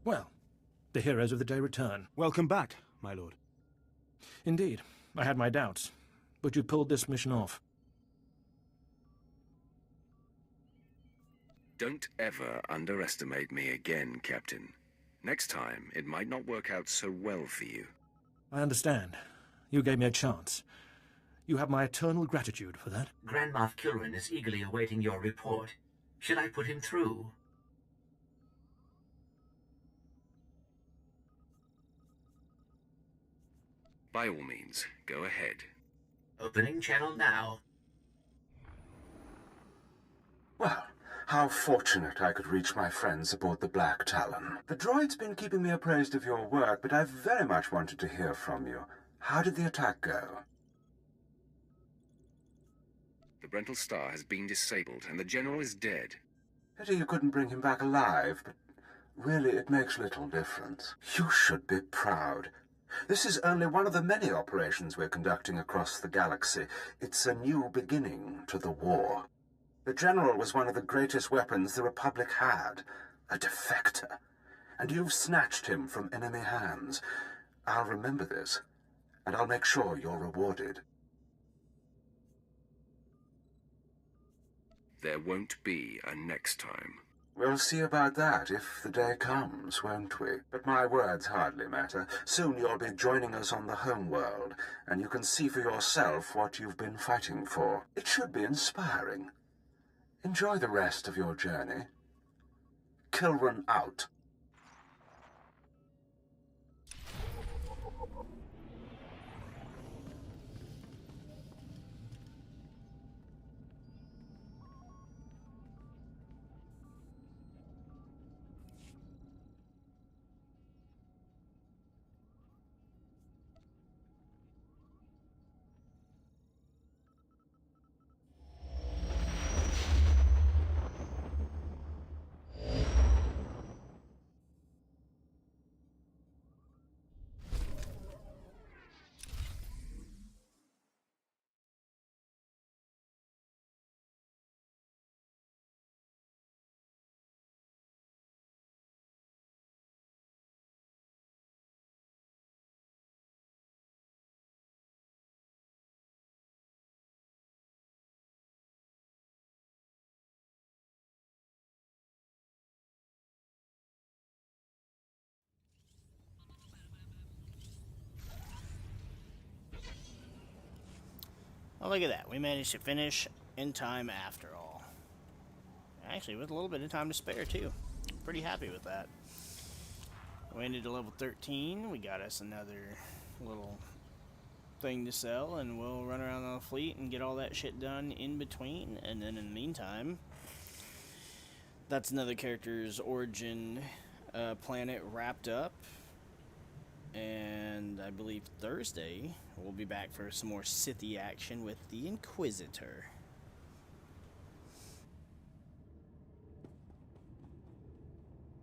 Well, the heroes of the day return. Welcome back, my lord. Indeed. I had my doubts, but you pulled this mission off. Don't ever underestimate me again, Captain. Next time, it might not work out so well for you. I understand. You gave me a chance. You have my eternal gratitude for that. Grand Moff Kilran is eagerly awaiting your report. Should I put him through? By all means, go ahead. Opening channel now. Well, how fortunate I could reach my friends aboard the Black Talon. The droid's been keeping me appraised of your work, but I've very much wanted to hear from you. How did the attack go? The Brental Star has been disabled, and the General is dead. Pity you couldn't bring him back alive, but really it makes little difference. You should be proud. This is only one of the many operations we're conducting across the galaxy. It's a new beginning to the war. The General was one of the greatest weapons the Republic had, a defector. And you've snatched him from enemy hands. I'll remember this, and I'll make sure you're rewarded. There won't be a next time. We'll see about that if the day comes, won't we? But my words hardly matter. Soon you'll be joining us on the home world, and you can see for yourself what you've been fighting for. It should be inspiring. Enjoy the rest of your journey. Kilran out. Well, look at that. We managed to finish in time after all. Actually, with a little bit of time to spare, too. Pretty happy with that. We ended to level 13. We got us another little thing to sell, and we'll run around on the fleet and get all that shit done in between. And then in the meantime, that's another character's origin planet wrapped up. And I believe Thursday we'll be back for some more Sithy action with the Inquisitor.